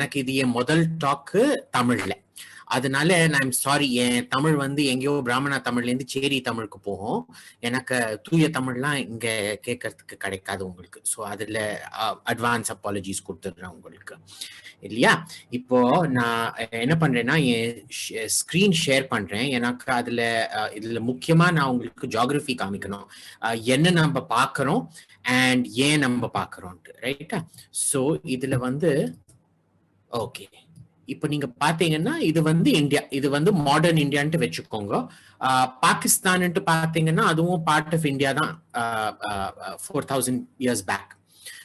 எனக்கு இது என் முதல் டாக்கு தமிழ்ல. அதனால நான் சாரி, என் தமிழ் வந்து எங்கேயோ பிராமணா தமிழ்ல இருந்து சேரி தமிழுக்கு போகும். எனக்கு தூய தமிழ்லாம் இங்க கேட்கறதுக்கு கிடைக்காது உங்களுக்கு. ஸோ அதுல அட்வான்ஸ் அப்பாலஜிஸ் கொடுத்துடுறேன் உங்களுக்கு இல்லையா. இப்போ நான் என்ன பண்றேன்னா என் ஸ்கிரீன் ஷேர் பண்றேன். எனக்கு இதுல முக்கியமா நான் உங்களுக்கு ஜியோகிராஃபி காமிக்கணும், என்ன நம்ம பார்க்கறோம் அண்ட் ஏன் நம்ம பார்க்கறோம்ட்டு, ரைட்டா. ஸோ இதுல வந்து ஓகே, இப்போ நீங்க பாத்தீங்கன்னா இது வந்து இந்தியா, இது வந்து மாடர்ன் இந்தியான்ட்டு வச்சுக்கோங்க. பாகிஸ்தான்ட்டு பாத்தீங்கன்னா அதுவும் பார்ட் ஆஃப் இந்தியா தான் 4000 years பேக்.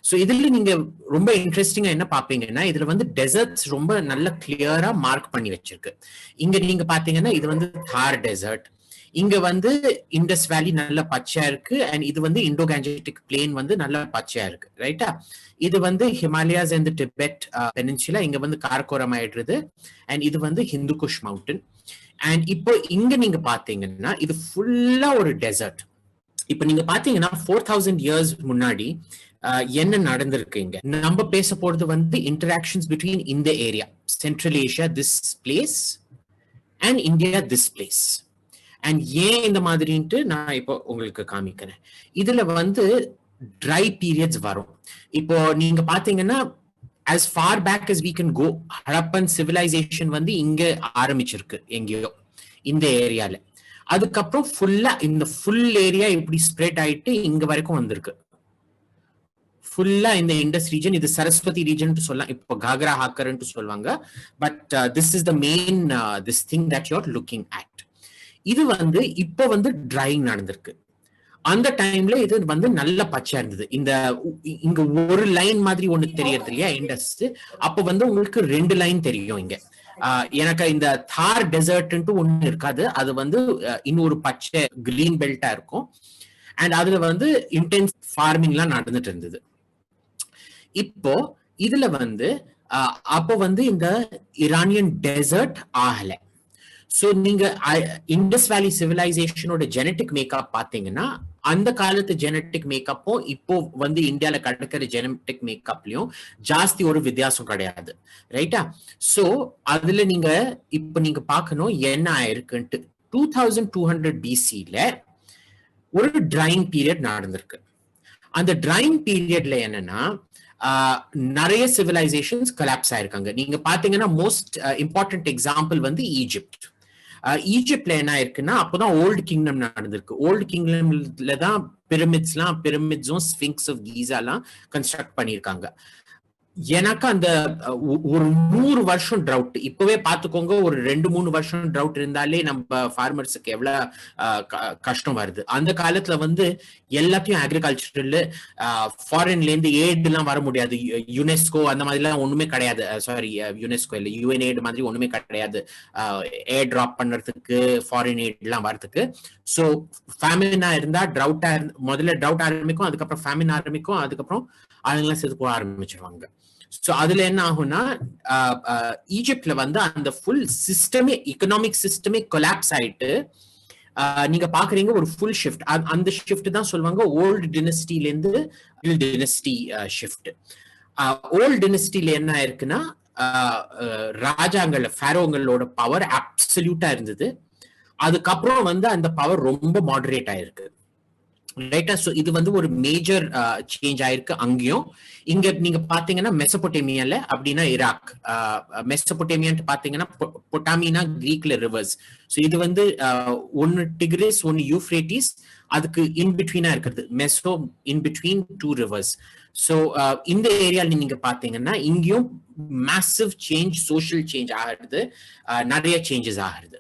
ஸோ இதுல நீங்க ரொம்ப இன்ட்ரெஸ்டிங்கா என்ன பாப்பீங்கன்னா இதுல வந்து டெசர்ட்ஸ் ரொம்ப நல்ல கிளியரா மார்க் பண்ணி வச்சிருக்கு. இங்க நீங்க பாத்தீங்கன்னா இது வந்து தார் டெசர்ட், இங்க வந்து இண்டஸ் வேலி நல்ல பச்சையா இருக்கு, அண்ட் இது வந்து இண்டோ கேஞ்சட்டிக் பிளேன் வந்து நல்ல பச்சையா இருக்கு, ரைட்டா. இது வந்து ஹிமாலயாஸ் அண்ட் டிபெட் பெனின்சுலா, இங்க வந்து காரக்கோரம் ஆயிடுறது, அண்ட் இது வந்து ஹிந்து குஷ் மவுண்டன். அண்ட் இப்போ இங்க நீங்க பாத்தீங்கன்னா இது ஃபுல்லா ஒரு டெசர்ட். இப்ப நீங்க பாத்தீங்கன்னா 4000 years முன்னாடி என்ன நடந்திருக்கு இங்க. நம்ம பேச போறது வந்து இன்டராக்ஷன்ஸ் பிட்வீன் இந்த area, central Asia this place and India this place. And ஏன் இந்த மாதிரின்ட்டு நான் இப்போ உங்களுக்கு காமிக்கிறேன். இதுல வந்து ட்ரை பீரியட்ஸ் வரும். இப்போ நீங்க பாத்தீங்கன்னா as far back as we can go, Harappan civilisation வந்து இங்க ஆரம்பிச்சிருக்கு எங்கேயோ இந்த ஏரியால. அதுக்கப்புறம் ஃபுல்லா இந்த ஃபுல் ஏரியா இப்படி ஸ்ப்ரெட் ஆயிட்டு இங்க வரைக்கும் வந்திருக்கு. ஃபுல்லா இந்த இண்டஸ் ரீஜன், இது சரஸ்வதி ரீஜன் சொல்லலாம், இப்போ காக்ரா ஹாக்கர்ன்னு சொல்லுவாங்க. But this is the main this thing that you are looking at. இது வந்து இப்போ வந்து ட்ரைங் நடந்திருக்கு. அந்த டைம்ல இது வந்து நல்ல பச்சையா இருந்தது. இங்க ஒரு லைன் மாதிரி ஒண்ணு தெரியறது இல்லையா இண்டஸ், அப்போ வந்து உங்களுக்கு 2 லைன் தெரியும் இங்க. எனக்கு இந்த தார் டெசர்ட்ன்ட்டு ஒண்ணு இருக்காது, அது வந்து இன்னொரு பச்சை கிரீன் பெல்ட்டா இருக்கும். அண்ட் அதுல வந்து இன்டென்ஸ் ஃபார்மிங் எல்லாம் நடந்துட்டு இருந்தது. இப்போ இதுல வந்து அப்போ வந்து இந்த ஈரானியன் டெசர்ட் ஆகல. சோ நீங்க இண்டஸ் வேலி சிவிலைசேஷனோட ஜெனட்டிக் மேக்கப் பாத்தீங்கன்னா அந்த காலத்து ஜெனட்டிக் மேக்கப்பும் இப்போ வந்து இந்தியால கிடைக்கிற ஜெனட்டிக் மேக்கப்லயும் ஜாஸ்தி ஒரு வித்தியாசம் கிடையாது, ரைட்டா. சோ அதுல நீங்க இப்ப நீங்க பாக்கணும் என்ன ஆயிருக்குன்ட்டு. 2200 BCல ஒரு ட்ரைங் பீரியட் நடந்திருக்கு. அந்த ட்ரைங் பீரியட்ல என்னன்னா நிறைய சிவிலைசேஷன்ஸ் கொலாப்ஸ் ஆயிருக்காங்க. நீங்க பாத்தீங்கன்னா மோஸ்ட் இம்பார்ட்டன்ட் எக்ஸாம்பிள் வந்து ஈஜிப்ட். ஈஜிப்ட்ல என்ன இருக்குன்னா அப்போதான் ஓல்டு கிங்டம் நடந்திருக்கு. ஓல்டு கிங்டம்ல தான் பிரமிட்ஸும் ஸ்பிங்க்ஸ் ஆஃப் கீசாலாம் கன்ஸ்ட்ரக்ட் பண்ணியிருக்காங்க. எனக்கு அந்த ஒரு 100 வருஷம் ட்ரவுட் இப்பவே பாத்துக்கோங்க. ஒரு 2-3 வருஷம் ட்ரவுட் இருந்தாலே நம்ம ஃபார்மர்ஸுக்கு எவ்வளவு கஷ்டம் வருது. அந்த காலத்துல வந்து எல்லாத்தையும் அக்ரிகல்ச்சரல் ஃபாரின்ல இருந்து எய்ட் எல்லாம் வர முடியாது. யுனெஸ்கோ அந்த மாதிரி எல்லாம் ஒண்ணுமே கிடையாது. சாரி, யுனெஸ்கோ இல்ல, யுஎன்எய்ட் மாதிரி ஒண்ணுமே கிடையாது ஏர் டிராப் பண்றதுக்கு, ஃபாரின் எய்ட் எல்லாம் வரதுக்கு. சோ ஃபேமினா இருந்தா முதல்ல ட்ரவுட் ஆரம்பிக்கும், அதுக்கப்புறம் ஃபேமின் ஆரம்பிக்கும், அதுக்கப்புறம் அதுங்கெல்லாம் சேர்த்து போக ஆரம்பிச்சிருவாங்க. சோ அதுல என்ன ஆகும்னா ஈஜிப்ட்ல வந்து அந்த ஃபுல் சிஸ்டமே, எக்கனாமிக் சிஸ்டமே கொலாப்ஸ் ஆயிட்டு நீங்க பாக்குறீங்க ஒரு ஃபுல் ஷிஃப்ட். அந்த ஷிஃப்ட் தான் சொல்லுவாங்க ஓல்டு டினஸ்டில இருந்து மிடில் டினஸ்டி ஷிஃப்ட். ஓல்டு டினஸ்டில என்ன ஆயிருக்குன்னா ராஜாங்கள் ஃபேரோங்களோட பவர் அப்சல்யூட்டா இருந்தது. அதுக்கப்புறம் வந்து அந்த பவர் ரொம்ப மாடரேட் ஆயிருக்கு, ரைட்டா. சோ இது வந்து ஒரு மேஜர் சேஞ்ச் ஆயிருக்கு அங்கேயும். இங்க நீங்க பாத்தீங்கன்னா மெசபொட்டேமியால, அப்படின்னா ஈராக், மெசபொட்டேமியான்னு பாத்தீங்கன்னா பொட்டாமினா கிரீக்ல ரிவர்ஸ். சோ இது வந்து ஒன்னு டிகிரிஸ் ஒன்னு யூஃப்ரேட்டிஸ், அதுக்கு இன் பிட்வீனா இருக்கிறது meso, in between 2 reverse. So இந்த ஏரியால நீங்க பாத்தீங்கன்னா இங்கேயும் மேசிவ் சேஞ்ச், சோஷியல் சேஞ்ச் ஆகுது, நிறைய சேஞ்சஸ் ஆகுது.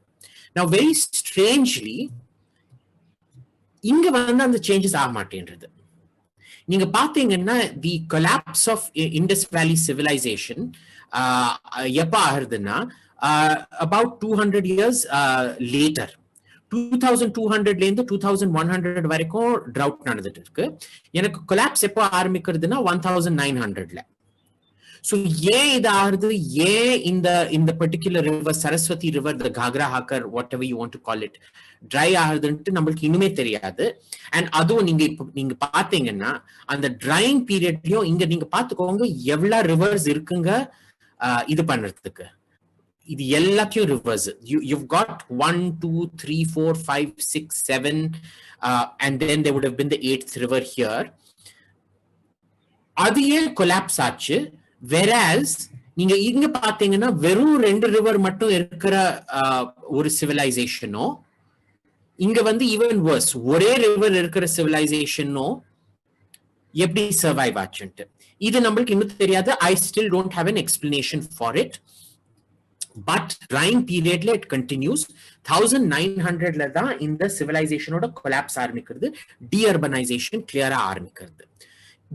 Now very strangely இங்க வந்து அந்த சேஞ்சஸ் ஆக மாட்டேன்றது. நீங்க பாத்தீங்கன்னா தி கொலாப்ஸ் ஆஃப் இண்டஸ் வேலி சிவிலைசேஷன் எப்ப ஆகுதுன்னா about 200 years later, 2200ல இருந்து 2100 வரைக்கும் ட்ரவுட் நடந்துட்டு இருக்கு. எனக்கு கொலாப்ஸ் எப்போ ஆரம்பிக்கிறதுனா 1900ல. சோ ஏன் இது ஆகுது, ஏன் இந்த particular river, Saraswati river, the Ghaggar Hakra, whatever you want to call it, dry ஆகுதுன்ட்டு நம்மளுக்கு இன்னுமே தெரியாது. அண்ட் அதுவும் நீங்க பாத்தீங்கன்னா அந்த ட்ரைங் பீரியட்லயும் இங்க நீங்க பாத்துக்கோங்க எவ்வளவு ரிவர்ஸ் இருக்குங்க. இது பண்றதுக்கு. இது எல்லாத்தையும் reverse. You've got 1 2 3 4 5 6 7 and then there would have been the 8th river here. அது ஏன் கொலாப்ஸ் ஆச்சு? whereas நீங்க இங்க பாத்தீங்கன்னா வெறும் 2 ரிவர் மட்டும் இருக்கிற ஒரு சிவிலைசேஷனோ, இங்க வந்து ஈவன் வர்ஸ் ஒரே ரிவர் இருக்கிற சிவிலைசேஷனோ எப்படி சர்வைவ் ஆச்சுன்ட்டு இது நம்மளுக்கு இன்னும் தெரியாது. I still don't have an explanation for it. But drying period it continues. 1900 தான் இந்த சிவிலைசேஷனோட கொலாப்ஸ் ஆரம்பிக்கிறது, டீஅர்பனைசேஷன் கிளியரா ஆரம்பிக்கிறது.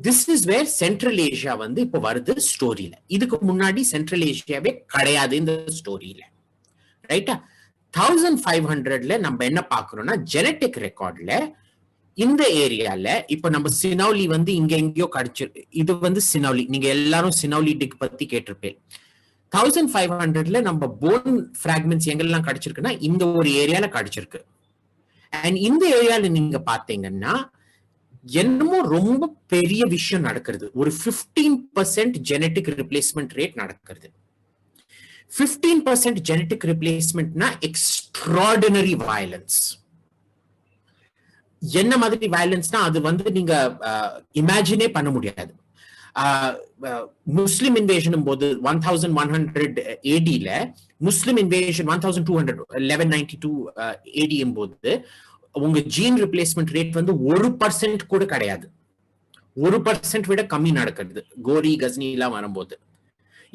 This is where central Asia வந்து இப்போ வருது ஸ்டோரியில. இதுக்கு முன்னாடி சென்ட்ரல் ஏஷியாவே கிடையாது இந்த ஸ்டோரியில, ரைட்டா? 1500 நம்ம என்ன பாக்குறோம்னா ஜெனட்டிக் ரெக்கார்ட்ல இந்த ஏரியால இப்ப நம்ம சினௌலி வந்து இங்க எங்கேயோ கிடைச்சிருக்கு. இது வந்து சினௌலி, நீங்க எல்லாரும் சினௌலி டிக் பத்தி கேட்டிருப்பேன். 1500 நம்ம போன் பிராக்மெண்ட்ஸ் எங்கெல்லாம் கிடைச்சிருக்குன்னா இந்த ஒரு ஏரியால கிடைச்சிருக்கு. அண்ட் இந்த ஏரியால நீங்க பாத்தீங்கன்னா என்னமோ ரொம்ப பெரிய விஷயம் நடக்கிறது. ஒரு 15% ஜெனட்டிக் ரிப்ளேஸ்மெண்ட் ரேட் நடக்கிறது. 15% ஜெனட்டிக் ரிப்ளேஸ்மெண்ட்னா எக்ஸ்ட்ராடினரி வயலன்ஸ். என்ன மாதிரி வயலன்ஸ்னா அது வந்து நீங்க இமேஜினே பண்ண முடியாது. முஸ்லிம் இன்வேஷன் போது 1100 AD-ல முஸ்லிம் இன்வேஷன் 1200 1192 AD போது உங்க ஜீன் ரிப்ளேஸ்மெண்ட் ரேட் வந்து 1% கூட கிடையாது. 1% விட கம்மி நடக்கிறது கோரி கஸ்னி எல்லாம் வரும்போது.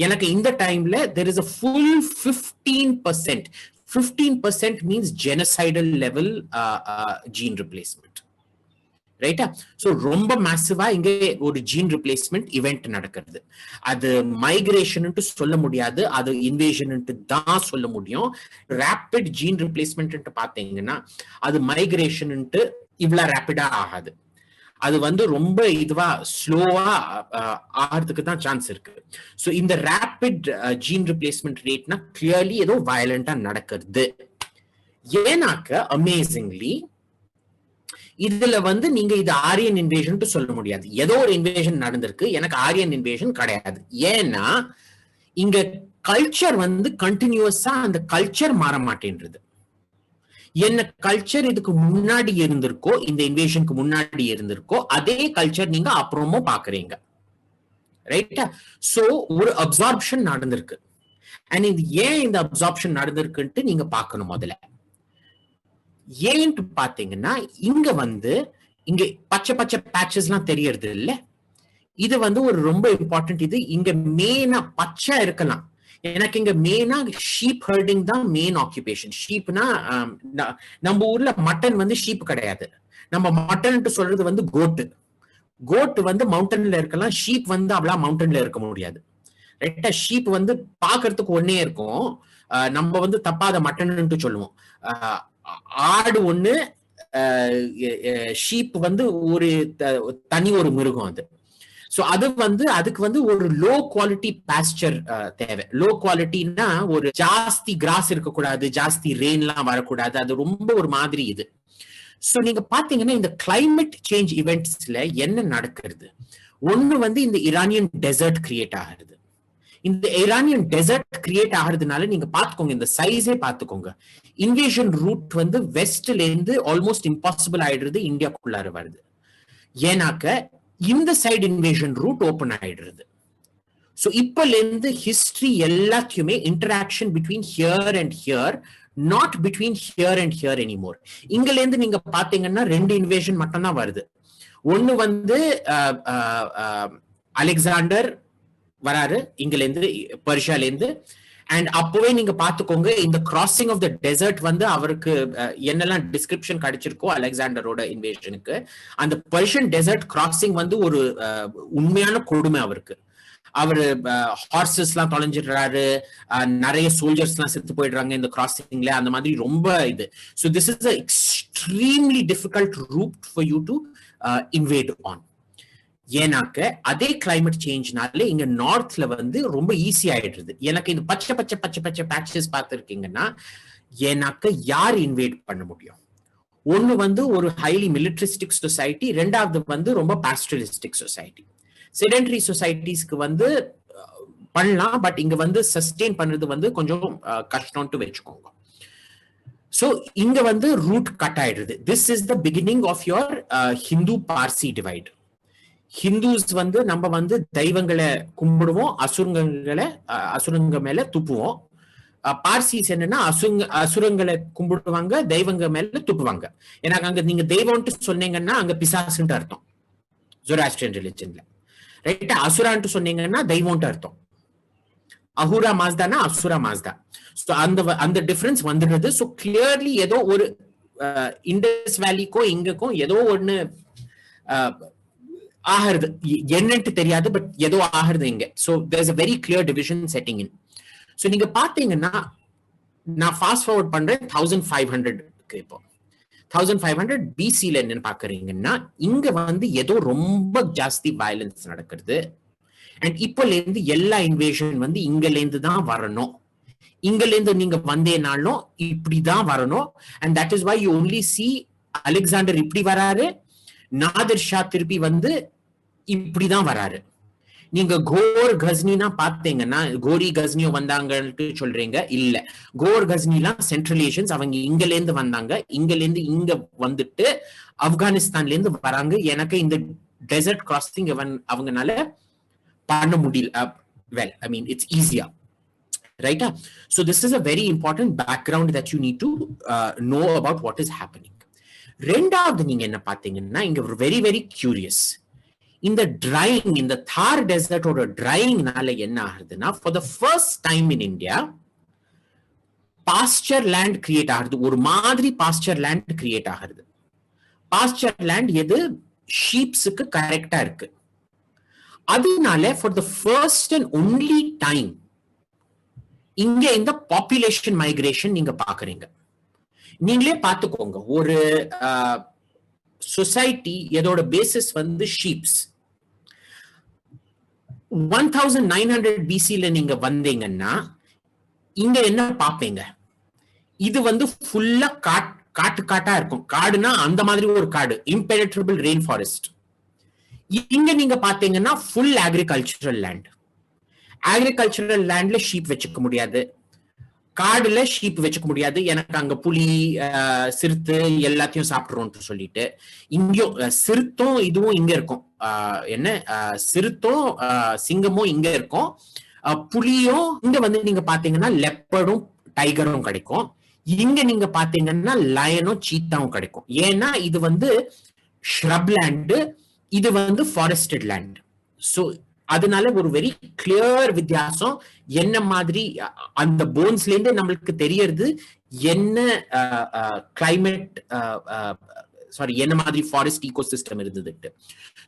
எனக்கு இந்த டைம்ல there is a full 15%. 15% means genocidal level gene replacement. ரைட்டா? சோ ரொம்ப மேசிவா இங்க ஒரு ஜீன் ரிப்ளேஸ்மெண்ட் இவெண்ட் நடக்கிறது. அது மைக்ரேஷன் சொல்ல முடியாது, அது இன்வேஷன் தான் சொல்ல முடியும். ரேபிட் ஜீன் ரிப்ளேஸ்மெண்ட் பாத்தீங்கன்னா அது மைக்ரேஷன் இவ்வளவு ரேபிடா ஆகாது. அது வந்து ரொம்ப இதுவா ஸ்லோவா ஆகிறதுக்கு தான் சான்ஸ் இருக்கு. சோ இந்த ரேபிட் ஜீன் ரிப்ளேஸ்மெண்ட் ரேட்னா கிளியர்லி ஏதோ வயலண்டா நடக்கிறது. ஏன்னாக்க அமேசிங்லி இதுல வந்து நீங்க இது ஆரியன் இன்வேஷன் சொல்ல முடியாது. ஏதோ ஒரு இன்வேஷன் நடந்திருக்கு, எனக்கு ஆரியன் இன்வேஷன் கிடையாது. ஏன்னா இங்க கல்ச்சர் வந்து கண்டினியூஸா அந்த கல்ச்சர் மாற மாட்டேன்றது. என்ன கல்ச்சர் இதுக்கு முன்னாடி இருந்திருக்கோ, இந்த இன்வேஷனுக்கு முன்னாடி இருந்திருக்கோ, அதே கல்ச்சர் நீங்க அப்புறமும் பாக்குறீங்க, ரைட்டா? சோ ஒரு அப்சார்ப்ஷன் நடந்திருக்கு. அண்ட் இது ஏன் இந்த அப்சார்ப்ஷன் நடந்திருக்குன்ட்டு நீங்க பாக்கணும் முதல்ல. ஏன்ட்டு பாத்தீங்கன்னா இங்க வந்து இங்க பச்சை பச்சை பேச்சஸ் எல்லாம் தெரியறது இல்ல. இது வந்து ஒரு ரொம்ப இம்பார்ட்டன்ட். இது இங்க மெயினா பச்சை இருக்கலாம். எனக்கு இங்க மெயினா ஷீப் ஹர்டிங் தான் மெயின் ஆக்குபேஷன். ஷீப்னா நம்ம ஊர்ல மட்டன் வந்து ஷீப் கிடையாது. நம்ம மட்டன் சொல்றது வந்து கோட்டு. கோட்டு வந்து மவுண்டன்ல இருக்கலாம், ஷீப் வந்து அவ்வளவு மவுண்டன்ல இருக்க முடியாது, ரைட்டா? ஷீப் வந்து பாக்குறதுக்கு ஒன்னே இருக்கும். நம்ம வந்து தப்பா அதை மட்டன் சொல்லுவோம். ஆடு ஒண்ணு, ஷீப் வந்து ஒரு தனி ஒரு மிருகம் அது. சோ அது வந்து அதுக்கு வந்து ஒரு லோ குவாலிட்டி பாஸ்டர் தேவை. லோ குவாலிட்டின்னா ஒரு ஜாஸ்தி கிராஸ் இருக்கக்கூடாது, ஜாஸ்தி ரெயின் எல்லாம் வரக்கூடாது. அது ரொம்ப ஒரு மாதிரி இது. சோ நீங்க பாத்தீங்கன்னா இந்த கிளைமேட் சேஞ்ச் இவெண்ட்ஸ்ல என்ன நடக்கிறது? ஒண்ணு வந்து இந்த ஈரானியன் டெசர்ட் கிரியேட் ஆகுது. இந்த ஈரானியன் டெசர்ட் கிரியேட் ஆகிறதுனால நீங்க பாத்துக்கோங்க, இந்த சைஸே பாத்துக்கோங்க. இன்வேஷன் ரூட் வந்து வெஸ்ட்ல இருந்து ஆல்மோஸ்ட் இம்பாசிபிள் ஆயிடுறது, இந்தியாக்குள்ளார வருது. ஏன்னாக்க இந்த சைடு இன்வேஷன் ரூட் ஓபன் ஆயிடுறது. சோ இப்பல இருந்து ஹிஸ்டரி எல்லாத்தையுமே interaction between here and here, not between here and here anymore. இங்கல இருந்து நீங்க பாத்தீங்கன்னா 2 இன்வேஷன் மட்டும் தான் வருது. ஒண்ணு வந்து அலெக்சாண்டர் வராரு இங்கல இருந்து, பர்ஷியால இருந்து. அண்ட் அப்பவே நீங்க பாத்துக்கோங்க இந்த கிராசிங் ஆஃப் த டெசர்ட் வந்து அவருக்கு என்னெல்லாம் டிஸ்கிரிப்ஷன் கிடைச்சிருக்கோ அலெக்சாண்டரோட இன்வேஷனுக்கு, அந்த பர்ஷியன் டெசர்ட் கிராசிங் வந்து ஒரு உண்மையான கொடுமை அவருக்கு. அவரு ஹார்சஸ் எல்லாம் தொலைஞ்சிடுறாரு, நிறைய சோல்ஜர்ஸ் எல்லாம் செத்து போயிடுறாங்க இந்த கிராசிங்ல. அந்த மாதிரி ரொம்ப இது. So this is extremely difficult route for you to invade on. ஏன்னாக்க அதே கிளைமேட் சேஞ்ச்னால இங்க நார்த்ல வந்து ரொம்ப ஈஸி ஆயிடுறது. எனக்கு இந்த பச்சை பச்சை பச்சை பச்சை பேட்சஸ் பார்த்துருக்கீங்கன்னா, ஏன்னாக்க யார் இன்வேட் பண்ண முடியும்? ஒண்ணு வந்து ஒரு ஹைலி மிலிட்ரிஸ்டிக் சொசைட்டி, ரெண்டாவது வந்து ரொம்ப பாஸ்டலிஸ்டிக் சொசைட்டி. செடென்டரி சொசைட்டிஸ்க்கு வந்து பண்ணலாம், பட் இங்க வந்து சஸ்டெயின் பண்றது வந்து கொஞ்சம் கஷ்டம்ட்டு வச்சுக்கோங்க. சோ இங்க வந்து ரூட் கட் ஆயிடுது. This is the beginning of your Hindu Parsi divide. Hindus வந்து நம்ம வந்து தெய்வங்களை கும்பிடுவோம், அசுரங்க மேல துப்புவோம். பார்சிஸ் என்னன்னா அசுரங்களை கும்பிடுவாங்க, தெய்வங்க மேல துப்புவாங்க. ஏன்னா அங்க நீங்க தெய்வம்ட்டு சொன்னீங்கன்னா அங்க பிசாசுன்ட்டு அர்த்தம் ஜோராஸ்ட்ரியன் ரிலிஜன்ல. ரைட்டா? அசுரான்ட்டு சொன்னீங்கன்னா தெய்வம்ட்டு அர்த்தம். அஹுரா மாஸ்தானா அசுரா மாஸ்தா. சோ அந்த டிஃபரன்ஸ் வந்துடுது. சோ கிளியர்லி ஏதோ ஒரு இண்டஸ் வேலிக்கும் இங்கக்கும் ஏதோ ஒண்ணு ஆகிறது, என்னன்ட்டு தெரியாது, பட் ஏதோ ஆகிறது இங்க. So there's a very clear division setting in. So நீங்க பாத்தீங்கன்னா நான் ஃபாஸ்ட் ஃபார்வர்ட் பண்றேன் 1500க்கு. இப்போ 1500 பிசில என்னன்னு பாக்குறீங்கன்னா இங்க வந்து ஏதோ ரொம்ப ஜாஸ்தி வயலன்ஸ் நடக்கிறது. அண்ட் இப்போல இருந்து எல்லா இன்வேஷன் வந்து இங்கல இருந்து தான் வரணும். இங்கல இருந்து நீங்க வந்தேனாலும் இப்படிதான் வரணும். And that is why you only see Alexander இப்படி வராரு, நாதிர் ஷா திருப்பி வந்து இப்படிதான் வராரு. நீங்க கோர் கஸ்னினா பாத்தீங்கன்னா கோரி கஸ்னியோ வந்தாங்கன்னு சொல்றீங்க, இல்ல. கோர் கஸ்னிலாம் சென்ட்ரல் ஏஷியன்ஸ், அவங்க இங்கல இருந்து வந்தாங்க. இங்கல இருந்து இங்க வந்துட்டு ஆப்கானிஸ்தான்ல இருந்து வராங்க. எனக்கு இந்த டெசர்ட் கிராசிங் அவங்கனால பண்ண முடியல. well, I mean, it's easier. Right? So this is a very important background that you need to know about what is happening. ரெண்டாவது நீங்க என்ன பாத்தீங்கன்னா இங்க வெரி வெரி கியூரியஸ். இந்த ட்ரைங், இந்த தார் டெசர்ட்டோட ட்ரைங்னால என்ன ஆகுதுன்னா, for the first time in India pastor land create ஆகுது. ஒரு மாதிரி பாஸ்டர் லேண்ட் கிரியேட் ஆகுது. பாஸ்டர் லேண்ட் எது ஷீப்ஸுக்கு கரெக்டா இருக்கு. அதனால for the first and only time இங்க இந்த பாப்புலேஷன் மைக்ரேஷன் நீங்க பாக்குறீங்க. நீங்களே பாத்துக்கோங்க, ஒரு சொசைட்டி எதோட பேசிஸ் வந்து ஷீப்ஸ். 1900 பிசில நீங்க வந்தீங்கன்னா இங்க என்ன பாப்பீங்க? இது வந்து ஃபுல்லா காட்டா இருக்கும். காடுனா அந்த மாதிரி ஒரு காடு, இம்பெனட்ரபிள் ரெயின் ஃபாரஸ்ட். இங்க நீங்க பாத்தீங்கன்னா ஃபுல் அக்ரிகல்ச்சரல் லேண்ட். அக்ரிகல்ச்சரல் லேண்ட்ல ஷீப் வச்சுக்க முடியாது, காடுல ஷீப் வச்சுக்க முடியாது. எனக்கு அங்க புலி சிறுத்தை எல்லாத்தையும் சாப்பிடுறோம்னு சொல்லிட்டு இங்கேயும் சிறுத்தும் இதுவும் இங்க இருக்கும். என்ன சிறுத்தும் சிங்கமும் இங்க இருக்கும். புலியும் இங்க வந்து நீங்க பாத்தீங்கன்னா லெப்பர்டும் டைகரும் கிடைக்கும். இங்க நீங்க பாத்தீங்கன்னா லயனும் சீத்தாவும் கிடைக்கும். ஏன்னா இது வந்து ஷ்ரப் லேண்டு, இது வந்து ஃபாரஸ்டட் லேண்ட். சோ அதனால ஒரு வெரி கிளியர் வித்தியாசம். என்ன மாதிரி அந்த போன்ஸ்ல இருந்து நம்மளுக்கு தெரியறது என்ன கிளைமேட், சாரி என்ன மாதிரி ஃபாரஸ்ட் ஈகோசிஸ்டம் இருந்தது.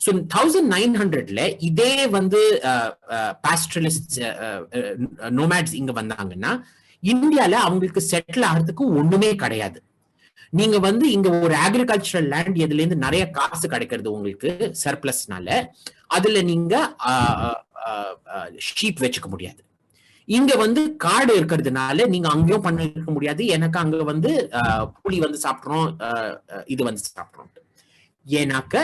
சோ 1900ல இதே வந்து பாஸ்டரலிஸ்ட் நோமேட்ஸ் இங்க வந்தாங்கன்னா இந்தியால அவங்களுக்கு செட்டில் ஆகிறதுக்கு ஒண்ணுமே கிடையாது. நீங்க வந்து இங்க ஒரு அக்ரிகல்ச்சரல் லேண்ட் எதுல இருந்து நிறைய காசு கிடைக்கிறது உங்களுக்கு சர்ப்ளஸ்னால, அதுல நீங்க ஷீப் வச்சுக்க முடியாது. இங்க வந்து காடு இருக்கிறதுனால நீங்க அங்கேயும் பண்ணிருக்க முடியாது. எனக்கு அங்க வந்து புலி வந்து சாப்பிட்றோம், இது வந்து சாப்பிட்றோம். ஏன்னாக்க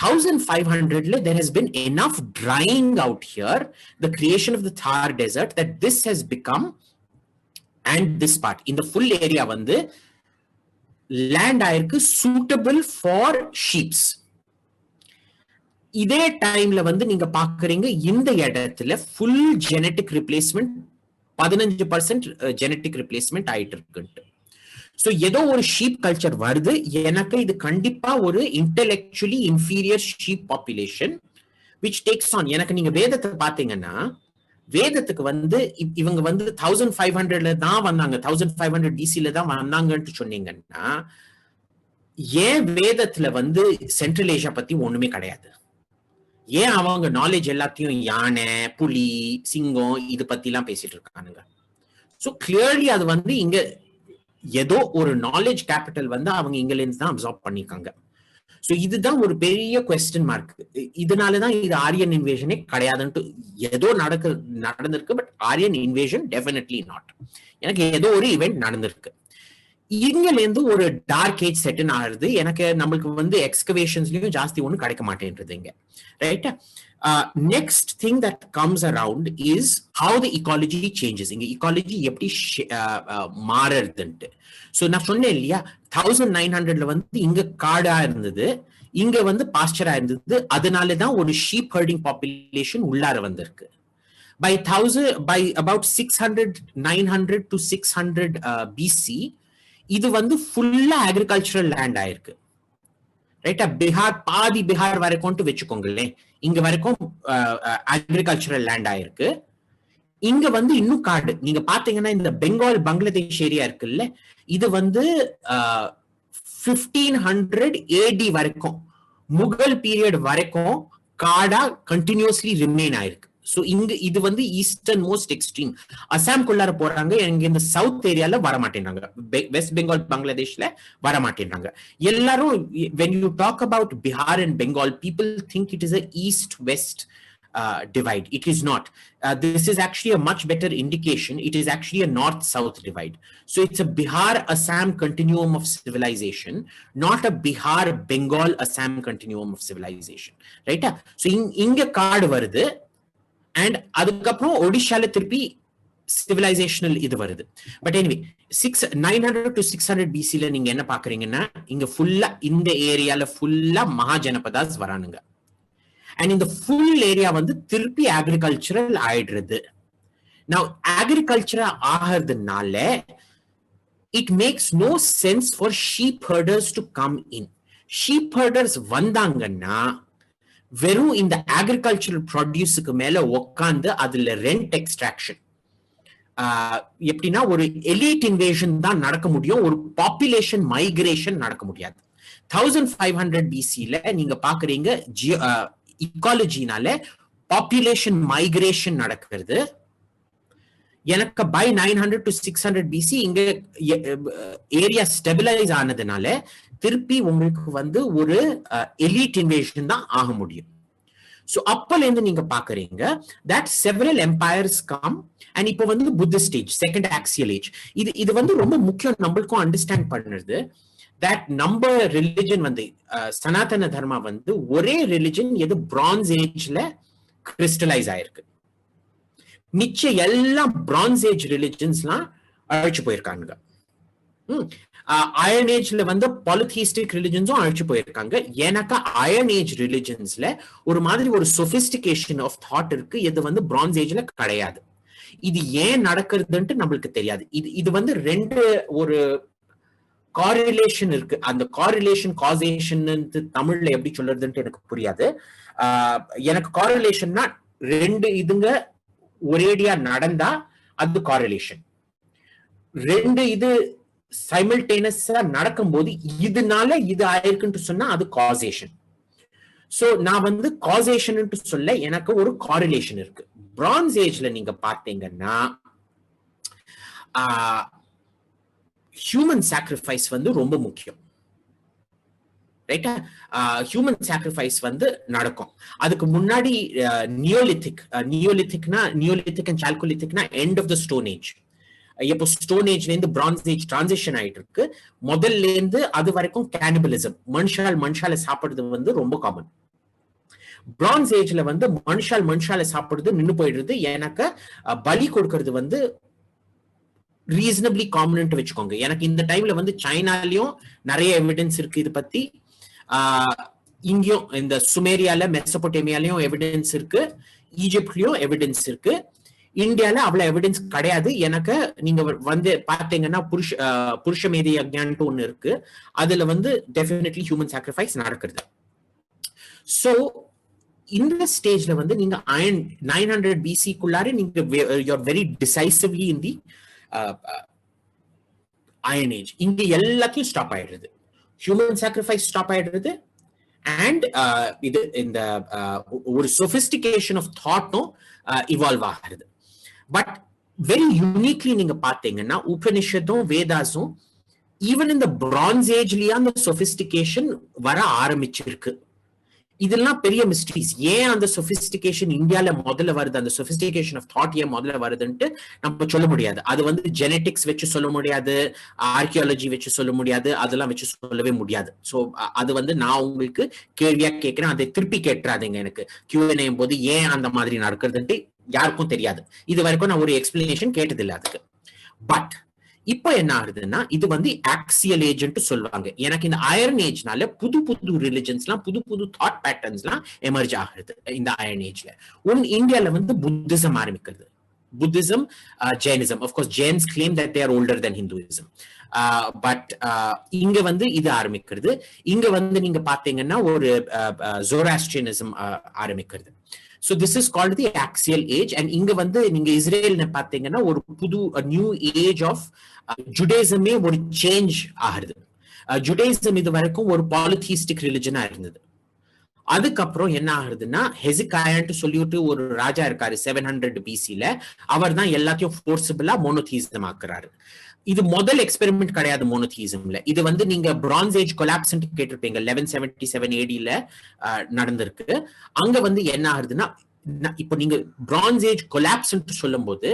1500ல there has been enough drying out here, the creation of the Thar desert, that this has become, and this part in the full area வந்து லேண்ட் ஆயிருக்கு சூட்டபிள் ஃபார் ஷீப்ஸ். இதே டைம்ல வந்து நீங்க பாக்குறீங்க இந்த இடத்துல full genetic replacement, 15% genetic replacement ஆயிட்டு இருக்கு. சோ ஏதோ ஒரு ஷீப் கல்ச்சர் வருது. எனக்கு இது கண்டிப்பா ஒரு intellectually inferior sheep population which tax on. எனக்கு நீங்க வேதத்தை பாத்தீங்கன்னா வேதத்துக்கு வந்து இவங்க வந்து 1500ல தான் வந்தாங்க, 1500 பிசில தான் வந்தாங்கன்னு சொன்னீங்கன்னா ஏன் வேதத்துல வந்து சென்ட்ரல் ஏஷியா பத்தி ஒண்ணுமே கிடையாது? ஏன் அவங்க நாலேஜ் எல்லாத்தையும் யானை, புலி, சிங்கம் இது பத்தி எல்லாம் பேசிட்டு இருக்கானுங்க? சோ கிளியர்லி அது வந்து இங்க ஏதோ ஒரு நாலேஜ் கேபிட்டல் வந்து அவங்க இங்கில இருந்து தான் அப்சார்ப் பண்ணிருக்காங்க. சோ இதுதான் ஒரு பெரிய குவெஸ்டன் மார்க். இதனாலதான் இது ஆரியன் இன்வேஷனே கிடையாதுன்ட்டு ஏதோ நடந்திருக்கு. But Aryan invasion definitely not. எனக்கு ஏதோ ஒரு இவெண்ட் நடந்திருக்கு. இங்கல இருந்து ஒரு டார்க் ஏஜ் செட்டன் ஆகுது. எனக்கு நம்மளுக்கு வந்து எக்ஸ்கவேஷன்ஸ்லயும் ஜாஸ்தி ஒண்ணு கிடைக்க மாட்டேன்றது இங்க. ரைட்டா? Next thing that comes around is how the ecology changes. இங்க ecology எப்படி மாறுறதுன்ட்டு. ஸோ நான் சொன்னேன் இல்லையா, 1900ல வந்து இங்க காடா இருந்தது, இங்க வந்து பாஸ்டரா இருந்தது. அதனாலதான் ஒரு ஷீப் ஹர்டிங் பாப்புலேஷன் உள்ளார வந்திருக்கு. By about 600, 900 to 600 BC, இது வந்து ஃபுல்லா அக்ரிகல்ச்சரல் லேண்ட் ஆயிருக்கு. ரைட்டா? பீகார், பாதி பீகார் வரைக்கும் வச்சுக்கோங்களேன், இங்க வரைக்கும் அக்ரிகல்ச்சரல் லேண்ட் ஆயிருக்கு. இங்க வந்து இன்னும் காடு. நீங்க பாத்தீங்கன்னா இந்த பெங்கால் பங்களாதேஷ் ஏரியா இருக்குல்ல, இது வந்து 1500 AD வரைக்கும், முகல் பீரியட் வரைக்கும் காடா கண்டினியூஸ்லி ரிமைன் ஆயிருக்கு. சோ இங்க இது வந்து ஈஸ்டர்ன் மோஸ்ட் எக்ஸ்ட்ரீம். அசாம்குள்ளார போறாங்க, இங்க இந்த சவுத் ஏரியால வர மாட்டேன்றாங்க, வெஸ்ட் பெங்கால் பங்களாதேஷ்ல வர மாட்டேன்றாங்க. எல்லாரும் when you talk about Bihar and Bengal, people think it is a east-west divide. It is not. This is actually a much better indication. It is actually a north-south divide. So it's a Bihar-Assam continuum of civilization, not a Bihar-Bengal-Assam continuum of civilization. Right? So inga kaadu varudhu, and அதுக்கப்புறம் ஒடிஷால திருப்பி civilisational இது வருது. But anyway 900 to 600 BCல நீங்க என்ன பாக்குறீங்கன்னா, இங்க ஃபுல்லா இந்த ஏரியால ஃபுல்லா மகாஜனபதாஸ் வரானுங்க. அண்ட் இந்த ஃபுல் ஏரியா வந்து திருப்பி அக்ரிகல்ச்சரல் ஆயிடுறது. Now agriculture ஆகிறதுனால it makes no sense for sheep herders to come in. Sheep herders வந்தாங்கன்னா வெறும் இந்த அக்ரிகல்ச்சரல் ப்ரொடியூஸுக்கு மேல உட்காந்து அதுல ரெண்ட் எக்ஸ்ட்ராக்ஷன், எப்படின்னா ஒரு எலிட் இன்வேஷன் தான் நடக்க முடியும், ஒரு பாப்புலேஷன் மைக்ரேஷன் நடக்க முடியாது. 1500 BCல நீங்க பாக்குறீங்க இக்காலஜினால பாப்புலேஷன் மைக்ரேஷன் நடக்கிறது. எனக்கு பை 900 to 600 BC இங்க ஏரியா ஸ்டெபிலைஸ் ஆனதுனால திருப்பி உங்களுக்கு வந்து ஒரு எலிட் இன்வேஷன் தான் ஆக முடியும். சோ அப்பல இருந்து நீங்க பாக்குறீங்க that several empires come, and இப்போ வந்து Buddhist age, second axial age. இது வந்து ரொம்ப முக்கியம் நம்மளுக்கும் அண்டர்ஸ்டாண்ட் பண்ணுறது. that நம்ம ரிலிஜன் வந்து சனாதன தர்மா வந்து ஒரே ரிலிஜன் எது பிரான்ஸ் ஏஜ்ல கிறிஸ்டலைஸ் ஆயிருக்கு. மிச்சம் எல்லாம் பிரான்ஸ் ஏஜ் ரிலிஜன்ஸ்லாம் அழிச்சு போயிருக்காங்க. அயர்ன் ஏஜ்ல வந்து பாலிதீஸ்டிக் ரிலிஜன்ஸும் அழிச்சு போயிருக்காங்க. ஏன்னாக்கா அயர்ன் ஏஜ் ரிலிஜன்ஸ்ல ஒரு மாதிரி ஒரு சொபிஸ்டிகேஷன் ஆஃப் தாட் இருக்கு, இது வந்து பிரான்ஸ் ஏஜ்ல கிடையாது. இது ஏன் நடக்கிறதுன்ட்டு நம்மளுக்கு தெரியாது. இது வந்து ரெண்டு ஒரு காரிலேஷன் இருக்கு. அந்த காரிலேஷன் காசேஷன் தமிழ்ல எப்படி சொல்றதுன்ட்டு எனக்கு புரியாது. எனக்கு காரிலேஷன்னா ரெண்டு இதுங்க ஒரேடியா நடந்தா அது காரிலேஷன், ரெண்டு இது சைமல்டேனியஸா நடக்கும்போது இதனால இது ஆயிருக்குன்னு சொன்னா அது காசேஷன். சோ நான் வந்து காசேஷன் சொல்ல எனக்கு ஒரு காரிலேஷன் இருக்கு. பிரான்ஸ் ஏஜ்ல நீங்க பாத்தீங்கன்னா ஹியூமன் சாக்ரிஃபைஸ் வந்து ரொம்ப முக்கியம். ரைட்டா? ஹியூமன் சாக்ரிஃபைஸ் வந்து நடக்கும். அதுக்கு முன்னாடி நியோலித்திக் அண்ட் சால்கோலித்திக்னா end of the stone age. இப்போ ஸ்டோன் ஏஜ்ல இருந்து பிரான்ஸ் ஏஜ் டிரான்சிஷன் ஆயிட்டு இருக்கு. முதல்ல இருந்து அது வரைக்கும் கேனிபலிசம், மனுஷால சாப்பிடுறது வந்து ரொம்ப காமன். பிரான்ஸ் ஏஜ்ல வந்து மனுஷால சாப்பிடுறது நின்று போயிடுறது. எனக்கு பலி கொடுக்கறது வந்து ரீசனபிளி காமன் வச்சுக்கோங்க. எனக்கு இந்த டைம்ல வந்து சைனாலயும் நிறைய எவிடன்ஸ் இருக்கு இது பத்தி. இங்கேயும் இந்த சுமேரியால மெசபோட்டேமியாலயும் எவிடன்ஸ் இருக்கு, ஈஜிப்ட்லயும் எவிடன்ஸ் இருக்கு. இந்தியால அவ்வளவு எவிடன்ஸ் கிடையாது. எனக்கு நீங்க வந்து பாத்தீங்கன்னா புருஷமேதி யஜ்ஞான்ட்டு ஒண்ணு இருக்கு, அதுல வந்து டெஃபினெட்லி ஹியூமன் சாக்ரிஃபைஸ் நடக்கிறது. சோ இந்த ஸ்டேஜ்ல வந்து நீங்க 900 BC-க்குள்ளார நீங்க you're very decisively in the Iron Age. இங்க எல்லாத்தையும் ஸ்டாப் ஆயிடுறது, ஹியூமன் சாக்ரிஃபைஸ் ஸ்டாப் ஆயிடுறது, அண்ட் இது இந்த ஒரு சொபிஸ்டிகேஷன் ஆஃப் தாட்டும் இவால்வ் ஆகிறது. பட் வெரி யூனிக்லி நீங்க பாத்தீங்கன்னா உபனிஷத்தும் வேதாஸும் ஈவன் இந்த பிரான்ஸ் ஏஜ்லயே அந்த சொபிஸ்டிகேஷன் வர ஆரம்பிச்சிருக்கு. இதெல்லாம் பெரிய மிஸ்ட்ரீஸ். ஏன் அந்த சொபிஸ்டிகேஷன் இந்தியால முதல்ல வருது, அந்த சொபிஸ்டிகேஷன் ஆஃப் தாட் ஏன் முதல்ல வருதுன்ட்டு நம்ம சொல்ல முடியாது. அது வந்து ஜெனட்டிக்ஸ் வச்சு சொல்ல முடியாது, ஆர்கியாலஜி வச்சு சொல்ல முடியாது, அதெல்லாம் வச்சு சொல்லவே முடியாது. ஸோ அது வந்து நான் உங்களுக்கு கேள்வியா கேட்கிறேன், அதை திருப்பி கேட்டுறாதீங்க எனக்கு Q&A போது ஏன் அந்த மாதிரி நடக்கிறதுன்ட்டு யாருக்கும் தெரியாது. இது வரைக்கும் நான் ஒரு எக்ஸ்பிளனேஷன் கேட்டதில்லை அதுக்கு. பட் இப்ப என்ன ஆகுதுன்னா இது வந்து ஆக்சியல் ஏஜ்னு சொல்லுவாங்க. எனக்கு இந்த அயர்ன் ஏஜ்னால புது புது ரிலிஜன்ஸ்லாம் புது புது தாட் பேட்டர்ன்ஸ்லாம் எமர்ஜ் ஆகுது இந்த அயர்ன் ஏஜ்ல. இந்தியால வந்து புத்திசம் ஆரம்பிக்கிறது. Buddhism, Jainism. Of course Jains claim that they are older than Hinduism. But இங்க வந்து இது ஆரம்பிக்கிறது. இங்க வந்து நீங்க பாத்தீங்கன்னா ஒரு ஜோராஸ்ட்ரியனிசம் ஆரம்பிக்கிறது. So this is called the axial age. And இங்க வந்து நீங்க இஸ்ரேல் பாத்தீங்கன்னா ஒரு புது நியூ ஏஜ் ஆஃப் ஜுடேசமே ஒரு சேஞ்ச் ஆகுது. ஜுடேசம் இது வரைக்கும் ஒரு பாலிதீஸ்டிக் ரிலிஜனா இருந்தது. அதுக்கப்புறம் என்ன ஆகுதுன்னா ஹெசிகாயான்ட்டு சொல்லிட்டு ஒரு ராஜா இருக்காரு 700 BC-ல. அவர் தான் எல்லாத்தையும் ஃபோர்ஸபிளா மோனோதீசம் ஆக்குறாரு. இது முதல் எக்ஸ்பெரிமெண்ட் கிடையாது மோனோதீசம்ல. இது வந்து நீங்க பிரான்ஸ் ஏஜ் கொலாப்ஸ் கேட்டிருப்பீங்க, 1177 AD-ல நடந்திருக்கு. அங்க வந்து என்ன ஆகுதுன்னா இப்போ நீங்க பிரான்ஸ் ஏஜ் கொலாப்ஸ் சொல்லும் போது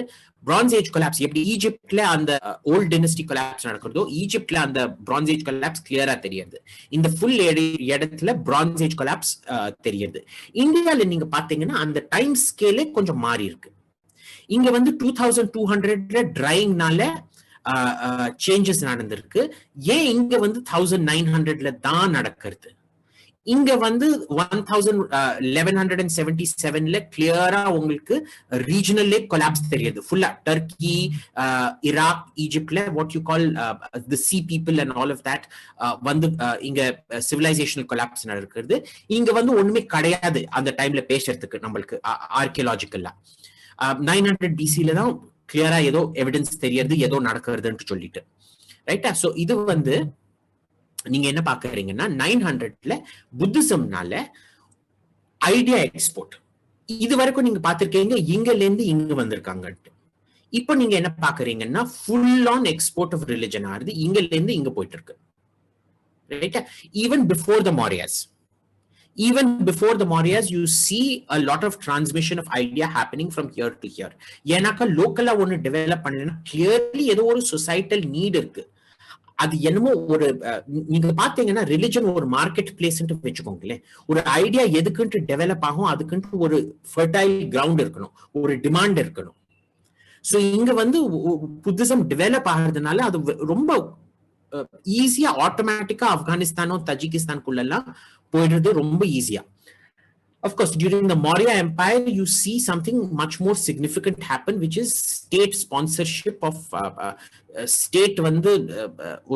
பிரான்ஸ் ஏஜ் கொலாப்ஸ் எப்படி ஈஜிப்ட்ல அந்த ஓல்ட் டைனஸ்டி கொலாப்ஸ் நடக்கிறதோ ஈஜிப்ட்ல அந்த பிரான்ஸ் ஏஜ் கொலாப்ஸ் கிளியரா தெரியுது. இந்த ஃபுல் இடத்துல பிரான்ஸ் ஏஜ் கொலாப்ஸ் தெரியுது. இந்தியால நீங்க பாத்தீங்கன்னா அந்த டைம் ஸ்கேலே கொஞ்சம் மாறி இருக்கு. இங்க வந்து 2200 ட்ரைங்னால சேஞ்சஸ் நடந்திருக்கு. ஏன் இங்க வந்து 1900 தான் நடக்கிறது? இங்க வந்து 1177 கிளியரா உங்களுக்கு ரீஜனல்லே கொலாப்ஸ் தெரியுது. ஃபுல்லா டர்க்கி, ஈராக், ஈஜிப்ட்ல what you call the sea people and all of that வந்து இங்க சிவிலைசேஷனல் கொலாப்ஸ் நடக்கிறது. இங்க வந்து ஒண்ணுமே கிடையாது அந்த டைம்ல பேசுறதுக்கு நம்மளுக்கு ஆர்கியலாஜிக்கல்லா. 900 BC-ல தான் கிளியரா ஏதோ எவிடன்ஸ் தெரியறது, ஏதோ நடக்கிறதுன்னு சொல்லிட்டு, ரைட்டா? சோ இது வந்து நீங்க என்ன பாக்குறீங்கன்னா 900ல புத்திசம்னால ஐடியா எக்ஸ்போர்ட் இது வரைக்கும் நீங்க பாத்திருக்கீங்க, இங்கல இருந்து இங்க வந்திருக்காங்க. இப்ப நீங்க என்ன பாக்குறீங்கன்னா full on export of religion ஆகுது, இங்கல இருந்து இங்க போயிட்டு இருக்கு, ரைட்டா? Even before the Mauryas, even before the Mauryas, you see a lot of transmission of idea happening from here to here. ஏனாக்கா லோக்கலா ஒன்னு டெவலப் பண்ணலன்னா கிளியர்லி ஏதோ ஒரு சொசைட்டல் நீட் இருக்கு. அது என்னமோ ஒரு நீங்க பாத்தீங்கன்னா ரிலிஜன் ஒரு மார்க்கெட் பிளேஸ்ன்னு வச்சுக்கோங்களேன். ஒரு ஐடியா எதுக்குன்ட்டு டெவலப் ஆகும், அதுக்குன்ட்டு ஒரு ஃபர்டைல் கிரவுண்ட் இருக்கணும், ஒரு டிமாண்ட் இருக்கணும். சோ இங்க வந்து புத்திசம் டெவலப் ஆகிறதுனால அது ரொம்ப ஈஸியா ஆட்டோமேட்டிக்கா ஆப்கானிஸ்தானோ தஜிகிஸ்தானுக்குள்ளெல்லாம் போயிடுறது ரொம்ப ஈஸியா. Of course, during the Maurya Empire, you see something much more significant happen, which is state sponsorship of state வந்து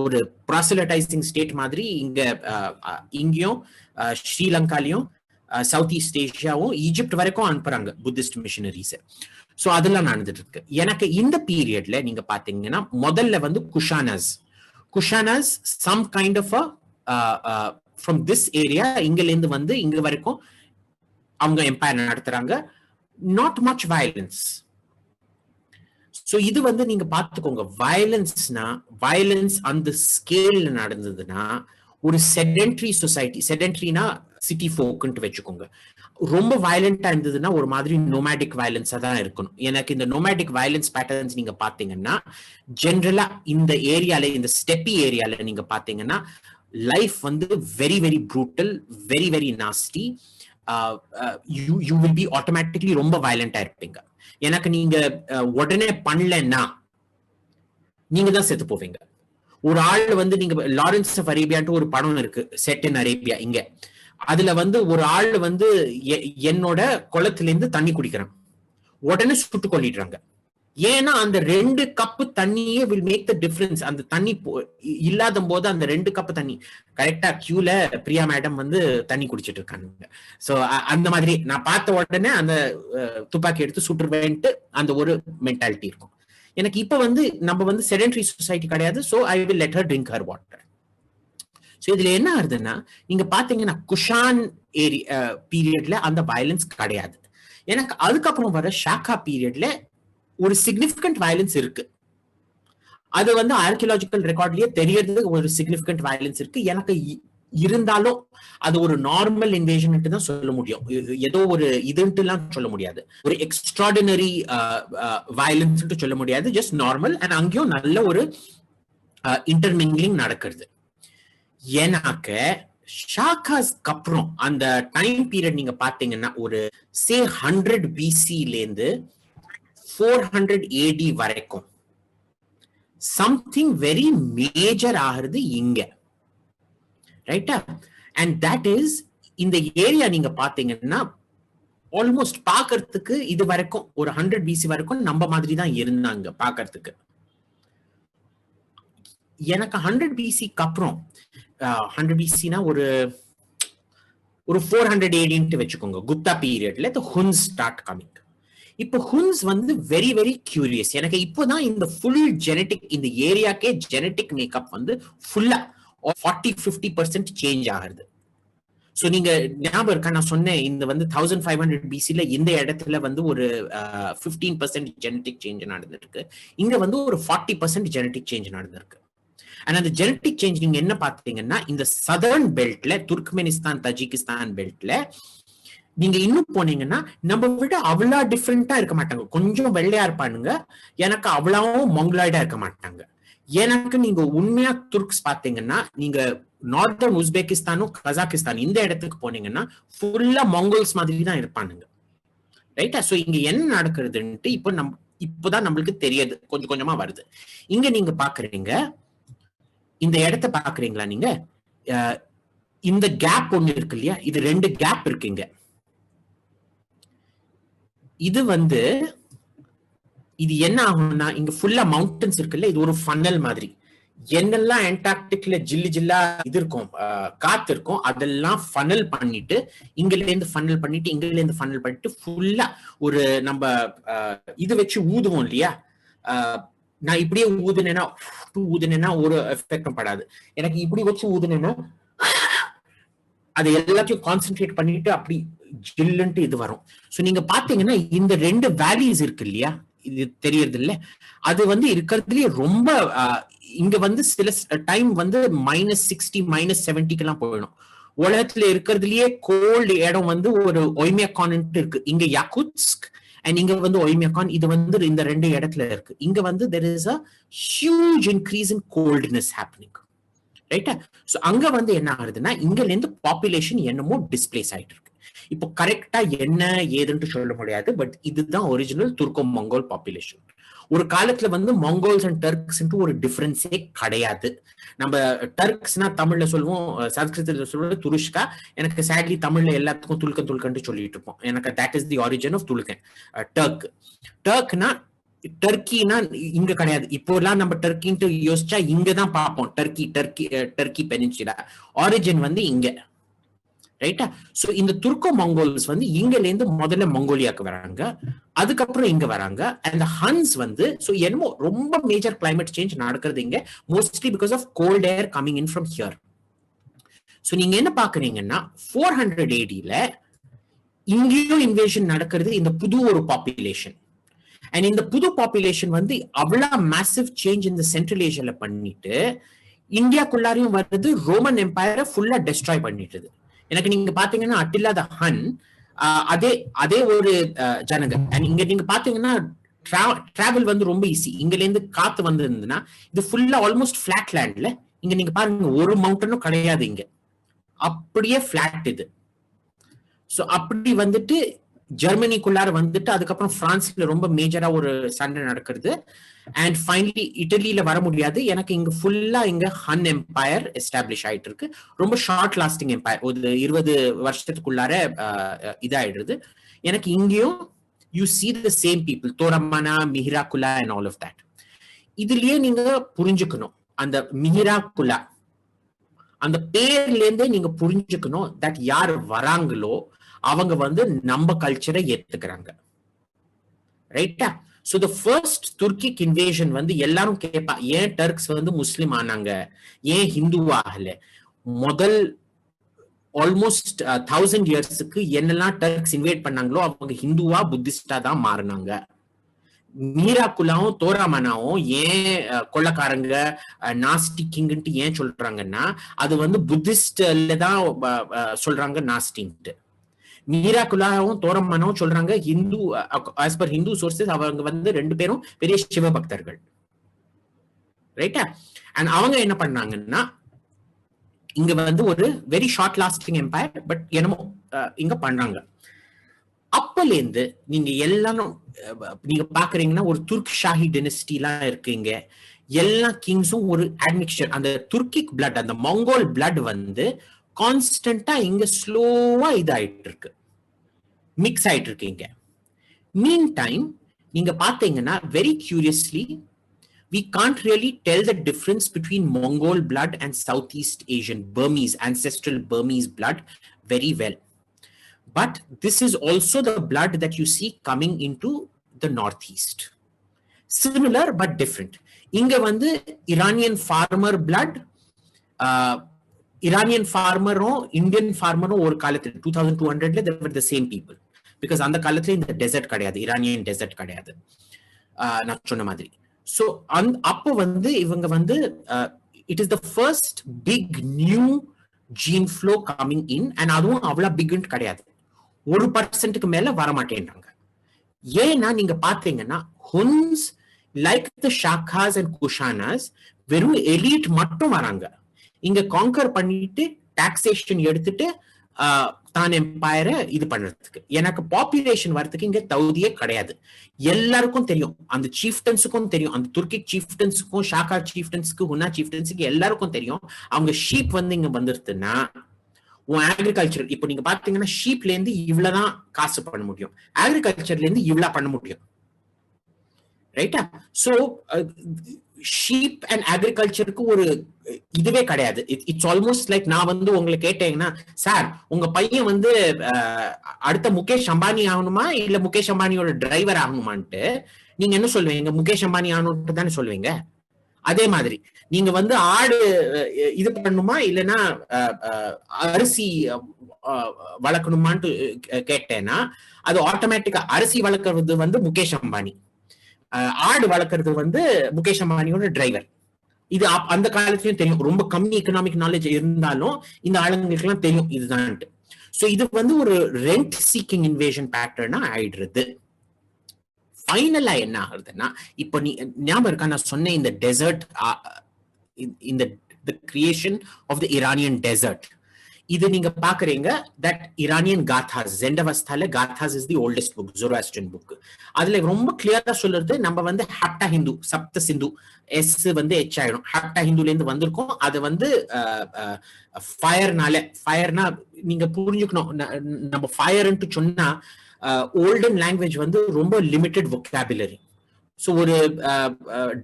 ஒரு proselytizing state மாதிரி இங்க இங்கேயும் ஸ்ரீலங்காலையும் சவுத் ஈஸ்ட் ஏஷியாவும் ஈஜிப்ட் வரைக்கும் அனுப்புறாங்க புத்திஸ்ட் மிஷனரிஸ். சோ அதெல்லாம் நடந்துட்டு இருக்கு. எனக்கு இந்த பீரியட்ல நீங்க பாத்தீங்கன்னா முதல்ல வந்து Kushanas some kind of a from this area இங்கல இருந்து வந்து இங்க வரைக்கும் அவங்க எம்பையர் நடத்துறாங்க. Not much violence. சோ இது வந்து நீங்க பாத்துக்கோங்க, வயலன்ஸ் அந்த ஸ்கேல் நடந்ததுன்னா ஒரு செடென்ட்ரி சொசைட்டி, செடென்ட்ரினா சிட்டி ஃபோக்குன்னு வச்சுக்கோங்க. ரொம்ப வயலண்டா இருந்ததுன்னா ஒரு மாதிரி நோமேடிக் வயலன்ஸா தான் இருக்கணும். எனக்கு இந்த நோமேடிக் வயலன்ஸ் பேட்டர்ன்ஸ் நீங்க பாத்தீங்கன்னா ஜெனரலா இந்த ஏரியால, இந்த ஸ்டெப்பி ஏரியால நீங்க பாத்தீங்கன்னா லைஃப் வந்து very very brutal, very very nasty. you will be automatically ரொம்ப வயலண்டா இருப்பீங்க. எனக்கு நீங்க உடனே பண்ணலன்னா நீங்க தான் செத்து போவீங்க. ஒரு ஆள் வந்து நீங்க லாரன்ஸ் ஆஃப் அரேபியான்ட்டு ஒரு படம் இருக்கு, செட் இன் அரேபியா. இங்க அதுல வந்து ஒரு ஆள் வந்து என்னோட குளத்துல இருந்து தண்ணி குடிக்கிறான், உடனே சுட்டு கொள்ளிடுறாங்க. ஏன்னா அந்த 2 கப்பு தண்ணியே will make the difference. அந்த தண்ணி இல்லாத போது அந்த 2 கப்பு தண்ணி கரெக்டா கியூல பிரியா மேடம் வந்து தண்ணி குடிச்சிட்டு இருக்காங்க. சோ அந்த மாதிரி நான் பார்த்த உடனே அந்த துப்பாக்கி எடுத்து சுட்டுருவேன்ட்டு அந்த ஒரு மென்டாலிட்டி இருக்கும் எனக்கு. இப்ப வந்து நம்ம வந்து செடென்டரி சொசைட்டி கிடையாது. So I will let her drink her water. So இதுல என்ன ஆகுதுன்னா நீங்க பாத்தீங்கன்னா குஷான் பீரியட்ல அந்த வயலன்ஸ் கிடையாது. எனக்கு அதுக்கப்புறம் வர ஷாக்கா பீரியட்ல ஒரு சிக்னிபிகன்ட் வயலன்ஸ் இருக்கு. அது வந்து ஆர்கியலாஜிக்கல் ரெக்கார்ட்லயே தெரியறது ஒரு சிக்னிபிகன்ட் வயலன்ஸ் இருக்கு. எனக்கு இருந்தாலும் அது ஒரு நார்மல் இன்வேஷன் தான் சொல்ல முடியும். ஏதோ ஒரு இதுன்ட்டு எல்லாம் சொல்ல முடியாது, ஒரு எக்ஸ்ட்ராடினரி வயலன்ஸ் சொல்ல முடியாது, ஜஸ்ட் நார்மல். அண்ட் அங்கேயும் நல்ல ஒரு இன்டர்மிங்கிங் நடக்கிறது. ஏன்னாக்க ஷாக்காஸ்க்கு அப்புறம் அந்த டைம் பீரியட் நீங்க பாத்தீங்கன்னா ஒரு சே 100 BCல இருந்து 400 AD வரைக்கும் சம்திங் வெரி மேஜர் ஆகிறது இங்க, ரைட்டா? அண்ட் தட் இஸ் இந்த ஏரியா நீங்க பாத்தீங்கன்னா ஆல்மோஸ்ட் பாக்குறதுக்கு இது வரைக்கும் ஒரு 100 BC வரைக்கும் நம்ம மாதிரி தான் இருந்தாங்க பாக்குறதுக்கு. எனக்கு 100 BCக்கு அப்புறம் 100 BCனா ஒரு 400 AD வச்சுக்கோங்க, குப்தா பீரியட்ல the Huns start coming. இப்போ ஹுன்ஸ் வந்து வெரி வெரி கியூரியஸ். எனக்கு இப்போதான் இந்த ஃபுல் ஜெனட்டிக், இந்த ஏரியாக்கே ஜெனட்டிக் மேக்கப் வந்து ஃபுல்லா 40-50% சேஞ்ச் ஆகுது. சோ நீங்க ஞாபகம் இருக்கா நான் சொன்னேன், இந்த வந்து 1500 BCல இந்த இடத்துல வந்து ஒரு 15% ஜெனட்டிக் சேஞ்ச் நடந்திருக்கு, இங்க வந்து ஒரு 40% ஜெனட்டிக் சேஞ்ச் நடந்திருக்கு. ஆனா அந்த ஜெனட்டிக் சேஞ்ச் நீங்க என்ன பாத்தீங்கன்னா இந்த சதர்ன் பெல்ட்ல, துர்க்மெனிஸ்தான் தஜிகிஸ்தான் பெல்ட்ல நீங்க இன்னும் போனீங்கன்னா நம்ம விட அவ்வளோ டிஃப்ரெண்டா இருக்க மாட்டாங்க, கொஞ்சம் வெள்ளையா இருப்பானுங்க, எனக்கு அவ்வளவும் மங்களாய்டா இருக்க மாட்டாங்க. எனக்கு நீங்க உண்மையா துர்க்ஸ் பாத்தீங்கன்னா நீங்க நார்தர்ன் உஸ்பெகிஸ்தானும் கசாகிஸ்தான் இந்த இடத்துக்கு போனீங்கன்னா ஃபுல்லா மங்கோல்ஸ் மாதிரி தான் இருப்பானுங்க, ரைட்டா? சோ இங்க என்ன நடக்கிறதுன்ட்டு இப்போதான் நம்மளுக்கு தெரியாது, கொஞ்சம் கொஞ்சமா வருது. இங்க நீங்க பாக்குறீங்க, இந்த இடத்த பாக்குறீங்களா நீங்க, இந்த கேப் ஒண்ணு இருக்கு இல்லையா, இது 2 கேப் இருக்குங்க. இது வந்து இது என்ன ஆகும்னா இங்க ஃபுல்லா மவுண்டன்ஸ் இருக்குல்ல, இது ஒரு ஃபன்னல் மாதிரி. என்னெல்லாம் அண்டார்டிக்ல ஜில்லு ஜில்லா இது இருக்கும், காத்து இருக்கும், அதெல்லாம் ஃபனல் பண்ணிட்டு இங்கல இருந்து ஃபனல் பண்ணிட்டு இங்கல இருந்து ஃபனல் பண்ணிட்டு ஃபுல்லா ஒரு நம்ம இது வச்சு ஊதுவோம் இல்லையா, நான் இப்படியே ஊதுனேன்னா ஒரு எஃபெக்டும் படாது. எனக்கு இப்படி வச்சு ஊதுனேன்னா அது எல்லாத்தையும் கான்சென்ட்ரேட் பண்ணிட்டு அப்படி ஜில்லுன்ட்டு இது வரும். சோ நீங்க பாத்தீங்கன்னா இந்த 2 வேல்யூஸ் இருக்கு இல்லையா, இது தெரியறது இல்ல, அது வந்து இருக்கிறதுலயே ரொம்ப இங்க வந்து சில டைம் வந்து -60 -70 எல்லாம் போயிடும். உலகத்துல இருக்கிறதுலயே கோல்டு இடம் வந்து ஒரு ஒய்மியாகான் இருக்கு, இங்க யாக்குட்ஸ்க் அண்ட் இங்க வந்து ஒய்மியாகான், இது வந்து இந்த 2 இடத்துல இருக்கு. இங்க வந்து there is a huge increase in coldness happening, ரைட்டா? சோ அங்க வந்து என்ன ஆகுதுன்னா இங்கல இருந்து பாப்புலேஷன் என்னமோ டிஸ்பிளேஸ் ஆயிட்டு இருக்கு. இப்போ கரெக்டா என்ன ஏதுன்னு சொல்ல முடியாது, பட் இதுதான் ஒரிஜினல் துர்க்கோ மங்கோல் பாப்புலேஷன். ஒரு காலத்துல வந்து மங்கோல்ஸ் அண்ட் டர்க்ஸ் ஒரு டிஃபரன்ஸே கிடையாது. நம்ம டர்க்ஸ்னா தமிழ்ல சொல்லுவோம், சன்ஸ்கிருதத்துல சொல்லுவோம் துருஷ்கா. எனக்கு சேட்லி தமிழ்ல எல்லாத்துக்கும் துல்கன் துல்கன் சொல்லிட்டு இருப்போம். எனக்கு that is the origin of துல்கன். டர்க்னா டர்க்கினா இங்க கிடையாது. இப்போ எல்லாம் நம்ம டர்க்கின்ட்டு யோசிச்சா இங்கதான் பார்ப்போம், டர்க்கி பெனின்சுலா. ஆரிஜின் வந்து இங்க, ரைட்டா? சோ இந்த துர்க்கோ மங்கோல்ஸ் வந்து இங்கல இருந்து முதல்ல மங்கோலியாக்கு வராங்க, அதுக்கப்புறம் இங்க வராங்க. அந்த ஹன்ஸ் வந்து சோ என்னமோ ரொம்ப மேஜர் கிளைமேட் சேஞ்ச் நடக்கிறது இங்க, mostly because of cold air coming in from here. So நீங்க என்ன பாக்குறீங்கன்னா 400 ADல இங்கேயும் இன்வேஷன் நடக்கிறது, இந்த புது ஒரு பாப்புலேஷன். அண்ட் இந்த புது பாப்புலேஷன் வந்து அவ்வளவு மேசிவ் சேஞ்ச் இந்த சென்ட்ரல் ஏஷியால பண்ணிட்டு இந்தியாக்குள்ளாரையும் வருது, ரோமன் எம்பையரை ஃபுல்லா டெஸ்ட்ராய் பண்ணிட்டு. எனக்கு நீங்க பாத்தீங்கன்னா அட்டில்லா த ஹன் அதே ஒரு ஜனங்க. இங்க நீங்க பாத்தீங்கன்னா டிராவல் வந்து ரொம்ப ஈஸி. இங்கல இருந்து காத்து வந்து இருந்ததுன்னா இது ஃபுல்லா ஆல்மோஸ்ட் பிளாட் லேண்ட்ல. இங்க நீங்க பாருங்க ஒரு மவுண்டனும் கிடையாது, இங்க அப்படியே பிளாட் இது. சோ அப்படி வந்துட்டு ஜெர்மனிக்குள்ளார வந்துட்டு அதுக்கப்புறம் பிரான்ஸ்ல ரொம்ப மேஜரா ஒரு சண்டை நடக்கிறது. அண்ட் ஃபைனலி இட்டலியில வர முடியாது, எனக்கு இங்க ஃபுல்லா இங்க ஹன் எம்பையர் எஸ்டாப்ளிஷ் ஆயிட்டு இருக்கு. ரொம்ப ஷார்ட் லாஸ்டிங் எம்பையர், ஒரு 20 வருஷத்துக்குள்ளார இதாயிடுது. எனக்கு இங்கேயும் you see the same people, தோரமனா, மிஹிராகுலா and all of that. இதுலயே நீங்க புரிஞ்சுக்கணும், அந்த மிஹிராகுலா அந்த பேர்ல இருந்தே நீங்க புரிஞ்சுக்கணும் தட் யார் வராங்களோ அவங்க வந்து நம்ம கல்ச்சரை ஏத்துக்கிறாங்க, ரைட்டா? சோ தி ஃபர்ஸ்ட் துர்க்கிக் இன்வேஷன் வந்து எல்லாரும் கேட்பா, ஏன் டர்க்ஸ் வந்து முஸ்லிம் ஆனாங்க, ஏன் ஹிந்து ஆகல? முதல் ஆல்மோஸ்ட் 1000 இயர்ஸ்க்கு என்னெல்லாம் டர்க்ஸ் இன்வேட் பண்ணாங்களோ அவங்க ஹிந்துவா புத்திஸ்டா தான் மாறினாங்க. மீராக்குலாவும் தோராமனாவும் ஏன் கொள்ளக்காரங்க நாஸ்டி கிங்ன்ட்டு ஏன் சொல்றாங்கன்னா அது வந்து புத்திஸ்ட்ல தான் சொல்றாங்க நாஸ்டின்ட்டு. மீராக்குலாவும் தோரமனாவும் சொல்றாங்க Hindu, as per Hindu sources அவங்க வந்து 2 பேரும் பெரிய சிவ பக்தர்கள், ரைட்டா? அண்ட் அவங்க என்ன பண்ணாங்கன்னா இங்க வந்து ஒரு very short lasting empire, but என்னமோ இங்க பண்றாங்க. அப்பலேருந்து நீங்க எல்லாரும் நீங்க பாக்குறீங்கன்னா ஒரு துர்க் ஷாஹி டெனிஸ்டி எல்லாம் இருக்குங்க. எல்லா கிங்ஸும் ஒரு அட்மிக்சர், அந்த துர்க்கிக் பிளட், அந்த மங்கோல் பிளட் வந்து கான்ஸ்டன்டா இங்க ஸ்லோவா இதாயிட்டு இருக்கு, மிக்ஸ் ஆயிட்டு இருக்கு இங்க. மீன் டைம் நீங்க பாத்தீங்கன்னா very curiously we can't really tell the difference between Mongol blood and Southeast Asian Burmese, ancestral Burmese blood very well. But this is also the blood that you see coming into the Northeast. Similar but different. Inga vandu Iranian farmer blood, Iranian farmer or Indian farmer or kalathil 2200 le they were the same people, because அந்த காலத்துல இந்த dessert கிடையாது, Iranian desert கிடையாது நான் சொன்ன மாதிரி. So அப்போ வந்து இவங்க வந்து it is the first big new gene flow coming in, and அதுவும் அவ்வளவு பிக்னு கிடையாது, 1% மேல வர மாட்டேன்றாங்க. ஏன்னா நீங்க பாத்தீங்கன்னா Hund's like the ஷாக்காஸ் and Kushanas வெறும் எலிட் மட்டும் வராங்க இங்க, காங்கர் பண்ணிட்டு டாக்ஸேஷன் எடுத்துட்டு தான் எம்பையரை இது பண்றதுக்கு. எனக்கு பாப்புலேஷன் வரதுக்கு இங்க தகுதியே கிடையாது. எல்லாருக்கும் தெரியும், அந்த சீஃப்டன்ஸுக்கும் தெரியும், அந்த துர்க்கிக் சீஃப்டன்ஸுக்கும் ஷாக்கா சீஃப்டன்ஸுக்கு ஹுன்னா சீஃப்டன்ஸுக்கு எல்லாருக்கும் தெரியும், அவங்க ஷீப் வந்து இங்க வந்துருதுன்னா உன் அக்ரிகல்ச்சர், இப்போ நீங்க பாத்தீங்கன்னா ஷீப்ல இருந்து இவ்வளவுதான் காசு பண்ண முடியும், அக்ரிகல்ச்சர்ல இருந்து இவ்வளவு பண்ண முடியும், ரைட்டா? சோ ஷீப் அண்ட் அக்ரிகல்ச்சருக்கு ஒரு இதுவே கிடையாது. இட்ஸ் ஆல்மோஸ்ட் லைக் நான் வந்து உங்களை கேட்டீங்கன்னா, சார் உங்க பையன் வந்து அடுத்த முகேஷ் அம்பானி ஆகணுமா இல்ல முகேஷ் அம்பானியோட டிரைவர் ஆகணுமான்ட்டு நீங்க என்ன சொல்லுவீங்க? முகேஷ் அம்பானி ஆகணும்னு தானே சொல்லுவீங்க. அதே மாதிரி நீங்க வந்து ஆடு இது பண்ணணுமா இல்லைன்னா அரிசி வளர்க்கணுமான்ட்டு கேட்டேன்னா அது ஆட்டோமேட்டிக்கா அரிசி வளர்க்கறது வந்து முகேஷ் அம்பானி, ஆடு வளர்க்கறது வந்து முகேஷ் அம்பானியோட டிரைவர். இது அந்த காலத்திலயும் தெரியும், ரொம்ப கம்மி எக்கனாமிக் நாலேஜ் இருந்தாலும் இந்த ஆளுங்களுக்கு எல்லாம் தெரியும் இதுதான். சோ இது வந்து ஒரு ரெண்ட் சீக்கிங் இன்வேஷன் பேட்டர்னா ஆயிடுறது. ஃபைனலா என்ன ஆகுதுன்னா, இப்ப நீ ஞாபகம் இருக்கா நான் சொன்னேன் இந்த டெசர்ட், இந்த creation of the Iranian desert, இது நீங்க பாக்குறீங்க தட் இரானியன் காத்தாஸ், ஜெண்டவஸ்தால Gathas is the oldest book, Zoroastrian book. அதுல ரொம்ப கிளியரா சொல்றது நம்ம வந்து ஹப்டா ஹிந்து, சப்த சிந்து, எஸ் வந்து எச் ஆயிடும், ஹப்டா ஹிந்துல இருந்து வந்திருக்கோம். அது வந்து ஃபயர்னால, ஃபயர்னா நீங்க புரிஞ்சுக்கணும், நம்ம ஃபயர்ன்ட்டு சொன்னா ஓல்டன் லாங்குவேஜ் வந்து ரொம்ப லிமிட்டட் வொக்காபுலரி. ஸோ ஒரு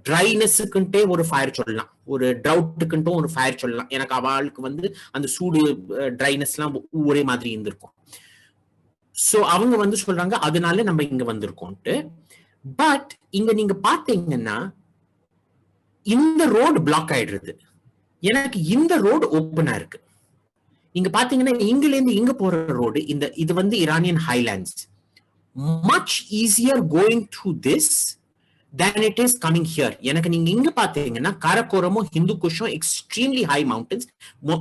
ட்ரைனஸுக்குன்ட்டே ஒரு ஃபயர் சொல்லலாம், ஒரு ட்ரவுட்டுக்குன்ட்டும் ஒரு ஃபயர் சொல்லலாம். எனக்கு அவளுக்கு வந்து அந்த சூடு ட்ரைனஸ் எல்லாம் ஒரே மாதிரி இருந்திருக்கும். ஸோ அவங்க வந்து சொல்றாங்க அதனால நம்ம இங்க வந்திருக்கோம்ட்டு. பட் இங்க நீங்க பாத்தீங்கன்னா இந்த ரோடு பிளாக் ஆயிடுறது, எனக்கு இந்த ரோடு ஓப்பனா இருக்கு. இங்க பாத்தீங்கன்னா இங்கில இருந்து இங்க போற ரோடு, இந்த இது வந்து Iranian Highlands, much easier going through this than it is coming here. எனக்கு நீங்க இங்க பாத்தீங்கன்னா காரக்கோரமும் ஹிந்து குஷும் எக்ஸ்ட்ரீம்லி ஹை மவுண்டன்ஸ்,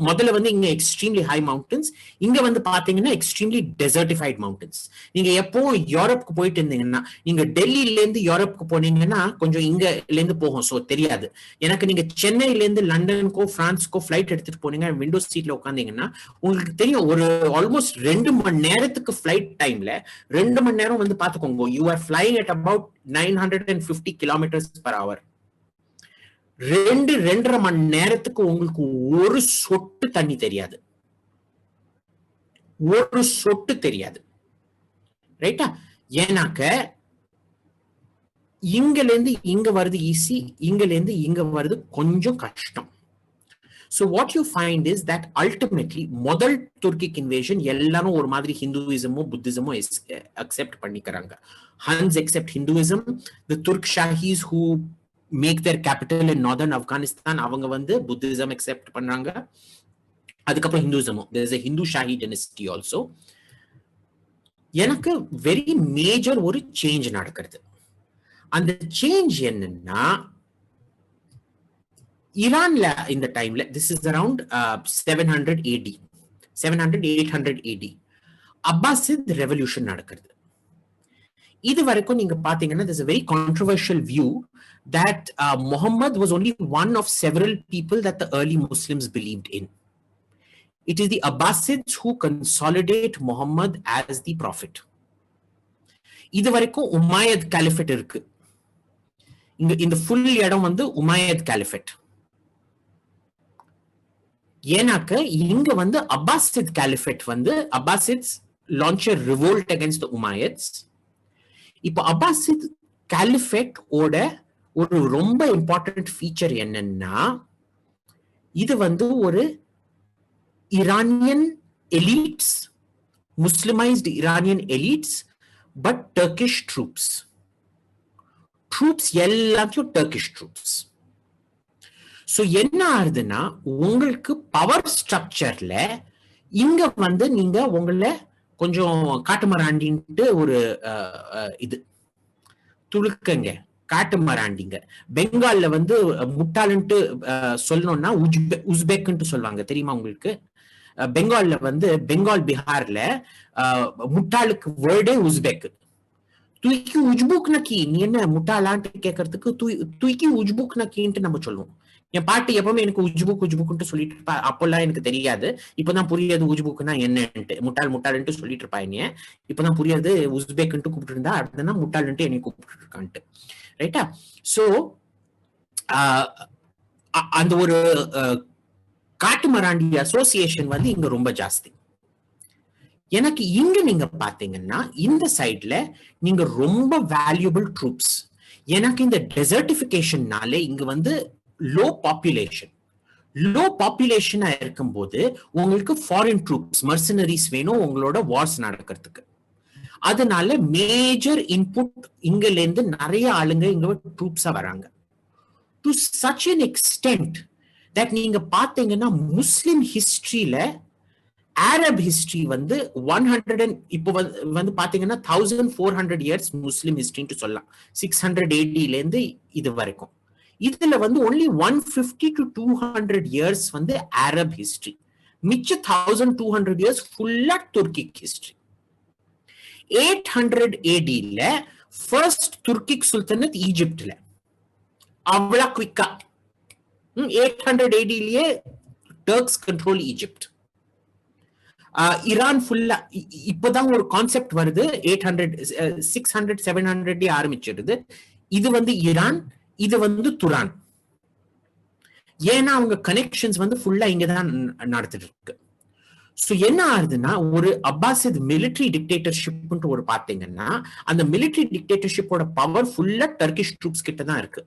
முதல்ல வந்து இங்க எக்ஸ்ட்ரீம்லி ஹை மவுண்டன்ஸ், இங்க வந்து பாத்தீங்கன்னா எக்ஸ்ட்ரீம்லி டெசர்டிஃபைட் மவுண்டன்ஸ். நீங்க எப்போ யூரோப்புக்கு போயிட்டு இருந்தீங்கன்னா, நீங்க டெல்லியில இருந்து யூரோப்புக்கு போனீங்கன்னா கொஞ்சம் இங்க இருந்து போகும், சோ தெரியாது. எனக்கு நீங்க சென்னையில இருந்து லண்டனுக்கோ பிரான்ஸ்க்கோ ஃபிளைட் எடுத்துட்டு போனீங்க, விண்டோ சீட்ல உட்காந்தீங்கன்னா உங்களுக்கு தெரியும் ஒரு ஆல்மோஸ்ட் 2 மணி நேரத்துக்கு ஃபிளைட் டைம்ல 2 மணி நேரம் வந்து பாத்துக்கோங்க, you are flying at about 950 kilometers per hour. 2.5 மணி நேரத்துக்கு உங்களுக்கு ஒரு சொட்டு தண்ணி தெரியாது, ஒரு சொட்டு தெரியாது, ரைட்டா? ஏன்னாக்க இங்கல இருந்து இங்க வருது ஈஸி, இங்கல இருந்து இங்க வருது கொஞ்சம் கஷ்டம். So what you find is that ultimately முதல் துர்க்கிக் இன்வேஷன் எல்லாரும் ஒரு மாதிரி ஹிந்துயிசமோ புத்திசமோ அக்செப்ட் பண்ணிக்கிறாங்க. Huns accept Hinduism. The Turk Shahis who make their capital in northern Afghanistan அவங்க வந்து புத்திசம் அக்செப்ட் பண்றாங்க. அதுக்கப்புறம் ஹிந்துயிசமோ, there is a Hindu Shahi dynasty also. எனக்கு வெரி மேஜர் ஒரு சேஞ்ச் நடக்கிறது. அந்த சேஞ்ச் என்னன்னா, ஈரான்ல இந்த டைம்ல, this is around 700 AD, 700-800 AD, Abbasid revolution நடக்கிறது. இது வரைக்கும் நீங்க பாத்தீங்கன்னா, there's a very controversial view that Muhammad was only one of several people that the early Muslims believed in. It is the Abbasids who consolidate Muhammad as the prophet. இது வரைக்கும் உமாயத் காலிஃபேட் இருக்கு. இந்த full இடம் வந்து உமாயத் காலிஃபேட். ஏனாக்க இங்க வந்து அப்பாசித் காலிஃபேட் வந்து அப்பாசிட்ஸ் launch a revolt against the Umayyads. இப்போ அப்பாசித் காலிஃபேட் ஓட ஒரு ரொம்ப இம்பார்ட்டன்ட் ஃபீச்சர் என்னன்னா, இது வந்து ஒரு Iranian elites, Muslimized Iranian elites, but Turkish troops. Troops எல்லாத்தையும் Turkish troops. So என்ன ஆகுதுன்னா, உங்களுக்கு பவர் ஸ்ட்ரக்சர்ல இங்க வந்து நீங்க உங்களை கொஞ்சம் காட்டுமராண்டின்ட்டு ஒரு இது துளுக்கங்க, காட்டுமராண்டிங்க. பெங்கால்ல வந்து முட்டாளுன்ட்டு சொல்லணும்னா உஸ்பெக்ன்ட்டு சொல்லுவாங்க, தெரியுமா உங்களுக்கு? பெங்கால்ல வந்து பெங்கால் பீகார்ல முட்டாளுக்கு வேர்டே உஸ்பெக். துய்க்கி உஜ்புக் நக்கி, நீ என்ன முட்டாளான்ட்டு கேட்கறதுக்கு துய்க்கி உஜ்புக் நக்கின்ட்டு நம்ம சொல்லுவோம். என் பாட்டு எப்பவுமே எனக்கு உஜ்புக்ன்ட்டு சொல்லிட்டு இருப்பா. அப்பெல்லாம் எனக்கு தெரியாது, இப்பதான் புரியாது உஜ்புக்னா என்னன்ட்டு. முட்டாள்ன்ட்டு சொல்லிட்டு இருப்பா என்னைய, இப்பதான் புரியாது உஸ்பெக்ன்ட்டு கூப்பிட்டு இருந்தா அடுத்ததான் முட்டாள்ன்ட்டு என்னை கூப்பிட்டு இருக்கான்ட்டு. ரைட்டா? சோ அந்த ஒரு காட்டுமராண்டி அசோசியேஷன் வந்து இங்க ரொம்ப ஜாஸ்தி. எனக்கு இங்க நீங்க பாத்தீங்கன்னா, இந்த சைட்ல நீங்க ரொம்ப வேல்யூபிள் ட்ரூப்ஸ். எனக்கு இந்த டெசர்டிபிகேஷன்னால இங்க வந்து லோ பாப்புலேஷனா இருக்கும்போது உங்களுக்கு ஃபாரின் ட்ரூப்ஸ், மர்சனரிஸ் வேணும் உங்களோட வார்ஸ் நடக்கிறதுக்கு. அதனால மேஜர் இன்புட் இங்கல இருந்து நிறைய ஆளுங்க இங்க ட்ரூப்ஸா வராங்க. To such an extent that நீங்க பாத்தீங்கன்னா, முஸ்லிம் ஹிஸ்டரியில அரப் ஹிஸ்டரி வந்து 100 இப்போ வந்து பாத்தீங்கன்னா 1400 இயர்ஸ் முஸ்லிம் ஹிஸ்டரின்னு சொல்லலாம். 600 AD ல இருந்து இது வரைக்கும். இதுல வந்து only 150 to 200 இயர்ஸ் வந்து அரப் ஹிஸ்டரி. மிச்ச 1200 இயர்ஸ் ஃபுல்லா துர்க்கிக் ஹிஸ்டரி. 800 AD ல ஃபர்ஸ்ட் துர்க்கிக் சுல்தானத் ஈஜிப்ட்ல, அவ்வளவு குவிக்கா. 800 AD லயே டர்க்ஸ் கண்ட்ரோல் ஈஜிப்ட். ஈரான் ஃபுல்லா இப்பதான் ஒரு கான்செப்ட் வருது. 800 600 700 ஆரம்பிச்சிருது. இது வந்து ஈரான், இது வந்து துரான். ஏன்னா அவங்க கனெக்ஷன்ஸ் வந்து ஃபுல்லா இங்கதான் நடத்திட்டு இருக்கு. சோ என்ன ஆகுதுன்னா, ஒரு அப்பாசித் மிலிட்டரி டிக்டேட்டர்ஷிப் ஒரு பாத்தீங்கன்னா, அந்த மிலிட்டரி டிக்டேட்டர்ஷிப்போட பவர் ஃபுல்லா டர்க்கிஷ் ட்ரூப்ஸ் கிட்ட தான் இருக்கு.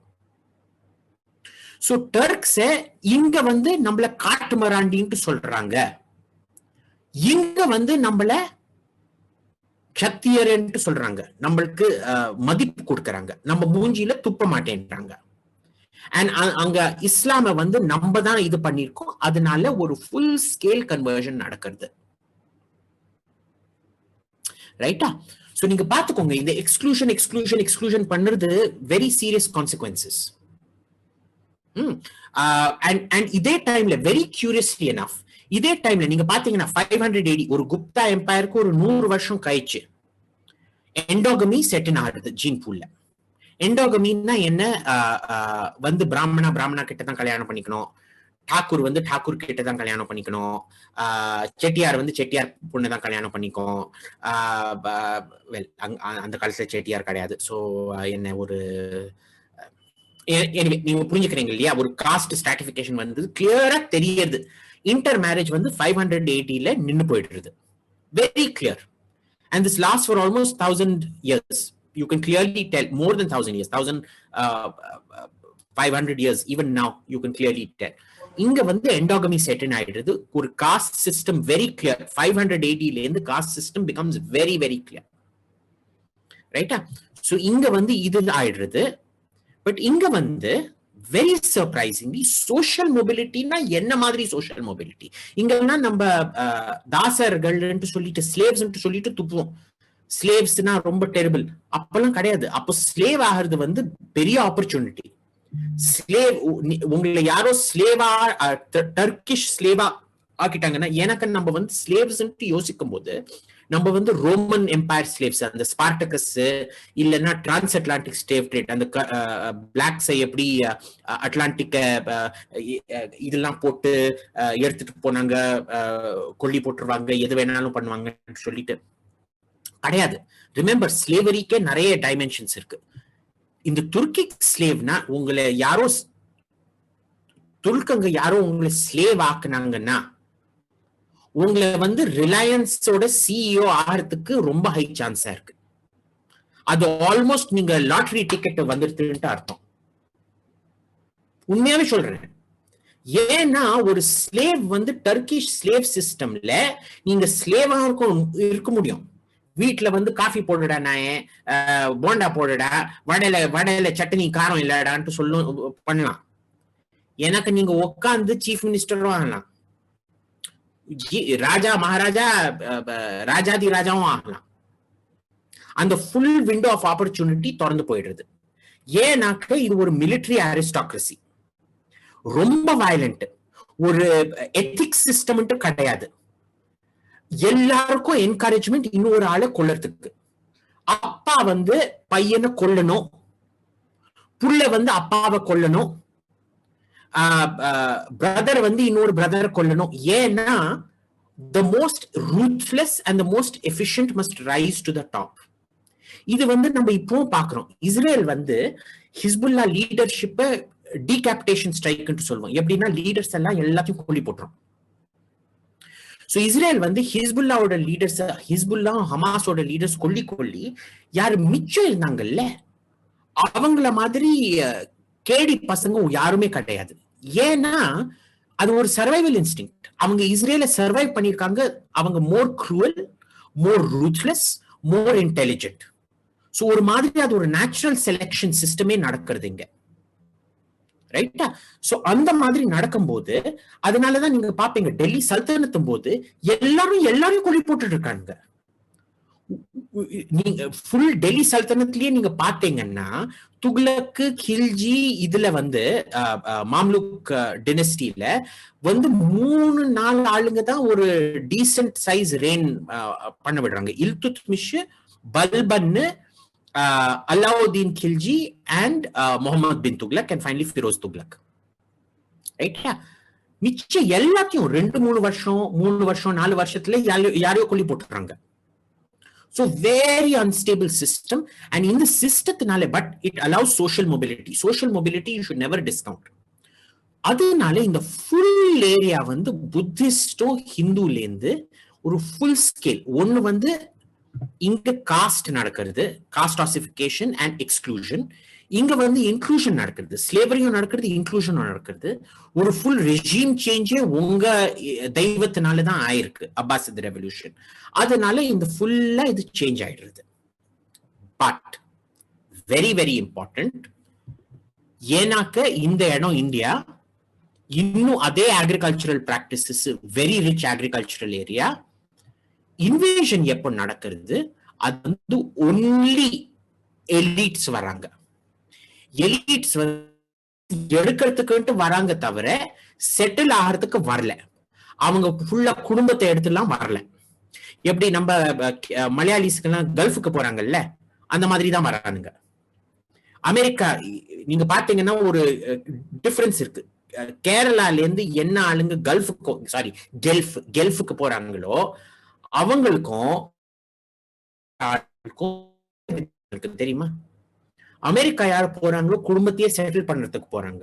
சோ டர்க்ஸ் இங்க வந்து நம்மள காட்டுமராண்டின்னு சொல்றாங்க, இங்க வந்து நம்மள சத்தியர்ன்னு சொல்றாங்க, நம்மளுக்கு மதிப்பு கொடுக்கறாங்க, நம்ம மூஞ்சியில துப்ப மாட்டேன்றாங்க. அண்ட் அங்க இஸ்லாம வந்து நம்ம தான் இது பண்ணிருக்கோம். அதனால ஒரு ஃபுல் ஸ்கேல் கன்வர்ஷன் நடக்கிறது. ரைட்டா? சோ நீங்க பாத்துக்கோங்க, இந்த எக்ஸ்க்ளூஷன் பண்றது வெரி சீரியஸ் கான்சிக்வன்சஸ். அண்ட் இதே டைம்ல வெரி கியூரியஸ்லி எனஃப், இதே டைம்ல நீங்க பாத்தீங்கன்னா 500 AD ஒரு குப்தா எம்பையருக்கு ஒரு 100 வருஷம் கழிச்சு எண்டோகமி செட்டின் ஆடுது ஜீன் பூல்ல. எண்டோகமின்னா என்ன? வந்து பிராமணா கிட்ட தான் கல்யாணம் பண்ணிக்கணும், டாக்கூர் வந்து டாக்கூர் கிட்ட தான் கல்யாணம் பண்ணிக்கணும், செட்டியார் வந்து செட்டியார் பொண்ணு தான் கல்யாணம் பண்ணிக்கும். அந்த காலத்துல செட்டியார் கிடையாது. சோ என்ன ஒரு நீங்க புரிஞ்சுக்கிறீங்க இல்லையா? ஒரு காஸ்ட் ஸ்ட்ராட்டிபிகேஷன் வந்து கிளியரா தெரியுது. இன்டர் மேரேஜ் வந்து 500 AD ல நின்னு போயிடுறது. Very clear. And this lasts for almost 1000 years. You can clearly tell, more than 1000 years, 1500 years, even now you can clearly tell. இங்க வந்து எண்டோகமி செட்டின் ஆயிடுறது. ஒரு cost system very clear. 500 AD ல இருந்து cost system becomes very very clear. ரைட்டா? So இங்க வந்து இது ஆயிடுறது. பட் இங்க வந்து வெரி சர்ப்ரைசிங்லி சோஷியல் மொபிலிட்டினா என்ன மாதிரி சோஷியல் மொபிலிட்டி? இங்கன்னா நம்ம தாசர்கள் சொல்லிட்டு ஸ்லேவ்ஸ் சொல்லிட்டு துப்புவோம். ஸ்லேவ்ஸ்னா ரொம்ப டெரிபிள், அப்பெல்லாம் கிடையாது. அப்போ ஸ்லேவ் ஆகிறது வந்து பெரிய ஆப்பர்ச்சுனிட்டி. ஸ்லேவ் உங்களை யாரோ ஸ்லேவா டர்க்கிஷ் ஸ்லேவா ஆக்கிட்டாங்கன்னா, எனக்கு நம்ம வந்து ஸ்லேவ்ஸ் யோசிக்கும் போது நம்ம வந்து ரோமன் எம்பையர் ஸ்லேவ்ஸ், அந்த ஸ்பார்டகஸ் இல்லைன்னா டிரான்ஸ் அட்லாண்டிக் ஸ்லேவ் ட்ரேட், அந்த பிளாக்ஸை எப்படி அட்லாண்டிக்க இதெல்லாம் போட்டு எடுத்துட்டு போனாங்க, கொல்லி போட்டுருவாங்க, எது வேணாலும் பண்ணுவாங்கன்னு சொல்லிட்டு கிடையாது. ரிமெம்பர், ஸ்லேவரிக்கே நிறைய டைமென்ஷன்ஸ் இருக்கு. இந்த துர்க்கிக் ஸ்லேவ்னா உங்களை யாரோ துருக்கங்க யாரோ உங்களை ஸ்லேவ் ஆக்குனாங்கன்னா உங்களை வந்து ரிலையன்ஸோட சிஇஓ ஆகிறதுக்கு ரொம்ப ஹை சான்ஸா இருக்கு. அது ஆல்மோஸ்ட் நீங்க லாட்டரி டிக்கெட் வந்துருச்சுன்னு அர்த்தம். உண்மையாவே சொல்றேன். ஏன்னா ஒரு ஸ்லேவ் வந்து டர்க்கிஷ் ஸ்லேவ் சிஸ்டம்ல நீங்க ஸ்லேவா இருக்க முடியும். வீட்டுல வந்து காஃபி போடுடா, நாயே போண்டா போடுடா, வடையில சட்னி காரம் இல்லடான்ட்டு பண்ணலாம். எனக்கு நீங்க உட்காந்து சீஃப் மினிஸ்டரும் ஆகலாம், ராஜா மகாராஜா ராஜாதி ராஜாவும் ஆகலாம். அந்த ஃபுல் விண்டோ ஆஃப் ஆப்பர்ச்சுனிட்டி திறந்து போயிடுறது. ஏன்னாக்க இது ஒரு மிலிட்டரி அரிஸ்டாக்ரசி, ரொம்ப வயலண்ட், ஒரு எத்திக்ஸ் சிஸ்டம் கிடையாது. எல்லாருக்கும் என்கரேஜ்மெண்ட் இன்னொரு ஆளை கொல்லறதுக்கு. அப்பா வந்து பையனை கொல்லணும், புள்ள வந்து அப்பாவை கொல்லணும், பிரதர் வந்து இன்னொரு பிரதரை கொல்லணும். ஏன்னா the most ruthless and the most efficient must rise to the top. இது வந்து நம்ம இப்போ பாக்குறோம். இஸ்ரேல் வந்து ஹிஸ்புல்லா லீடர்ஷிப்பை டீகேபிடேஷன் ஸ்ட்ரைக்னு சொல்லுவோம். எப்படின்னா லீடர்ஸ் எல்லாம் எல்லாத்தையும் கொல்லி போட்டுரும். சோ இஸ்ரேல் வந்து ஹிஸ்புல்லாவோட லீடர்ஸ், ஹிஸ்புல்லா ஹமாஸோட லீடர்ஸ் கொல்லி யாரு மிச்சம் இருந்தாங்கல்ல அவங்கள மாதிரி கேடி பசங்க யாருமே கிடையாது. ஏன்னா அது ஒரு சர்வைவல் இன்ஸ்டிங்க்ட். அவங்க இஸ்ரேல சர்வைவ் பண்ணிருக்காங்க. அவங்க மோர் க்ரூவல், மோர் ரூத்லெஸ், மோர் இன்டெலிஜென்ட். சோ ஒரு மாதிரி அது ஒரு நேச்சுரல் செலெக்ஷன் சிஸ்டமே நடக்கிறது இங்க, ரைட்டா? சோ அந்த மாதிரி நடக்கும்போது அதனாலதான் நீங்க பாப்பீங்க டெல்லி சல்தனத்தும் போது எல்லாரும் கொலை போட்டுட்டு இருக்காங்க. நீங்க ஃபுல் டெல்லி சல்தனத்திலேயே நீங்க பாத்தீங்கன்னா துக்ளக்கு, கில்ஜி, இதுல வந்து மாம்லுக் டினஸ்டில வந்து 3-4 ஆளுங்க தான் ஒரு டீசென்ட் சைஸ் ரெயின் பண்ண விடுறாங்க. Iltutmish, Balban, Alauddin Khilji and Muhammad bin Tughlaq and finally Firoz Tughlaq, ரைட்டா? மிச்சம் எல்லாத்தையும் 2-3 வருஷம், 3 வருஷம், 4 வருஷத்துல யாரையோ கொல்லி போட்டுறாங்க. So very unstable system, and in the systemனால but it allows social mobility. Social mobility you should never discount. அதனால இந்த ஃபுல் ஏரியா வந்து புத்திஸ்டோ ஹிந்துல இருந்து ஒரு ஃபுல் ஸ்கேல் ஒன்னு வந்து இங்க காஸ்ட் நடக்கிறது, காஸ்ட் ஆசிபிகேஷன் அண்ட் எக்ஸ்க்ளூஷன். இங்க வந்து இன்க்ளூஷன் நடக்கிறது, ஸ்லேவரியும் நடக்கிறது, இன்க்ளூஷனும் நடக்கிறது. ஒரு ஃபுல் ரெஜிம் சேஞ்சே உங்க தெய்வத்தினாலதான் ஆயிருக்கு, அப்பாசித் ரெவல்யூஷன். அதனால இந்த ஃபுல்லா இது சேஞ்ச் ஆயிடுறது. பட் வெரி வெரி இம்பார்ட்டன்ட், ஏன்னாக்க இந்த இடம் இந்தியா, இன்னும் அதே agricultural practices, very rich agricultural area. Invasion எப்ப நடக்கிறது, அது வந்து ஒன்லி எலிட்ஸ் வராங்க. எலிட்ஸ் எடுக்கிறதுக்கு வராங்க தவிர செட்டில் ஆகிறதுக்கு வரல. அவங்க ஃபுல்லா குடும்பத்தை எடுத்துலாம் வரல. எப்படி நம்ம மலையாளிஸ்க்கெல்லாம் கல்ஃபுக்கு போறாங்கல்ல, அந்த மாதிரி தான் வரானுங்க. அமெரிக்கா நீங்க பாத்தீங்கன்னா ஒரு டிஃபரன்ஸ் இருக்கு. கேரளால இருந்து என்ன ஆளுங்க கெல்ஃபுக்கு போறாங்களோ அவங்களுக்கும் தெரியுமா? அமெரிக்கா யார் போறாங்களோ குடும்பத்தையே செட்டில் பண்றதுக்கு போறாங்க.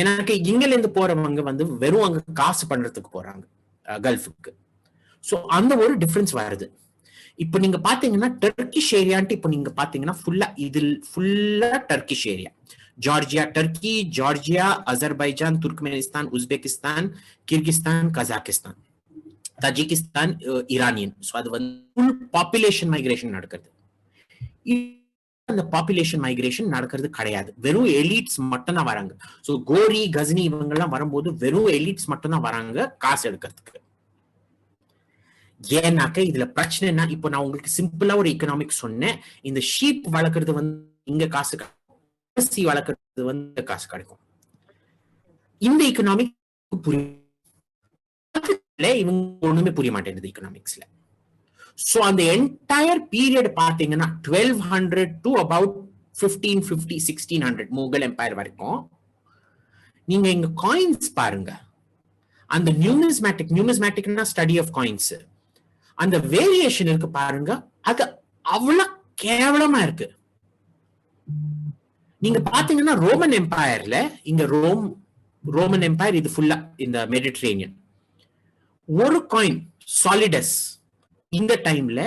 எனக்கு இங்கில இருந்து போறவங்க வந்து வெறும் அங்க காசு பண்றதுக்கு போறாங்க கல்ஃபுக்கு. சோ அந்த ஒரு டிஃபரன்ஸ் வருது. இப்ப நீங்க பாத்தீங்கன்னா டர்க்கிஷ் ஏரியான்ட்டு இப்ப நீங்க பாத்தீங்கன்னா ஃபுல்லா Turkish area. Georgia Turkey, Georgia, Azerbaijan, Turkmenistan, Uzbekistan, Kyrgyzstan, Kazakhstan, Tajikistan, Iranian. So அது வந்து ஃபுல் பாப்புலேஷன் மைக்ரேஷன் நடக்கிறது. அந்த பாப்புலேஷன் மைக்ரேஷன் நடக்கிறது கிடையாது, வெறும் எலிட்ஸ் மட்டும் தான் வராங்க. சோ கோரி, கஜ்னி இவங்க எல்லாம் வரும்போது வெறும் எலிட்ஸ் மட்டும் தான் வராங்க காசு எடுக்கிறதுக்கு. ஏன்னாக்க இதுல பிரச்சனைனா, இப்போ நான் உங்களுக்கு சிம்பிளா ஒரு எக்கனாமிக் சொன்னேன். இந்த ஷீப் வளர்க்கறது வந்து இங்க காசு கிடைக்கும், வளர்க்கறது வந்து காசு கிடைக்கும். இந்த எக்கனாமிக் புரியும், இவங்க ஒண்ணுமே புரிய மாட்டேங்குது எக்கனாமிக்ஸ்ல. சோ அந்த என்டையர் பீரியட் பாத்தீங்கன்னா 1200 டு அபவுட் 1550 1600 முகல் எம்பையர் வரைக்கும் நீங்க இங்க காயின்ஸ் பாருங்க. அந்த நியூமிஸ்மேட்டிக்னா ஸ்டடி ஆஃப் காயின்ஸ், அந்த வேரியேஷன் இருக்கு பாருங்க, அது அவ்வளவு கேவலமா இருக்கு. நீங்க பாத்தீங்கன்னா ரோமன் எம்பையர்ல, இங்க ரோமன் எம்பையர் இது ஃபுல்லா இந்த மெடிட்டரேனியன், ஒரு காயின் சாலிடஸ் இந்த டைம்ல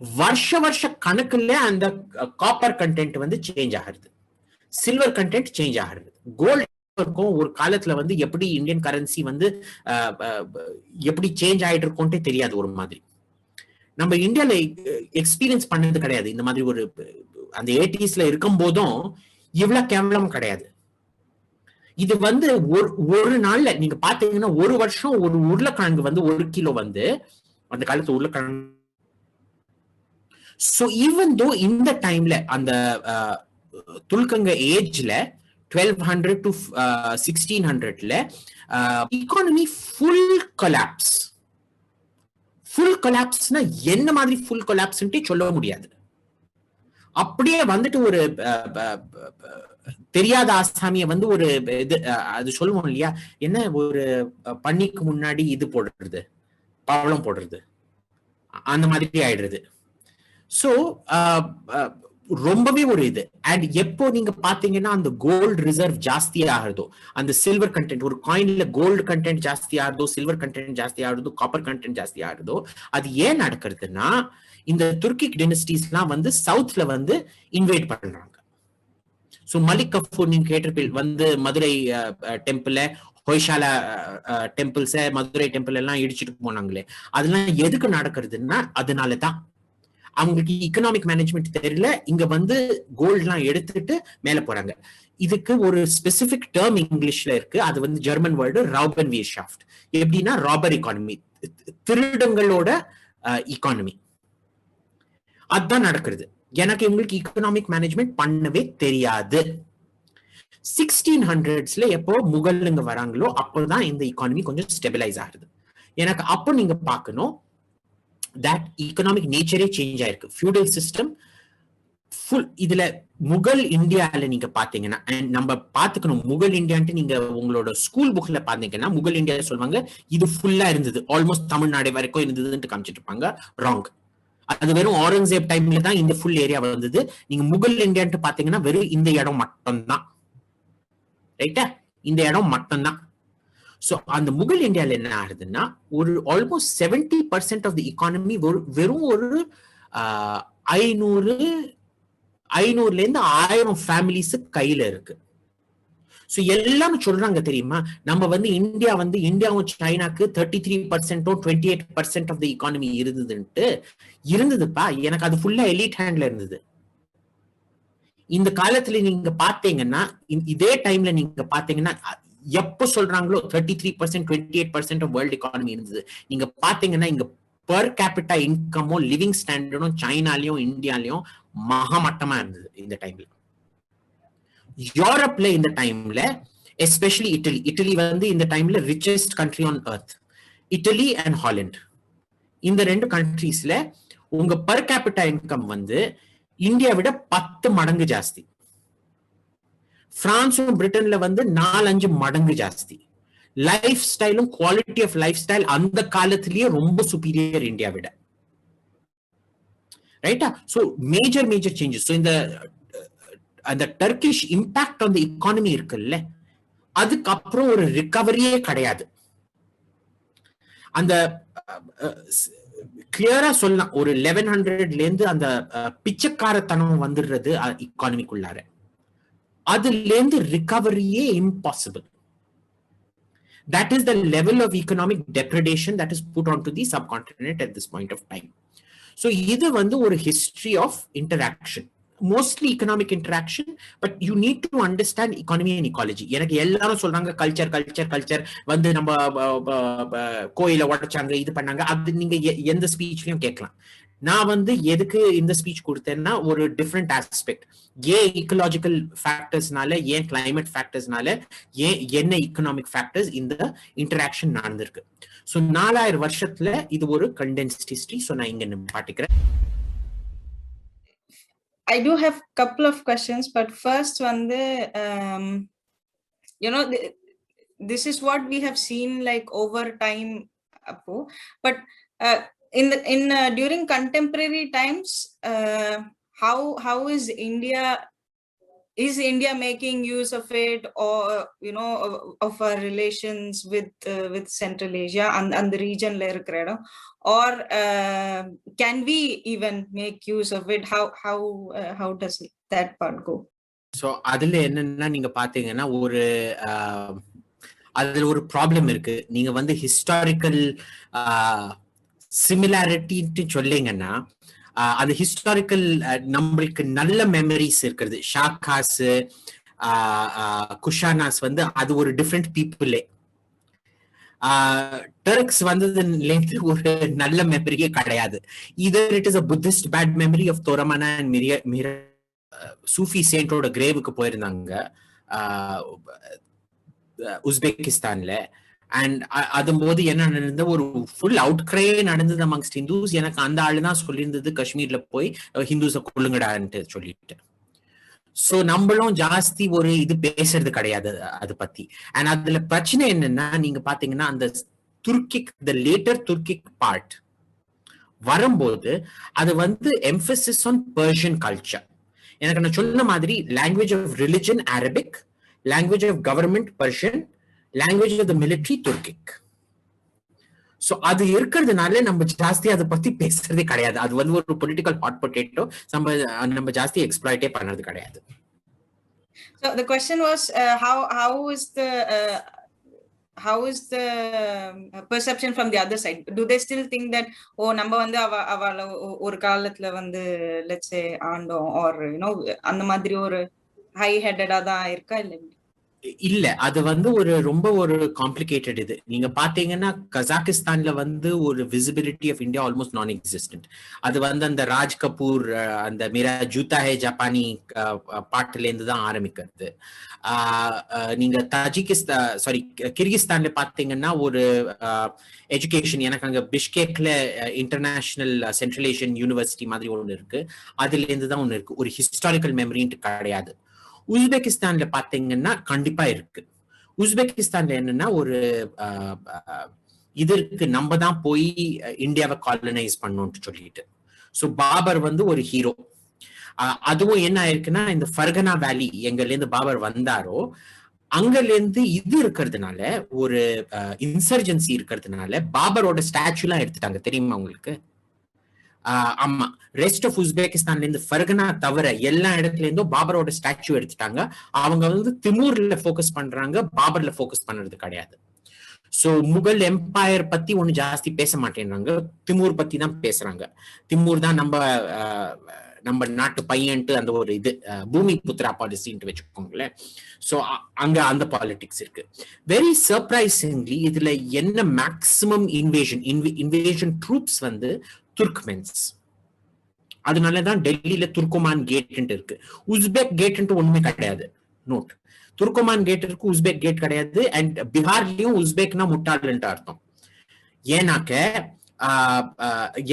வருஷ கணக்குல அந்த காப்பர் கண்டென்ட் வந்து சேஞ்ச் ஆகிறது, சில்வர் கண்டென்ட் சேஞ்ச் ஆகிறது, கோல்டு இருக்கும். ஒரு காலத்துல வந்து எப்படி இந்தியன் கரன்சி வந்து எப்படி சேஞ்ச் ஆயிட்டு இருக்கும்ட்டே தெரியாது. ஒரு மாதிரி நம்ம இந்தியால எக்ஸ்பீரியன்ஸ் பண்ணது கிடையாது. இந்த மாதிரி ஒரு அந்த 80s இருக்கும் போதும் இவ்வளவு கேவலம் கிடையாது. இது வந்து ஒரு நாள்ல நீங்க பாத்தீங்கன்னா ஒரு வருஷம் ஒரு உருளைக்கிழங்கு வந்து 1 கிலோ வந்து அந்த காலத்து உருளைக்கிழங்கு. சோ ஈவன் தோ இந்த டைம்ல அந்த துல்கங்க ஏஜ்ல 1200 to 1600ல economy full collapse. ஃபுல் கொலாப்ஸ்னா என்ன மாதிரி ஃபுல் கொலாப்ஸ்ன்ட்டு சொல்ல முடியாது. அப்படியே வந்துட்டு ஒரு தெரியாத ஆசாமிய வந்து ஒரு இது அது சொல்லுவோம் இல்லையா, என்ன ஒரு பண்ணிக்கு முன்னாடி இது போடுறது, பவளம் போடுறது, அந்த மாதிரி ஆயிடுறது. சோ ரொம்பவே ஒரு இது. அண்ட் எப்போ நீங்க பாத்தீங்கன்னா அந்த கோல்டு ரிசர்வ் ஜாஸ்தி ஆகுறதோ, அந்த சில்வர் கண்டென்ட், ஒரு காயின்ல கோல்டு கண்டென்ட் ஜாஸ்தி ஆகுறதோ, சில்வர் கண்டென்ட் ஜாஸ்தி ஆகுறதோ, காப்பர் கண்டென்ட் ஜாஸ்தி ஆகுறதோ, அது ஏன் நடக்கிறதுனா இந்த துர்க்கிக் டைனஸ்டிஸ்லாம் வந்து சவுத்ல வந்து இன்வைட் பண்றாங்க. சோ மலிக் கஃபூர் நீங்க கேட்டிருப்பீங்க வந்து Madurai temple, Hoysala temples, Madurai temple எல்லாம் இடிச்சுட்டு போனாங்களே, அதெல்லாம் எதுக்கு நடக்கிறதுன்னா அதனாலதான். அவங்களுக்கு எக்கனாமிக் மேனேஜ்மெண்ட் தெரியல, இங்க வந்து கோல்ட் எல்லாம் எடுத்துட்டு மேல போறாங்க. இதுக்கு ஒரு ஸ்பெசிபிக் டேர்ம் இங்கிலீஷ்ல இருக்கு, அது வந்து ஜெர்மன் வேர்டு ராபன்வீர்ஷாஃப்ட். எப்படின்னா ராபர் எக்கானமி, திருடங்களோட எக்கானமி. அதுதான் நடக்கிறது. எனக்கு இவங்களுக்கு எக்கனாமிக் மேனேஜ்மெண்ட் பண்ணவே தெரியாது. 1600ஸ்ல எப்போ முகலுங்க வராங்களோ அப்போதான் இந்த எக்கானமி கொஞ்சம் ஸ்டெபிலைஸ் ஆகுது. எனக்கு அப்போ நீங்க பார்க்கணும் that economic nature change ஆயிருக்கு. feudal system full. இதுல முகல் இந்தியால நீங்க பாத்தீங்கன்னா, நம்ம பாத்துக்கணும் முகல் இந்தியான்ட்டு நீங்க உங்களோட ஸ்கூல் புக்ல பாத்தீங்கன்னா முகல் இந்தியா சொல்லுவாங்க இது ஃபுல்லா இருந்தது, ஆல்மோஸ்ட் தமிழ்நாடு வரைக்கும் இருந்ததுன்னு காமிச்சிட்டு இருப்பாங்க. ராங். அது வெறும் அவுரங்கசீப் டைம்ல தான் இந்த ஃபுல் ஏரியா வந்தது. நீங்க முகல் இந்தியான்ட்டு பாத்தீங்கன்னா வெறும் இந்த இடம் மட்டும்தான். ரைட்டா? இந்த இடம் மட்டும்தான். சோ அந்த முகல் இந்தியால என்ன ஆகுதுன்னா ஒரு ஆல்மோஸ்ட் 70% ஆஃப் தி எக்கானமி வெறும் ஒரு 500ல இருந்து 1000 ஃபேமிலிஸ் கையில இருக்கு. சோ எல்லாரும் சொல்றாங்க தெரியுமா, நம்ம வந்து இந்தியாவும் சைனாக்கு 33% 28% ஆஃப் தி எக்கானமி இருந்ததுப்பா. எனக்கு அது ஃபுல்லா எலிட் ஹேண்ட்ல இருந்தது. இந்த காலத்துல நீங்க பாத்தீங்கன்னா, இதே டைம்ல நீங்க பாத்தீங்கன்னா எப்ப சொல்றாங்களோ 33% 28% ஆஃப் வேர்ல்ட் எக்கானமி இருந்தது. நீங்க பாத்தீங்கன்னா இங்க பெர் கேபிட்டா இன்கமோ லிவிங் ஸ்டாண்டர்டும் சைனாலையும் இந்தியாலையும் மகமட்டமா இருந்தது இந்த டைம்ல. யூரோப்ல இந்த டைம்ல எஸ்பெஷலி இட்டலி வந்து இந்த டைம்ல richest country on earth. Italy and Holland, இந்த 2 கண்ட்ரீஸ்ல உங்க பெர் கேபிட்டா இன்கம் வந்து இந்தியா விட 10 மடங்கு ஜாஸ்தி. பிரான்ஸும் பிரிட்டன்ல வந்து 4-5 மடங்கு ஜாஸ்தி. லைஃப் ஸ்டைலும் குவாலிட்டி ஆஃப் லைஃப் ஸ்டைல் அந்த காலத்திலேயே ரொம்ப சுப்பீரியர் இந்தியா விட. ரைட்டா? So major changes. இந்த அந்த Turkish impact on the economy இருக்குல்ல, அதுக்கப்புறம் ஒரு ரிகவரியே கிடையாது. அந்த கிளியரா சொல்லலாம், ஒரு 1100ல இருந்து அந்த பிச்சைக்காரத்தனம் வந்துடுறது எக்கானமிக்குள்ளார. அதுல இருந்து ரிகவரியே impossible. That is the level of economic depredation that is put onto the subcontinent at this point of time. So இது வந்து ஒரு history of interaction. mostly economic interaction, but you need to understand economy and ecology. எனக்கு எல்லாரும் சொல்றாங்க culture வந்து நம்ம கோயில உடைச்சாங்க இது பண்ணாங்க, அது நீங்க எந்த ஸ்பீச்லயும் கேட்கலாம். நான் வந்து எதுக்கு இந்த ஸ்பீச் கொடுத்தேன்னா ஒரு டிஃப்ரெண்ட் ஆஸ்பெக்ட், ஏன் இக்கலாஜிக்கல் ஃபேக்டர்ஸ்னால, ஏன் கிளைமேட் ஃபேக்டர்ஸ்னால, ஏன் என்ன இக்கனாமிக் ஃபேக்டர்ஸ் இந்த இன்டராக்ஷன் நடந்திருக்கு. ஸோ 4000 வருஷத்துல இது ஒரு கண்டென்ஸ்ட் ஹிஸ்டரி. ஸோ நான் இங்க பாட்டிக்கிறேன். I do have a couple of questions, but first one, this is what we have seen like over time, but during contemporary times, how is India making use of it, or of our relations with Central Asia and the region la irukra, or can we even make use of it? How does that part go? So அதுல என்னன்னா நீங்க பாத்தீங்கன்னா ஒரு அதுல ஒரு problem இருக்கு. நீங்க வந்து ஹிஸ்டாரிக்கல் சிமிலாரிட்டி சொல்லிங்கன்னா அது ஹிஸ்டாரிக்கல் நம்மளுக்கு நல்ல மெமரிஸ் இருக்கிறது. ஷாக்காஸ், குஷானாஸ் வந்து அது ஒரு டிஃப்ரெண்ட் பீப்புளே. டர்க்ஸ் வந்ததுலேருந்து ஒரு நல்ல மெமரியே கிடையாது. Either it is a Buddhist bad memory of Toramana and மிர சூஃபி சேண்டோட கிரேவுக்கு போயிருந்தாங்க உஸ்பெகிஸ்தான்ல. அண்ட் அதும்போது என்ன நடந்த ஒரு ஃபுல் அவுட் கிரே நடந்தது அமங்ஸ்ட் ஹிந்துஸ். எனக்கு அந்த ஆளுதான் சொல்லியிருந்தது காஷ்மீர்ல போய் ஹிந்துஸை கொள்ளுங்கடான்ட்டு சொல்லிட்டு. சோ நம்மளும் ஜாஸ்தி ஒரு இது பேசுறது கிடையாது அதை பத்தி. அண்ட் அதுல பிரச்சனை என்னன்னா நீங்க பாத்தீங்கன்னா அந்த துர்க்கிக் த லேட்டர் துர்க்கிக் பார்ட் வரும்போது அது வந்து எம்பசிஸ் ஆன் பெர்ஷியன் கல்ச்சர். எனக்கு நான் சொன்ன மாதிரி language of religion Arabic, language of government Persian, language of the military Turkic. So அது இருக்கிறதுனால நம்ம ஜாஸ்தி அதை பத்தி பேசுறதே கிடையாது. அது வந்து ஒரு பொலிட்டிக்கல் ஹாட் பொட்டேட்டோ, நம்ம ஜாஸ்தி எக்ஸ்ப்ளாய்ட்டே பண்றது கிடையாது. So the question was how is the perception from the other side? Do they still think that நம்ம வந்து அவள ஒரு காலத்துல வந்து let's say ஆண்டோம், or அந்த மாதிரி ஒரு ஹை ஹெட்டடா தான் இருக்கா இல்ல? இல்ல, அது வந்து ஒரு ரொம்ப ஒரு காம்ப்ளிகேட்டட் இது. நீங்க பாத்தீங்கன்னா கசாகிஸ்தான்ல வந்து ஒரு விசிபிலிட்டி ஆஃப் இந்தியா ஆல்மோஸ்ட் நான் எக்ஸிஸ்டன்ட். அது வந்து அந்த ராஜ் கபூர் அந்த மேரா ஜூத்தா ஹே ஜப்பானி பாட்டுல இருந்து தான் ஆரம்பிக்கிறது. நீங்க கிர்கிஸ்தான்ல பாத்தீங்கன்னா ஒரு எஜுகேஷன், எனக்கு அங்க பிஷ்கேக்ல இன்டர்நேஷனல் சென்ட்ரல் ஏஷியன் யூனிவர்சிட்டி மாதிரி ஒண்ணு இருக்கு, அதுல இருந்து தான் ஒண்ணு இருக்கு. ஒரு ஹிஸ்டாரிக்கல் மெமரின்ட்டு கிடையாது. உஸ்பெகிஸ்தான்ல பாத்தீங்கன்னா கண்டிப்பா இருக்கு. உஸ்பெகிஸ்தான்ல என்னன்னா ஒரு இது இருக்கு, நம்ம தான் போய் இந்தியாவை காலனைஸ் பண்ணோம்னு சொல்லிட்டு. சோ பாபர் வந்து ஒரு ஹீரோ. அதுவும் என்ன ஆயிருக்குன்னா இந்த ஃபர்கனா வேலி எங்கல இருந்து பாபர் வந்தாரோ அங்கல இருந்து இது இருக்கிறதுனால, ஒரு இன்சர்ஜென்சி இருக்கிறதுனால பாபரோட ஸ்டாச்சு எல்லாம் எடுத்துட்டாங்க, தெரியுமா உங்களுக்கு? ஆமா, ரெஸ்ட் ஆஃப் உஸ்பெகிஸ்தான்ல இருந்து ஃபர்கனா தவிர எல்லா இடத்துல இருந்தும் பாபரோட ஸ்டாச்சு எடுத்துட்டாங்க. அவங்க வந்து திமூர்ல போக்கஸ் பண்றாங்க, பாபர்ல போக்கஸ் பண்றது கிடையாது. சோ முகல் எம்பையர் பத்தி ஒண்ணு ஜாஸ்தி பேச மாட்டேன்றாங்க, திமூர் பத்தி தான் பேசுறாங்க. திமூர் தான் நம்ம நாட்டு பையன்ட்டு அந்த ஒரு இது பூமி புத்ரா பாலிசின்ட்டு வச்சுக்கோங்களேன். சோ அங்க அந்த பாலிடிக்ஸ் இருக்கு. வெரி சர்ப்ரைசிங்லி இதுல என்ன மேக்சிமம் இன்வேஷன் ட்ரூப்ஸ் வந்து துர்க்மென்ஸ். அதனாலதான் டெல்லியில துர்கோமான் கேட் இருக்கு. உஸ்பெக் கேட் ஒண்ணுமே கிடையாது. நோட், துர்கோமான் கேட் இருக்கு, உஸ்பெக் கேட் கிடையாது. அண்ட் பீகார்லயும் உஸ்பெக்னா முட்டாள்ன்ட்டு அர்த்தம். ஏன்னாக்க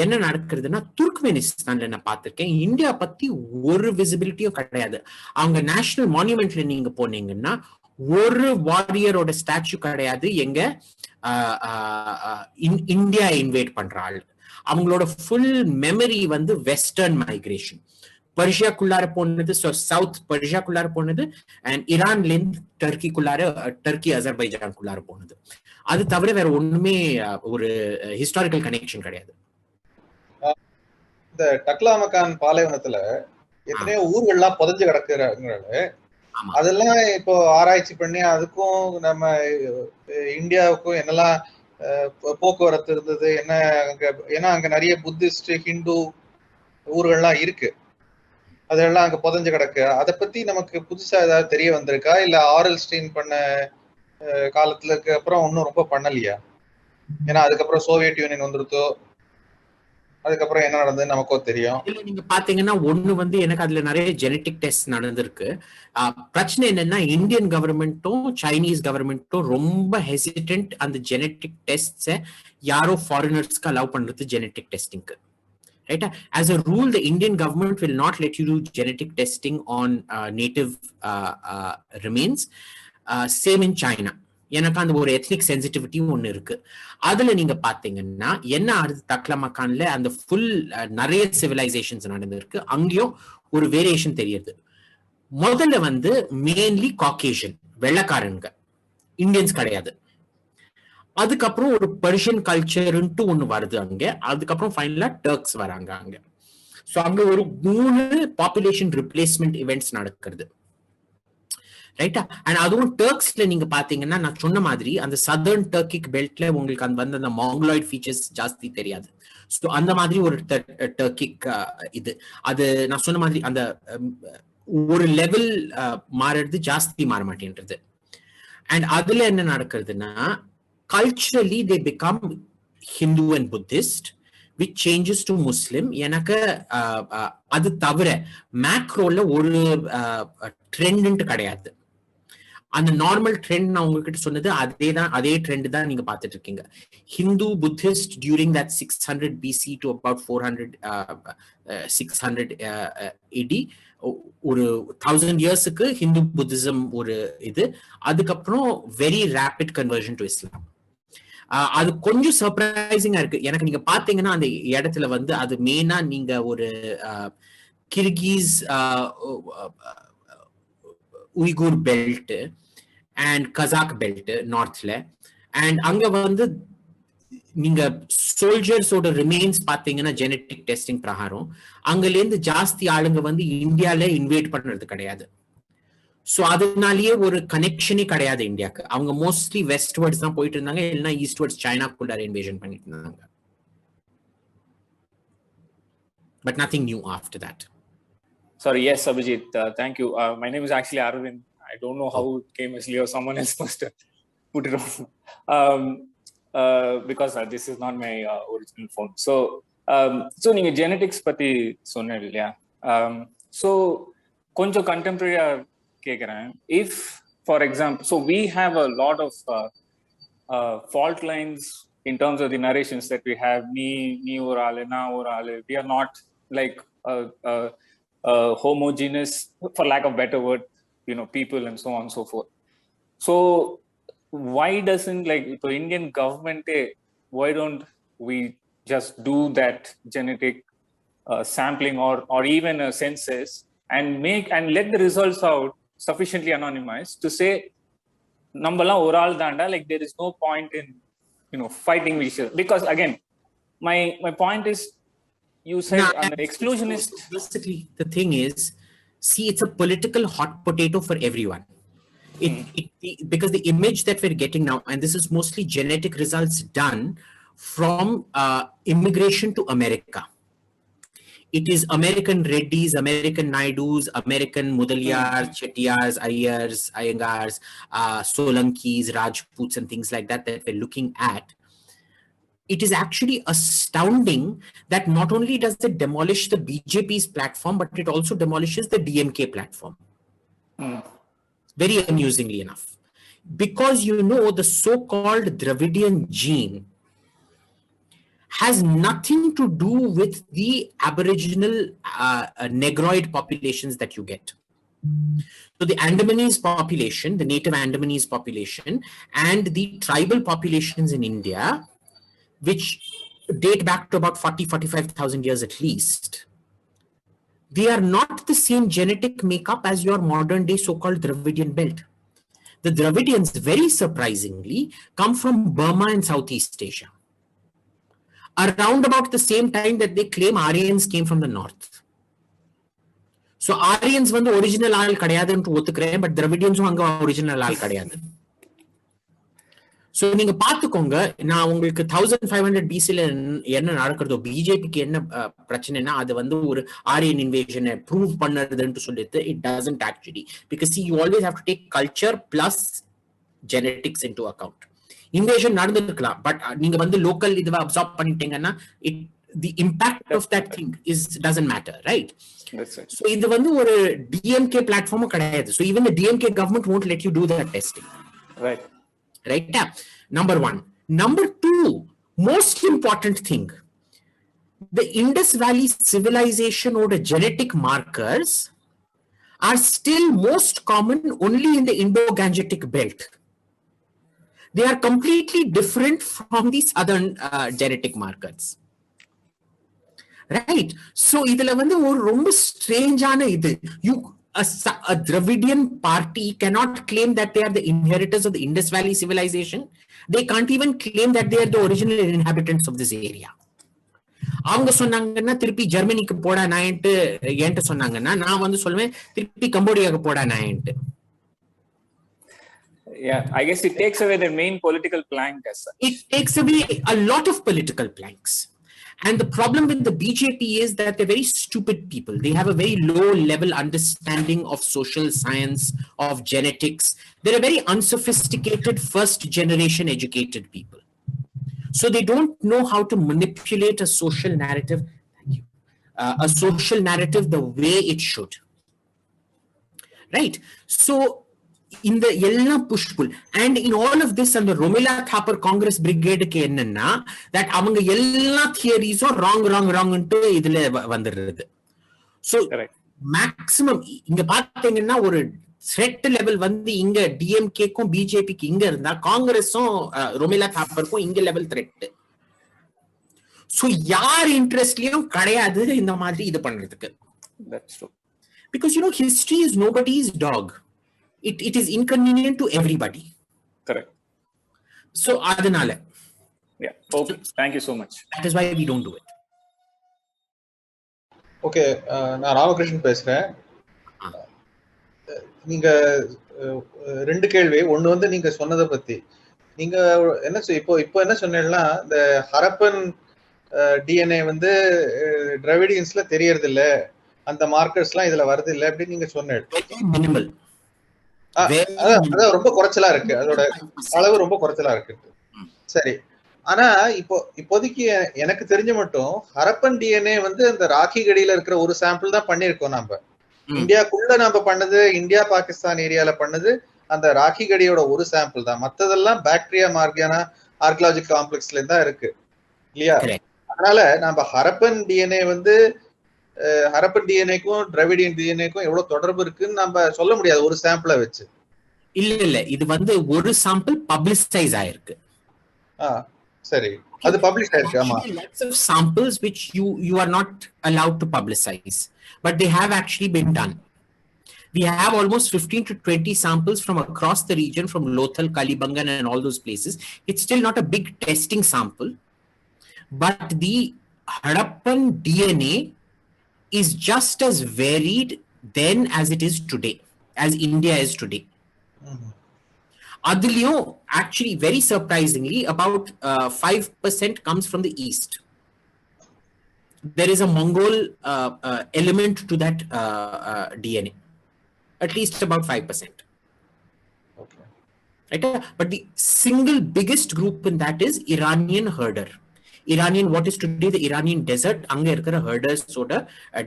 என்ன நடக்கிறதுனா துர்க்மெனிஸ்தான்ல நான் பார்த்திருக்கேன், இந்தியா பத்தி ஒரு விசிபிலிட்டியும் கிடையாது. அவங்க நேஷனல் மான்யூமெண்ட்ல நீங்க போனீங்கன்னா ஒரு வாரியரோட ஸ்டாச்சு கிடையாது. எங்க இந்தியா இன்வைட் பண்ற ஆள், அவங்களோட ஃபுல் மெமரி வந்து வெஸ்டர்ன் மைக்ரேஷன், பர்ஷியாக்குள்ளார போனது, சவுத் பர்ஷியாக்குள்ளார போனது, அண்ட் ஈரான்ல இருந்து டர்க்கி அசர்பைஜானுக்குள்ளார போனது. அது தவிர வேற ஒண்ணுமே ஒரு ஹிஸ்டாரிக்கல் கனெக்ஷன் கிடையாது. இந்த டக்லாமக்கான் பாலைவனத்துல எத்தனையோ ஊர்கள்லாம் புதைஞ்சு கிடக்குறாங்க. அதெல்லாம் இப்போ ஆராய்ச்சி பண்ணி அதுக்கும் நம்ம இந்தியாவுக்கும் என்னெல்லாம் போக்குவரத்து இருந்தது என்ன அங்க, ஏன்னா அங்க நிறைய புத்திஸ்ட் ஹிந்து ஊர்கள்லாம் இருக்கு. அதெல்லாம் அங்க புதஞ்சு கிடக்கு. அதை பத்தி நமக்கு புதுசா ஏதாவது தெரிய வந்திருக்கா, இல்ல ஆரல் ஸ்டீன் பண்ண காலத்துல அப்புறம் ஒன்னும் ரொம்ப பண்ணலையா? ஏன்னா அதுக்கப்புறம் சோவியத் யூனியன் வந்துருத்தோ, அதுக்கப்புறம் என்ன நடந்ததுன்னு நமக்கோ தெரியும். இல்ல நீங்க பாத்தீங்கன்னா ஒண்ணு வந்து எனக்கு அதுல நிறைய ஜெனட்டிக் டெஸ்ட் நடந்திருக்கு. பிரச்சனை என்னன்னா இந்தியன் கவர்மெண்ட்டும் சைனீஸ் கவர்மெண்ட்டும் ரொம்ப ஹெசிடென்ட் அந்த ஜெனட்டிக் டெஸ்ட்ஸை யாரோ ஃபாரினர்ஸ்க்கு அலோவ் பண்றது genetic டெஸ்டிங்க்கு. Right? As a rule, the Indian government will not let you do genetic testing on native remains. Same in China. எனக்கு அந்த ஒரு எத்னிக் சென்சிட்டிவிட்டியும் ஒண்ணு இருக்கு. அதுல நீங்க பாத்தீங்கன்னா என்ன ஆறுது, தக்லமக்கான்ல அந்த ஃபுல் நிறைய சிவிலைசேஷன்ஸ் நடந்திருக்கு. அங்கேயும் ஒரு வேரியேஷன் தெரியுது. முதல்ல வந்து மெயின்லி காக்கேஷியன், வெள்ளக்காரங்க, இந்தியன்ஸ் கிடையாது. அதுக்கப்புறம் ஒரு பர்ஷியன் கல்ச்சர்ன்ட்டு ஒண்ணு வருது அங்க. அதுக்கப்புறம் ஃபைனலா டர்க்ஸ் வராங்க அங்க. சோ அங்க ஒரு 3 பாப்புலேஷன் ரிப்ளேஸ்மெண்ட் இவெண்ட்ஸ் நடக்கிறது. ரைட்டா? அண்ட் அதுவும் டர்க்ஸ்ல நீங்க பாத்தீங்கன்னா நான் சொன்ன மாதிரி அந்த சதர்ன் டர்க்கிக் பெல்ட்ல உங்களுக்கு வந்து அந்த மாங்கலாய்ட் ஃபீச்சர்ஸ் ஜாஸ்தி தெரியாது. ஸோ அந்த மாதிரி ஒரு டர்க்கிக் இது அது நான் சொன்ன மாதிரி அந்த ஒரு லெவல் மாறுறது ஜாஸ்தி மாற மாட்டேன்றது. அண்ட் அதுல என்ன நடக்கிறதுனா culturally they become Hindu and Buddhist, which changes to Muslim. எனக்கு அது தவிர மேக்ரோல ஒரு ட்ரெண்ட் கிடையாது. அந்த நார்மல் ட்ரெண்ட் நான் உங்ககிட்ட சொன்னது அதே ட்ரெண்ட் தான் நீங்க பார்த்துட்டு இருக்கீங்க. Hindu Buddhist during that 600 BC to about 600 AD, ஒரு 1000 இயர்ஸுக்கு ஹிந்து புத்திசம் ஒரு இது. அதுக்கப்புறம் very rapid conversion to Islam. அது கொஞ்சம் சர்ப்ரைசிங்கா இருக்கு எனக்கு. நீங்க பாத்தீங்கன்னா அந்த இடத்துல வந்து அது மெயினா நீங்க ஒரு Kyrgyz Uyghur belt and Kazakh belt நார்த்ல, அண்ட் அங்க வந்து நீங்க சோல்ஜர்ஸோட ரிமைன்ஸ் பாத்தீங்கன்னா ஜெனட்டிக் டெஸ்டிங் பிரகாரம் அங்கல இருந்து ஜாஸ்தி ஆளுங்க வந்து இந்தியால இன்வைட் பண்றது கிடையாது. சோ அதனாலேயே ஒரு கனெக்ஷனே கிடையாது இந்தியாவுக்கு. அவங்க மோஸ்ட்லி வெஸ்ட்வர்ட்ஸ் தான் போயிட்டு இருந்தாங்க, இல்லைன்னா ஈஸ்ட்வர்ட்ஸ் சைனாக்குள்ள இன்வேஷன் பண்ணிட்டு இருந்தாங்க. But nothing new after that. Sorry, yes, Abhijit, thank you. My name is actually Arvind. I don't know how it came as Leo. Someone else must have put it on. Because this is not my original phone. So நீங்க genetics பத்தி சொன்னீங்க இல்லையா? So கொஞ்சம் contemporary கேக்குறேன். If, for example, so we have a lot of fault lines in terms of the narrations that we have. Nee or ale, na or ale. We are not like homogeneous, for lack of better word, people and so on and so forth. So why doesn't the Indian government, why don't we just do that genetic sampling or even a census and let the results out sufficiently anonymized to say nambala oral danda, like there is no point in fighting each other? Because again my point is, you said an exclusionist. Basically the thing is, see, it's a political hot potato for everyone. Because the image that we're getting now, and this is mostly genetic results done from immigration to America. It is American Reddys, American Naidus, American Mudaliyars, Chettiars, Iyers, Iyengars, Solankis, Rajputs, and things like that we're looking at. It is actually astounding that not only does it demolish the BJP's platform, but it also demolishes the DMK platform. Very amusingly enough. Because the so-called Dravidian gene has nothing to do with the Aboriginal Negroid populations that you get. So the Andamanese population, the native Andamanese population, and the tribal populations in India, which date back to about 40-45,000 years at least, they are not the same genetic makeup as your modern day so-called Dravidian belt. The Dravidians, very surprisingly, come from Burma and Southeast Asia. Around about the same time that they claim Aryans came from the north. So Aryans வந்து original ஆள் கிடையாதுன்னு ஒத்துக்கிறேன், but திராவிடியன்ஸும் அங்க original ஆள் கிடையாது. So நீங்க பாத்துக்கோங்க, நான் உங்களுக்கு 1500 BC என்ன நடக்கிறதோ, பிஜேபிக்கு என்ன பிரச்சனைனா அது வந்து ஒரு ஆரியன் இன்வேஷனை ப்ரூவ் பண்ணுறதுன்னு சொல்லிட்டு it doesn't actually, because you always have to take culture plus genetics into account. Invasion நடந்துருக்கலாம், பட் நீங்க வந்து லோக்கல் இதுவா அப்சார்ப் பண்ணிட்டீங்கன்னா the impact of that thing doesn't matter, right? That's right. So இது வந்து ஒரு DMK platform கிடையாது. So even the DMK government won't let you do that testing. Right. Right? Number one. Number two, most important thing, the Indus Valley civilization or the genetic markers are still most common only in the Indo-Gangetic belt. They are completely different from these other genetic markers. Right? So இதுல வந்து ஒரு ரொம்ப ஸ்ட்ரேஞ்சான இது, a Dravidian party cannot claim that they are the inheritors of the Indus Valley civilization. They can't even claim that they are the original inhabitants of this area. அவங்க சொன்னாங்கன்னா திருப்பி ஜெர்மனிக்கு போடா நாயன்ட்டு என்கிட்ட சொன்னாங்கன்னா நான் வந்து சொல்லுவேன் திருப்பி கம்போடியாவுக்கு போடா நாயன்ட்டு. Yeah, I guess it takes away their main political plank as such. It takes away a lot of political planks. And the problem with the BJP is that they're very stupid people. They have a very low level understanding of social science, of genetics. They're a very unsophisticated first generation educated people. So they don't know how to manipulate a social narrative. Thank you. A social narrative the way it should. Right? So in the எல்லாம் push pull, and in all of this அந்த ரொமிலா தாப்பர் காங்கிரஸ் பிரிகேடுக்கு என்னன்னா that அவங்க எல்லா தியரிஸும் ராங்ன்ட்டு இதுல வந்துடுறது. So maximum இங்க பாத்தீங்கன்னா ஒரு த்ரெட் லெவல் வந்து இங்க டிஎம்கேக்கும் பிஜேபிக்கு இங்க இருந்தா காங்கிரஸும் ரொமிலா தாப்பருக்கும் இங்க லெவல் த்ரெட். சோ யார் இன்ட்ரெஸ்ட்லயும் கிடையாது இந்த மாதிரி இது பண்றதுக்கு. That's true. Because you know history is nobody's dog. It is inconvenient to everybody. Correct. So adanale. Yeah. Okay. Thank you so much. That is why we don't do it. Okay, நான் ராமகிருஷ்ணன் பேசுறேன். நீங்க ரெண்டு கேள்வி. ஒன்னு வந்து நீங்க சொன்னதை பத்தி நீங்க என்ன இப்போ என்ன சொன்னீங்கன்னா இந்த ஹரப்பன் டிஎன்ஏ வந்து டிராவிடியன்ஸ்ல தெரியறது இல்ல, அந்த மார்க்கர்ஸ்லாம் இதுல வருது இல்ல அப்படின்னு நீங்க சொன்னீங்க. மினிமல். அதான் ரொம்ப குறைச்சலா இருக்கு, அதோட அளவு ரொம்ப குறைச்சலா இருக்கு. சரி, ஆனா இப்போதைக்கு எனக்கு தெரிஞ்ச மட்டும் ஹரப்பன் டிஎன்ஏ வந்து அந்த ராக்கி கடியில இருக்கிற ஒரு சாம்பிள் தான் பண்ணிருக்கோம். நம்ம இந்தியாக்குள்ள நம்ம பண்ணது, இந்தியா பாகிஸ்தான் ஏரியால பண்ணது அந்த ராக்கி கடியோட ஒரு சாம்பிள் தான். மத்ததெல்லாம் பாக்டீரியா மார்கியானா ஆர்கியாலஜிக்கல் காம்ப்ளெக்ஸ்ல இருந்தா இருக்கு இல்லையா? அதனால நம்ம ஹரப்பன் டிஎன்ஏ வந்து ஹரப்பன் டிஎன்ஏக்கும் டிராவிடியன் டிஎன்ஏக்கும் எவ்வளவு தொடர்பு இருக்குன்னு நம்ம சொல்ல முடியாது ஒரு சாம்பிளை வச்சு. இல்ல இது வந்து ஒரு சாம்பிள் பப்ளிசைஸ் ஆயிருக்கு. சரி, அது பப்ளிஷ் ஆயிருக்கு. ஆமா, lots of samples which you are not allowed to publicize, but they have actually been done. We have almost 15 to 20 samples from across the region, from Lothal, Kalibangan and all those places. It's still not a big testing sample, but the Harappan DNA is just as varied then as it is today, as India is today. Adilyo, actually very surprisingly, about 5% comes from the east. There is a Mongol element to that DNA, at least about 5%. Okay. Right? But the single biggest group in that is Iranian herder. Iranian, what is today the Iranian desert, anga irukra herders oda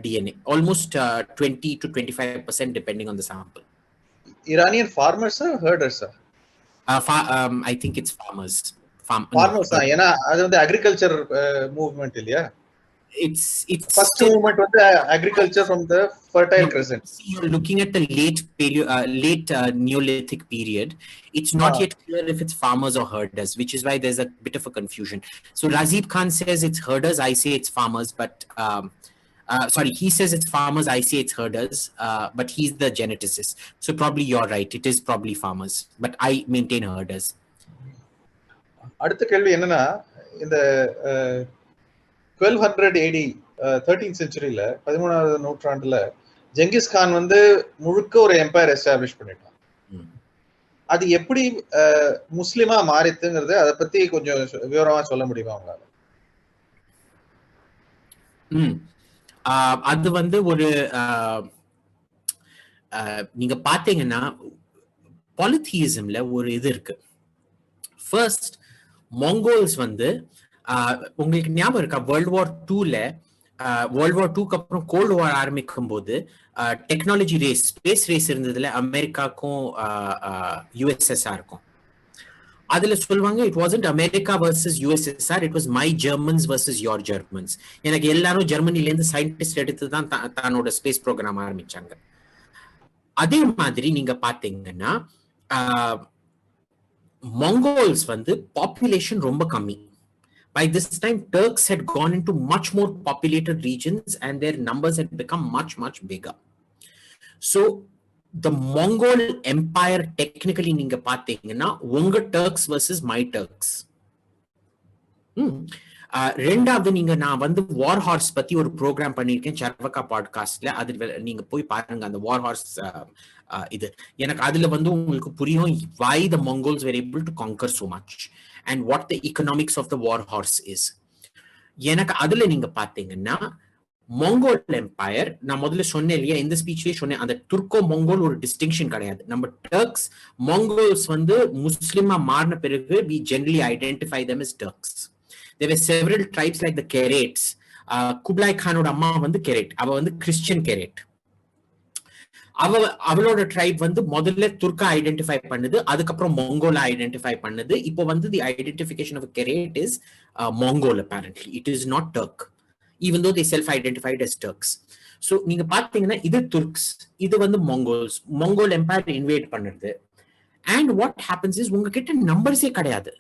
DNA, almost 20 to 25% depending on the sample. Iranian farmers or herders? I think it's farmers. Farmers, ஏனா அது வந்து agriculture movement இல்லையா? It's first movement was the agriculture from the Fertile Crescent. You're looking at the late Neolithic period. It's not yet clear if it's farmers or herders, which is why there's a bit of a confusion. So Razib Khan says it's herders, I say it's farmers, but sorry, he says it's farmers, I say it's herders, but he's the geneticist. So probably you're right, it is probably farmers, but I maintain herders. அடுத்த கேள்வி என்னன்னா, இந்த 1200 AD 13th centuryல 13வது நூற்றாண்டுல ஜெங்கிஸ் கான் வந்து முழுக்க ஒரு empire establish பண்ணிட்டான். அது எப்படி முஸ்லிமா மாறித்துங்கிறது அதை பத்தி கொஞ்சம் விவரமா சொல்ல முடியுமா உங்களால? அது வந்து ஒரு நீங்க பாத்தீங்கன்னா பாலித்தியிசம்ல ஒரு இது இருக்கு. ஃபர்ஸ்ட் மங்கோல்ஸ் வந்து உங்களுக்கு ஞாபகம் இருக்கா, வேர்ல்ட் வார் 2ல வேர்ல்ட் வார் 2க்கு அப்புறம் கோல்டு வார் ஆரம்பிக்கும் போது டெக்னாலஜி ரேஸ், ஸ்பேஸ் ரேஸ் இருந்ததுல அமெரிக்காக்கும் யுஎஸ்எஸ்ஆருக்கும். அதுல சொல்லுவாங்க it wasn't America versus USSR, it was my Germans versus your Germans. எனக்கு எல்லாரும் ஜெர்மனில இருந்து சயின்டிஸ்ட் எடுத்து தான் தன்னோட ஸ்பேஸ் ப்ரோக்ராம் ஆரம்பிச்சாங்க. அதே மாதிரி நீங்க பாத்தீங்கன்னா Mongols வந்து population ரொம்ப கம்மி. By this time Turks had gone into much more populated regions and their numbers had become much bigger. So the Mongol empire technically நீங்க பாத்தீங்கன்னா உங்க Turks versus my Turks. ரெண்டாவது நான் வந்து வார் ஹார்ஸ் பத்தி ஒரு ப்ரோக்ராம் பண்ணிருக்கேன் சர்வகா பாட்காஸ்ட்ல, அது நீங்க போய் பாருங்க. அந்த வார் ஹார்ஸ் இது எனக்கு அதுல வந்து உங்களுக்கு புரியும் why the Mongols were able to conquer so much and what the economics of the war horse is. எனக்கு அதுல நீங்க பாத்தீங்கன்னா மங்கோல் எம்பையர், நான் முதல்ல சொன்னேன் இல்லையா, இந்த ஸ்பீச்லயே சொன்னேன், அந்த துர்க்கோ மங்கோல் ஒரு டிஸ்டிங்ஷன் கிடையாது. நம்ம டர்க்ஸ் மங்கோல்ஸ் வந்து முஸ்லிமா மாறின பிறகு we generally identify them as Turks. There were several tribes like the Kerates. Kublai Khanோட அம்மா வந்து கெரேட், அவ வந்து கிறிஸ்டியன் கெரேட். அவளோட ட்ரைப் வந்து முதல்ல துர்க்கா ஐடென்டிஃபை பண்ணுது, அதுக்கப்புறம் மங்கோலா ஐடென்டிஃபை பண்ணுது. இப்போ வந்து the identification of Kerait is Mongol apparently. It is not Turk, even though they self-identified as Turks. So நீங்க பாத்தீங்கன்னா இது துர்க்ஸ், இது வந்து மங்கோல்ஸ். மங்கோல் எம்பையர் இன்வேட் பண்ணுது. And what happens is உங்ககிட்ட நம்பர்ஸே கிடையாது.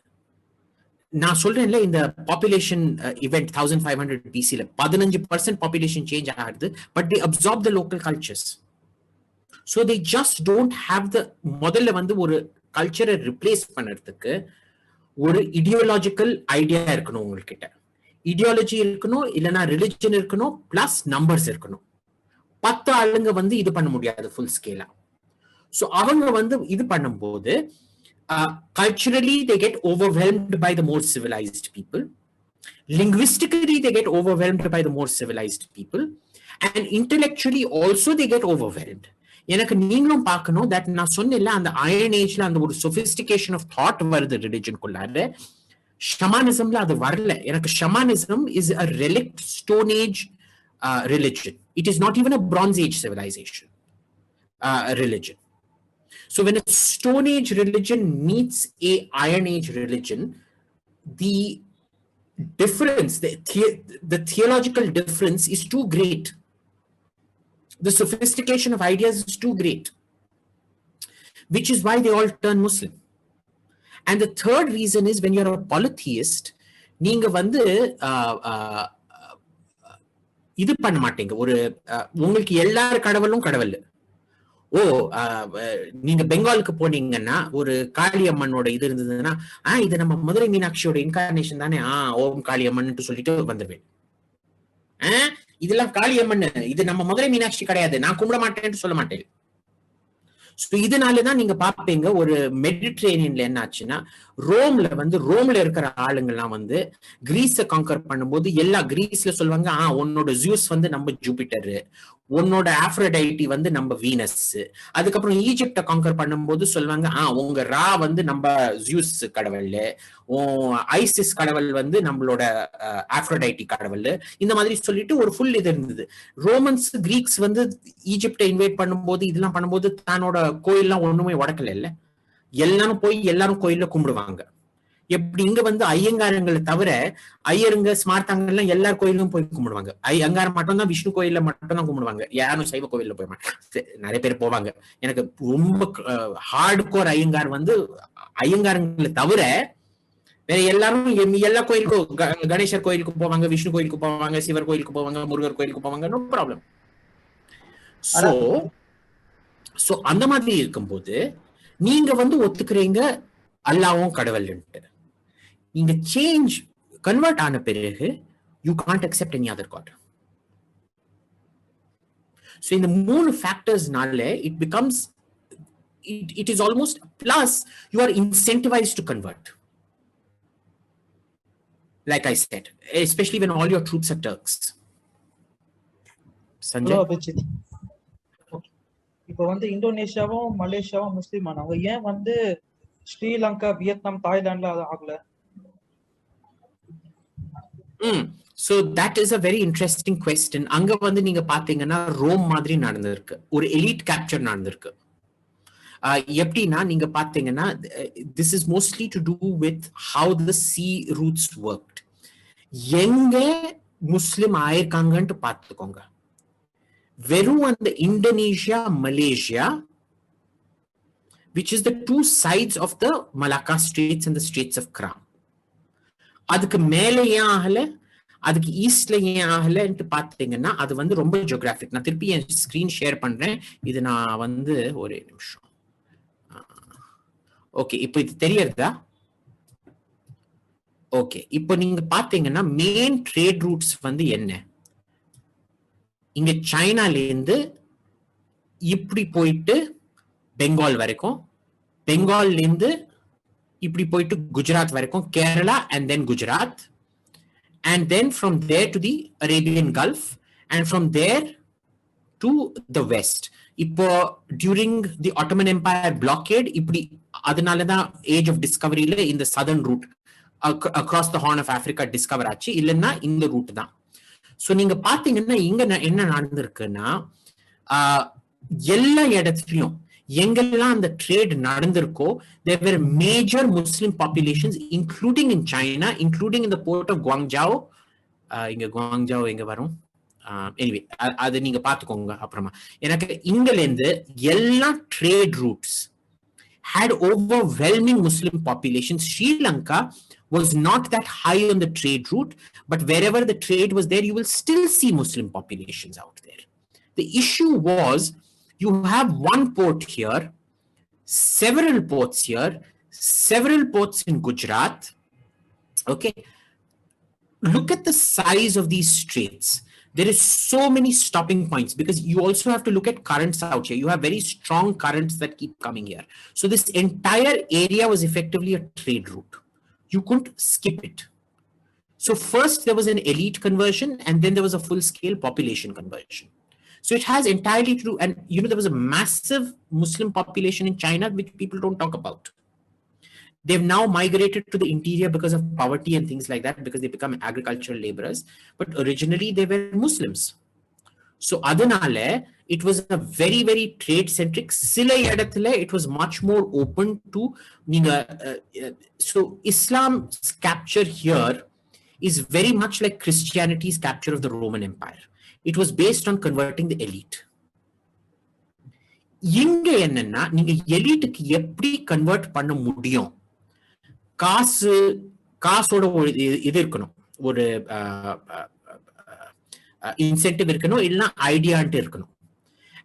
நான் சொல்றேன்ல இந்த பாப்புலேஷன் இவெண்ட் 1500 BCல 15% பாப்புலேஷன் சேஞ்ச் ஆகுது, but they absorb the local cultures. So they just don't have the முதல்ல வந்து ஒரு கல்ச்சரை ரிப்ளேஸ் பண்றதுக்கு ஒரு ஐடியாலஜிக்கல் ஐடியா இருக்கணும் உங்ககிட்ட. ஐடியாலஜி இருக்கணும், இல்லைன்னா ரிலிஜன் இருக்கணும், பிளஸ் நம்பர்ஸ் இருக்கணும். 10 ஆளுங்க வந்து இது பண்ண முடியாது ஃபுல் ஸ்கேலா. ஸோ அவங்க வந்து இது பண்ணும்போது culturally they get overwhelmed by the more civilized people. Linguistically they get overwhelmed by the more civilized people, and intellectually also they get overwhelmed. எனக்கு நீங்களும் பார்க்கணும் that நான் சொன்னேன்ல அந்த அயர்ன் ஏஜ்ல அந்த ஒரு sophistication of thought வருது ரிலிஜன் குள்ளார. ஷமானிசம்ல அது வரல. எனக்கு shamanism is a relict stone age religion. It is not even a bronze age civilization religion. So when a Stone Age religion meets a Iron Age religion, the difference, the theological difference is too great. The sophistication of ideas is too great, which is why they all turn Muslim. And the third reason is when you're a polytheist, நீங்க வந்து இது பண்ண மாட்டீங்க. ஒரு உங்களுக்கு எல்லார் கடவுளும் கடவுள். நீங்க பெங்காலுக்கு போனீங்கன்னா ஒரு காளியம்மனோட இது இருந்ததுன்னா இது நம்ம மதுரை மீனாட்சியோட இன்கார்னேஷன் தானே, ஓம் காளியம்மன் சொல்லிட்டு வந்துடுவேன். இதெல்லாம் காளியம்மன், இது நம்ம மதுரை மீனாட்சி கிடையாது, நான் கும்பிட மாட்டேன்னு சொல்ல மாட்டேன். இதனாலதான் நீங்க பாப்பீங்க ஒரு மெடிட்ரேனியன்ல என்ன ஆச்சுன்னா, ரோம்ல இருக்கிற ஆளுங்கெல்லாம் வந்து கிரீஸ காங்கர் பண்ணும்போது எல்லா கிரீஸ்ல சொல்லுவாங்க உன்னோட ஜியூஸ் வந்து நம்ம ஜூபிட்டர், உன்னோட ஆஃப்ரோடைட்டி வந்து நம்ம வீனஸ். அதுக்கப்புறம் ஈஜிப்ட காங்கர் பண்ணும்போது சொல்லுவாங்க உங்க ரா வந்து நம்ம ஜியூஸ் கடவுள், ஐசிஸ் கடவுள் வந்து நம்மளோட ஆஃப்ரோடைட்டி கடவுள். இந்த மாதிரி சொல்லிட்டு ஒரு ஃபுல் இது இருந்தது. ரோமன்ஸ் கிரீக்ஸ் வந்து ஈஜிப்டை இன்வைட் பண்ணும்போது இதெல்லாம் பண்ணும்போது தன்னோட கோயில்லாம் ஒண்ணுமே உடக்கல இல்ல, எல்லாரும் கோயில்ல கும்பிடுவாங்க. எப்படி இங்க வந்து ஐயங்காரங்களை தவிர ஐயருங்க ஸ்மார்த்தாங்கெல்லாம் எல்லா கோயிலும் போய் கும்பிடுவாங்க. ஐயங்காரம் மட்டும் தான் விஷ்ணு கோயில்ல மட்டும் தான் கும்பிடுவாங்க, யாரும் சைவ கோயில்ல போய் நிறைய பேர் போவாங்க. எனக்கு ரொம்ப ஹார்ட் கோர் ஐயங்கார் வந்து ஐயங்காரங்களை தவிர வேற எல்லாரும் எல்லா கோயிலுக்கும், கணேசர் கோயிலுக்கு போவாங்க, விஷ்ணு கோயிலுக்கு போவாங்க, சிவர் கோயிலுக்கு போவாங்க, முருகர் கோயிலுக்கு போவாங்க, நோ ப்ராப்ளம். சோ அந்த மாதிரி இருக்கும்போது நீங்க வந்து ஒத்துக்கிறீங்க அல்லாவும் கடவுள்ன்ட்டு. நீங்க கன்வெர்ட் ஆன பிறகு you can't accept any other god. So இந்த 3 ஃபேக்டர்ஸ்னால it becomes it is almost, plus you are incentivized to convert. Like I said, especially when all your troops are Turks. Sanjay? Hello, Abhijit. இப்போ வந்து இந்தோனேஷியாவும் மலேசியாவும் முஸ்லீம் ஆனவங்க ஏன் வந்து Sri Lanka, Vietnam, தாய்லாந்துல அது ஆகல? So that is a very interesting question. அங்க வந்து நீங்க பாத்தீங்கன்னா ரோம் மாதிரி நடந்திருக்கு, ஒரு எலிட் கேப்சர் நடந்திருக்கு. எப்படின்னா நீங்க பாத்தீங்கன்னா this is mostly to do with how the sea routes worked. எங்க முஸ்லிம் ஆயிருக்காங்கன்னு பார்த்துக்கோங்க. வெறும் அந்த Indonesia, Malaysia, which is the two sides of the Malacca Straits and the Straits of Kram. அதுக்கு மேலே ஏன் ஆகல, அதுக்கு ஈஸ்ட்ல ஏன் ஆகலன்ட்டு பாத்தீங்கன்னா அது வந்து ரொம்ப ஜியோகிராபிக். நான் திருப்பி என் ஸ்கிரீன் ஷேர் பண்றேன். இது நான் வந்து ஒரே நிமிஷம். ஓகே, இப்போ இது தெரியறதா? ஓகே, இப்போ நீங்க பாத்தீங்கன்னா மெயின் ட்ரேட் ரூட்ஸ் வந்து என்ன, இங்க சைனால இருந்து இப்படி போயிட்டு பெங்கால் வரைக்கும், பெங்கால்ல இருந்து இப்படி போயிட்டு குஜராத் வரைக்கும், Kerala and then Gujarat, and then from there to the Arabian Gulf, and from there to the west. இப்போ during the Ottoman Empire blockade இப்படி, அதனாலதான் ஏஜ் ஆஃப் டிஸ்கவரியில இந்த southern route across the Horn of Africa discover ஆச்சு. இல்லைன்னா இந்த root தான். So நீங்க பாத்தீங்கன்னா இங்க என்ன நடந்திருக்குன்னா எல்லா இடத்துலயும் எங்கெல்லாம் அந்த trade நடந்திருக்கோ there were major Muslim populations including in China, including in the port of Guangzhou. இங்க Guangzhou எங்க வரும்? anyway அது நீங்க பாத்துக்கோங்க அப்புறமா. எனக்கு இங்கல இருந்து எல்லா trade roots had overwhelming Muslim populations. Sri Lanka was not that high on the trade route, but wherever the trade was there, you will still see Muslim populations out there. The issue was you have one port here, several ports here, several ports in Gujarat. Okay, look at the size of these straits. There is so many stopping points because you also have to look at currents out here. You have very strong currents that keep coming here. So this entire area was effectively a trade route. You couldn't skip it. So first there was an elite conversion and then there was a full-scale population conversion. So it has entirely to do, and you know, there was a massive Muslim population in China which people don't talk about. They've now migrated to the interior because of poverty and things like that, because they become agricultural laborers. But originally they were Muslims. So adanale, it was a very, very trade-centric. Sila edathile, it was much more open to. So Islam's capture here is very much like Christianity's capture of the Roman Empire. It was based on converting the elite. இங்க என்னன்னா நீங்க எலிட்டுக்கு எப்படி convert பண்ண முடியும்? காசோட இது இருக்கணும், ஒரு இன்சென்டிவ் இருக்கணும், இல்லைன்னா ஐடியான்ட்டு இருக்கணும்.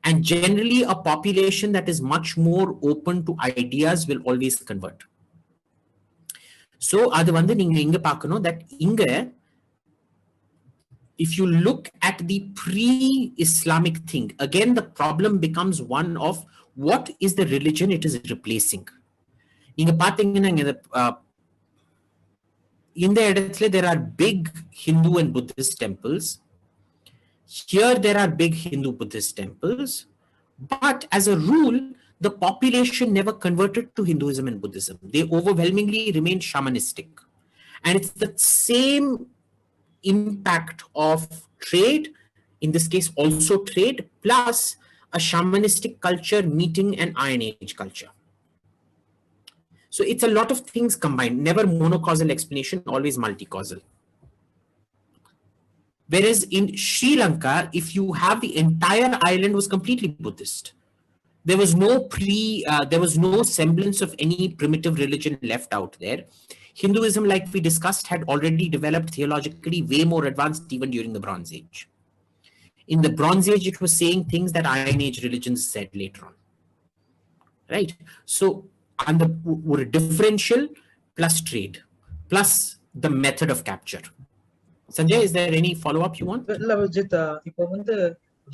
And generally a population that is much more open to ideas will always convert. So அது வந்து நீங்க இங்க பார்க்கணும் that இங்க if you look at the pre-Islamic thing, again the problem becomes one of what is the religion it is replacing. இங்க பாத்தீங்கன்னா இந்த இடத்துல there are big Hindu and Buddhist temples. Here there are big Hindu Buddhist temples, but as a rule the population never converted to Hinduism and Buddhism. They overwhelmingly remained shamanistic, and it's the same impact of trade, in this case also trade, plus a shamanistic culture meeting an Iron Age culture. So it's a lot of things combined, never monocausal explanation, always multi-causal. Whereas in Sri Lanka, if you have the entire island was completely Buddhist. There was no semblance of any primitive religion left out there. Hinduism, like we discussed, had already developed theologically way more advanced even during the Bronze Age. In the Bronze Age, it was saying things that Iron Age religions said later on. Right? So, and the differential plus trade, plus the method of capture. Sanjay, is there any follow-up you want? இல்ல விஜித், இப்போ வந்து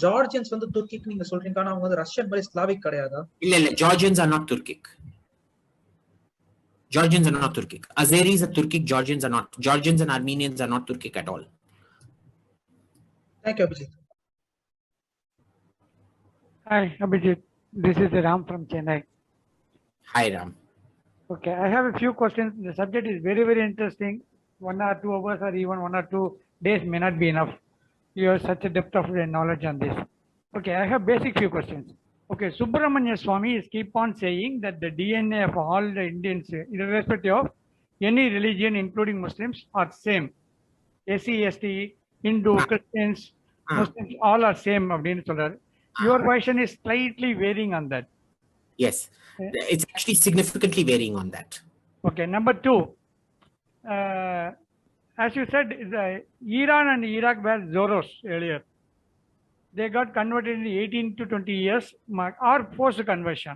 ஜார்ஜியன்ஸ் வந்து துர்க்கிக் நீங்க சொல்றீங்க, ஆனா அவங்க வந்து Russian மாதிரி ஸ்லாவிக் கிடையாதா? இல்ல Georgians are not Turkic. Georgians are not Turkic. Azeris are Turkic, Georgians are not. Georgians and Armenians are not Turkic at all. Thank you, Abhijit. Hi, Abhijit. This is Ram from Chennai. Hi Ram. Okay, I have a few questions. The subject is very, very interesting. 1 or 2 hours or even 1 or 2 days may not be enough. You have such a depth of knowledge on this. Okay, I have basic few questions. Okay, Subramanya Swami is keep on saying that the DNA of all the Indians, irrespective of any religion, including Muslims, are same. SC, ST, Hindu, Christians, Muslims, all are same. Your version is slightly varying on that. Yes, it's actually significantly varying on that. Okay, number 2. As you said, Iran and Iraq were Zoros earlier. They got converted in 18 to 20 years or forced conversion.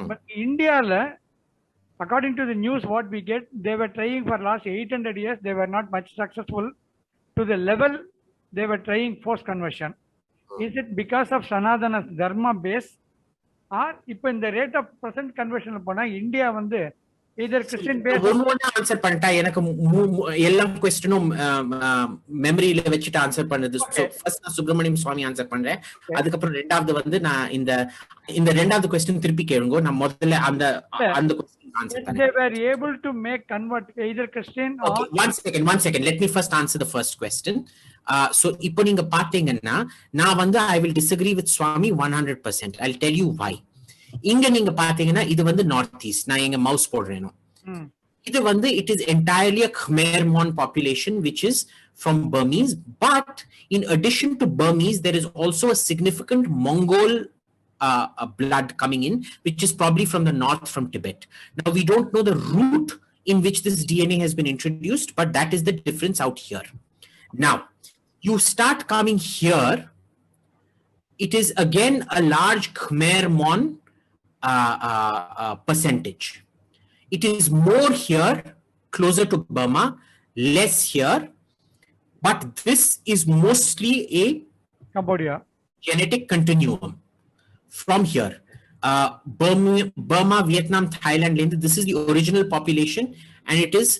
But India, according to the news what we get, they were trying for last 800 years. They were not much successful to the level they were trying forced conversion. Is it because of Sanatana Dharma base? Or if in the rate of present conversion, India வந்து either Christian based answer பண்ணிட்டா எனக்கு எல்லா क्वेश्चनனும் மெமரியில வச்சிட்டு answer பண்ணது. So first நான் சுப்பிரமணியம் சுவாமி answer பண்றேன். அதுக்கு அப்புறம் ரெண்டாவது வந்து நான் இந்த ரெண்டாவது क्वेश्चन திருப்பி கேளுங்க. நான் முதல்ல அந்த क्वेश्चन ஆன்சர் பண்ணேன். They were able to make convert either Christian or one second let me first answer the first question. So இப்போ நீங்க பாத்தீங்கன்னா நான் வந்து I will disagree with Swami 100%. I'll tell you why. இங்க நீங்க பாத்தீங்கன்னா இது வந்து நார்த் ஈஸ்ட், நான் எங்க மவுஸ் போடுறேனோ இது வந்து it is entirely a Khmer Mon population which is from Burmese, but in addition to Burmese there is also a significant Mongol blood coming in, which is probably from the north, from Tibet. Now we don't know the route in which this DNA has been introduced, but that is the difference out here. Now you start coming here, it is again a large Khmer Mon percentage. It is more here, closer to Burma, less here, but this is mostly a Cambodia genetic continuum from here. Burma, Vietnam, Thailand, this is the original population and it is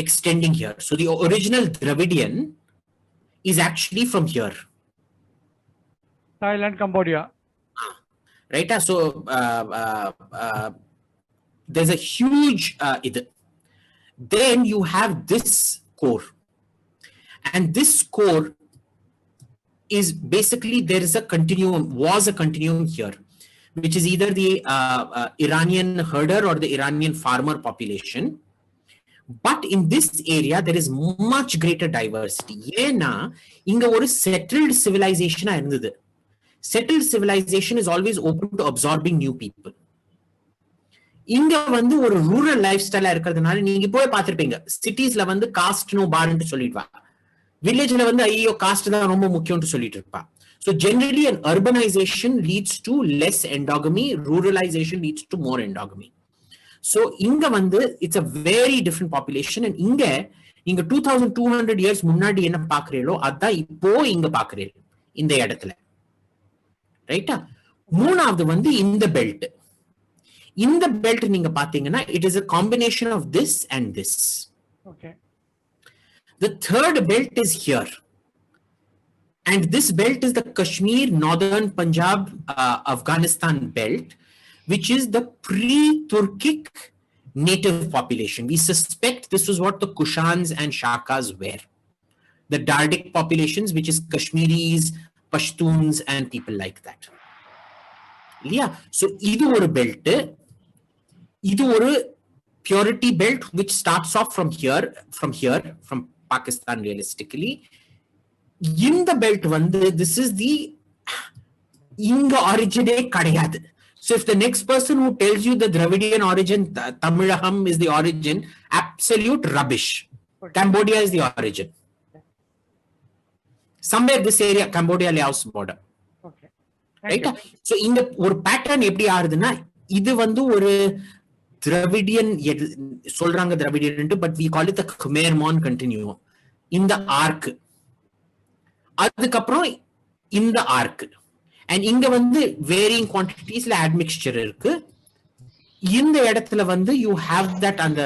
extending here. So the original Dravidian is actually from here. Thailand, Cambodia. Right? So there's a huge then you have this core, and this core is basically there is a continuum, was a continuum here, which is either the Iranian herder or the Iranian farmer population. But in this area there is much greater diversity. ஏன்னா இங்க ஒரு settled civilization இருந்தது. Settled civilization is always open to absorbing new people. இங்க வந்து ஒரு rural life ஸ்டைலா இருக்கிறதுனால நீங்க போய் பார்த்திருப்பீங்க, சிட்டிஸ்ல வந்து காஸ்ட் நோ பார்ன்னு சொல்லிடுவா, வில்லேஜ்ல வந்து ஐயோ காஸ்ட் தான் ரொம்ப முக்கியம்னு சொல்லிட்டு இருப்பா. So generally an urbanization leads to less endogamy, ruralization leads to more endogamy. So இங்க வந்து it's a very different population, and இங்க நீங்க 2200 years முன்னாடி என்ன பாக்குறீங்களோ அதான் இப்போ இங்க பாக்குறீங்க இந்த இடத்துல. ரைட்டா? மூணாவது வந்து இந்த பெல்ட். இந்த பெல்ட் நீங்க பாத்தீங்கன்னா it is a combination of this and this. Okay. The third belt is here, and this belt is the Kashmir, Northern Punjab, Afghanistan belt, which is the pre-Turkic native population. We suspect this was what the Kushans and Shakas were, the Dardic populations, which is Kashmiris, Pashtuns and people like that. Yeah. So idu oru belt, idu oru purity belt which starts off from Pakistan realistically. In the belt vandu this is the inga origin kadiyadu. So if the next person who tells you the Dravidian origin, Tamilaham is the origin, absolute rubbish. Okay. Cambodia is the origin. Somewhere this area, Cambodia Laos border. Okay. Right? So இந்த ஒரு pattern எப்படி ஆறுதுன்னா இது வந்து ஒரு Dravidian சொல்றாங்க Dravidian, but we call it the Khmer Mon continuum. இந்த arc. அதுக்கப்புறம் இந்த ஆர்க். அண்ட் இங்க வந்து வேரியிங் குவான்டிட்டிஸ்ல admixture இருக்கு. இந்த இடத்துல வந்து you have that அந்த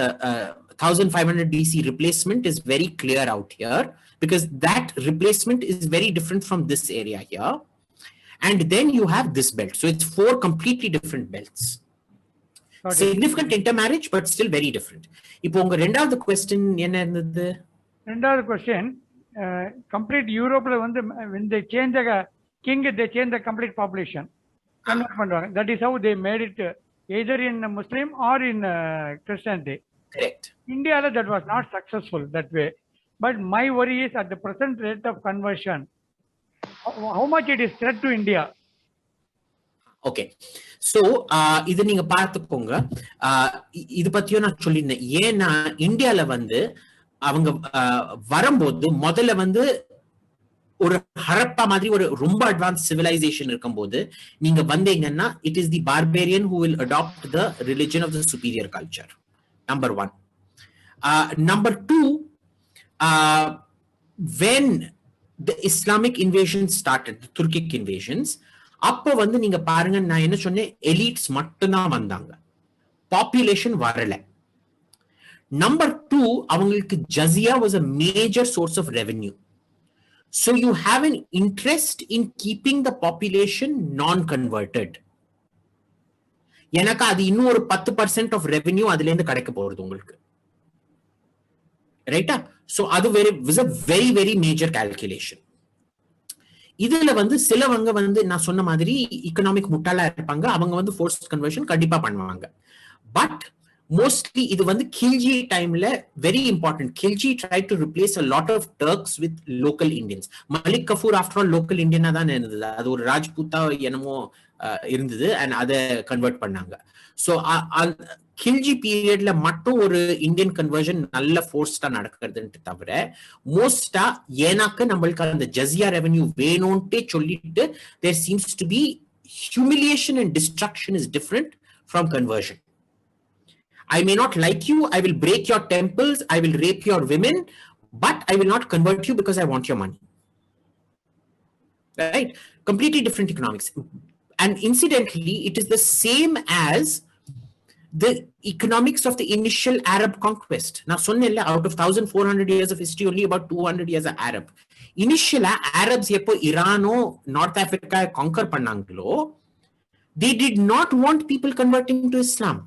1500 BC replacement is very clear out here, because that replacement is very different from this area here. And then you have this belt. So it's 4 completely different belts. Okay. Significant intermarriage, but still very different. இப்போ உங்க ரெண்டாவது question என்ன இருந்தது? ரெண்டாவது question, complete Europeல வந்து when they change the king, they change the complete population. Convert பண்ணுவாங்க. That is how they made it either in Muslim or in Christianity. Correct. India that was not successful that way. But my worry is at the present rate of conversion, how much it is threat to India. Okay. So இது நீங்க பார்த்துக்கோங்க. இது பத்தியும் நான் சொல்லியிருந்தேன். ஏன்னா இந்தியால வந்து அவங்க வரும்போது முதல்ல வந்து ஒரு ஹரப்பா மாதிரி ஒரு ரொம்ப அட்வான்ஸ் சிவிலைசேஷன் இருக்கும்போது நீங்க வந்தீங்கன்னா it is the barbarian who will adopt the religion of the superior culture. Number 1. Number 2, when the Islamic invasion started, the Turkic invasions, அப்ப வந்து நீங்க பாருங்க, நான் என்ன சொன்னேன், எலிட்ஸ் மட்டும்தான் வந்தாங்க, பாப்புலேஷன் வரல. நம்பர் 2, அவங்களுக்கு ஜஸியா was a major source of revenue. So you have an interest in keeping the population non-converted. எனக்கு அது இன்னும் ஒரு 10% of revenue அதுல இருந்து கிடைக்க போறது உங்களுக்கு, ரைட்டா? So அது was a very very major calculation. இதுல வந்து சிலவங்க வந்து நான் சொன்ன மாதிரி economic முட்டாளா இருப்பாங்க, அவங்க வந்து forced conversion கண்டிப்பா பண்ணுவாங்க. பட் mostly இது வந்து Khilji timeல very important. Khilji tried to replace a lot of Turks with local Indians. Malik Kafur after all local Indian தான் இருந்தது, அது ஒரு ராஜ்பூத்தா என்னமோ இருந்தது, and அதை கன்வெர்ட் பண்ணாங்க. ஸோ Khilji பீரியட்ல மட்டும் ஒரு இந்தியன் கன்வர்ஷன் நல்ல ஃபோர்ஸ்டா நடக்கிறதுன்ட்டு தவிர மோஸ்டா ஏனாக்க நம்மளுக்கு அந்த ஜஸியா ரெவென்யூ வேணும்ட்டே சொல்லிட்டு there seems to be humiliation and destruction is different from conversion. I may not like you, I will break your temples, I will rape your women, but I will not convert you because I want your money. Right? Completely different economics. And incidentally, it is the same as the economics of the initial Arab conquest. Now, out of 1400 years of history, only about 200 years are Arab. Initially, Arabs yepo Iran or North Africa conquer pannanglo, they did not want people converting to Islam.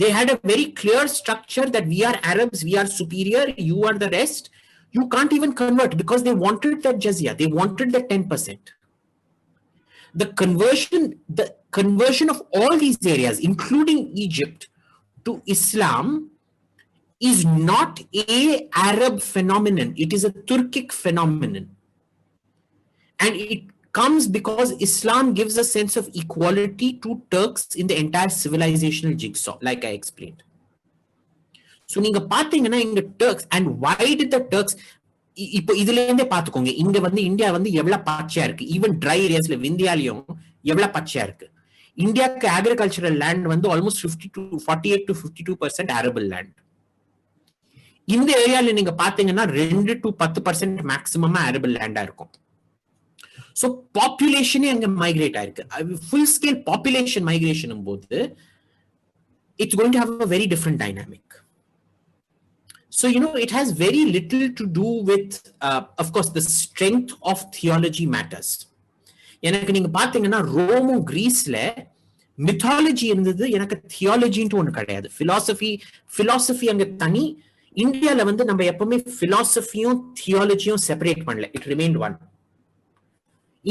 They had a very clear structure that we are Arabs, we are superior, you are the rest. You can't even convert because they wanted that jizya. They wanted the 10%. The conversion of all these areas, including Egypt, to Islam is not a Arab phenomenon. It is a Turkic phenomenon. And it comes because Islam gives a sense of equality to Turks in the entire civilizational jigsaw, like I explained. So நீங்க பாத்தீங்கன்னா இங்க Turks, and why did the Turks, இப்போ இதுல இருந்தே பாத்துக்கோங்க, இங்க வந்து India வந்து எவ்வளவு பச்சையா இருக்கு, ஈவன் ட்ரை ஏரியாஸ்ல இந்தியாலயும் எவ்வளவு பச்சையா இருக்கு. இந்தியாவுக்கு அக்ரிகல்ச்சரல் லேண்ட் வந்து ஆல்மோஸ்ட் 48 to 52% அரபிள் லேண்ட். இந்த ஏரியால நீங்க பாத்தீங்கன்னா 2 to 10% மேக்சிமமா அரபிள் லேண்டா இருக்கும். So population அங்க மைக்ரேட் ஆயிருக்கு. Full scale population migration போது it's going to have a very different dynamic. So it has very little to do with of course the strength of theology matters. எனக்கு நீங்க பாத்தீங்கன்னா ரோமும் கிரீஸ்ல mythology இருந்தது, எனக்கு தியாலஜின்ட்டு ஒண்ணு கிடையாது. பிலாசபி அங்க தனி. இந்தியால வந்து நம்ம எப்பவுமே பிலாசபியும் தியாலஜியும் செப்பரேட் பண்ணல, இட் ரிமைன்ட் ஒன்.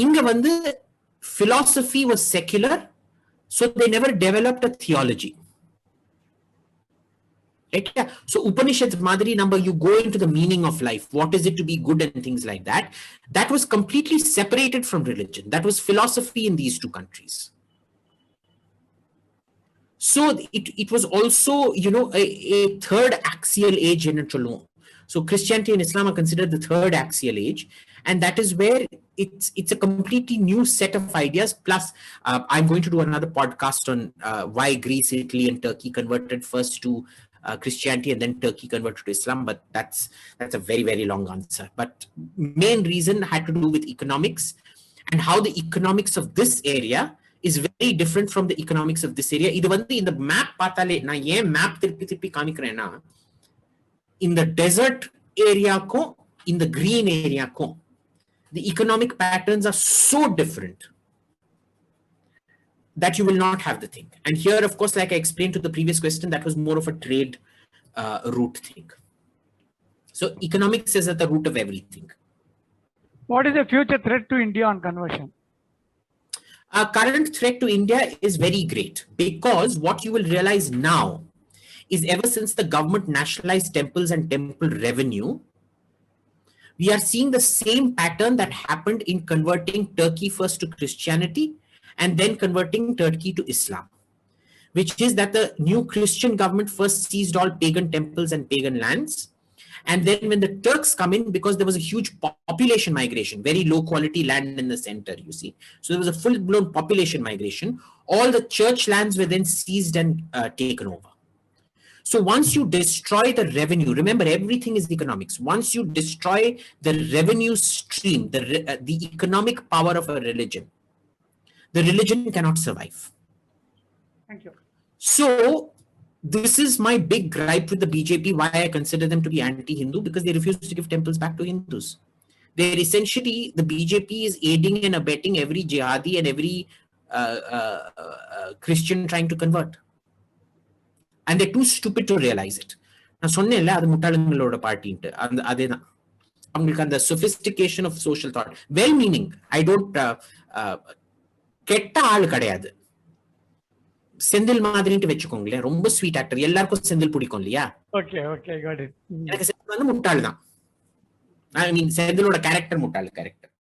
இங்க வந்து philosophy was secular, so they never developed a theology. Right? So Upanishads madri number, you go into the meaning of life, what is it to be good and things like that. That was completely separated from religion. That was philosophy in these two countries. So it was also a third axial age in it. So Christianity and Islam are considered the third axial age, and that is where it's a completely new set of ideas. Plus I'm going to do another podcast on why Greece, Italy and Turkey converted first to Christianity and then Turkey converted to Islam, but that's a very, very long answer. But main reason had to do with economics and how the economics of this area is very different from the economics of this area. இது வந்து இந்த map பார்த்தாலே, நான் ஏன் map திருப்பி காமிக்கிறேன்னா, இந்த dessert ஏரியாக்கும் இந்த green ஏரியாக்கும் the economic patterns are so different that you will not have the thing. And here, of course, like I explained to the previous question, that was more of a trade route thing. So economics is at the root of everything. What is the future threat to India on conversion? Current threat to India is very great, because what you will realize now is ever since the government nationalized temples and temple revenue, we are seeing the same pattern that happened in converting Turkey first to Christianity and then converting Turkey to Islam, which is that the new Christian government first seized all pagan temples and pagan lands. And then when the Turks come in, because there was a huge population migration, very low quality land in the center, you see. So there was a full blown population migration. All the church lands were then seized and taken over. So once you destroy the revenue, remember everything is economics. Once you destroy the revenue stream, the economic power of a religion, the religion cannot survive. Thank you. So this is my big gripe with the BJP, why I consider them to be anti-Hindu, because they refuse to give temples back to Hindus. They're essentially, the BJP is aiding and abetting every jihadi and every Christian trying to convert. And they're too stupid to realize it. நான் சொன்னேன்ல, அது முட்டாளங்களோட பார்ட்டின்ட்டு, அதேதான் அவங்களுக்கு அந்த sophistication of social thought, well meaning. I don't கெட்ட ஆள் கிடையாது, செந்தில் மாதிரின்ட்டு வச்சுக்கோங்களேன், ரொம்ப ஸ்வீட் ஆக்டர், எல்லாருக்கும் செந்தில் பிடிக்கும் இல்லையா? Okay, got it. எனக்கு செந்தில் வந்து முட்டாள் தான். I mean செந்திலோட கேரக்டர் முட்டாள் கேரக்டர்.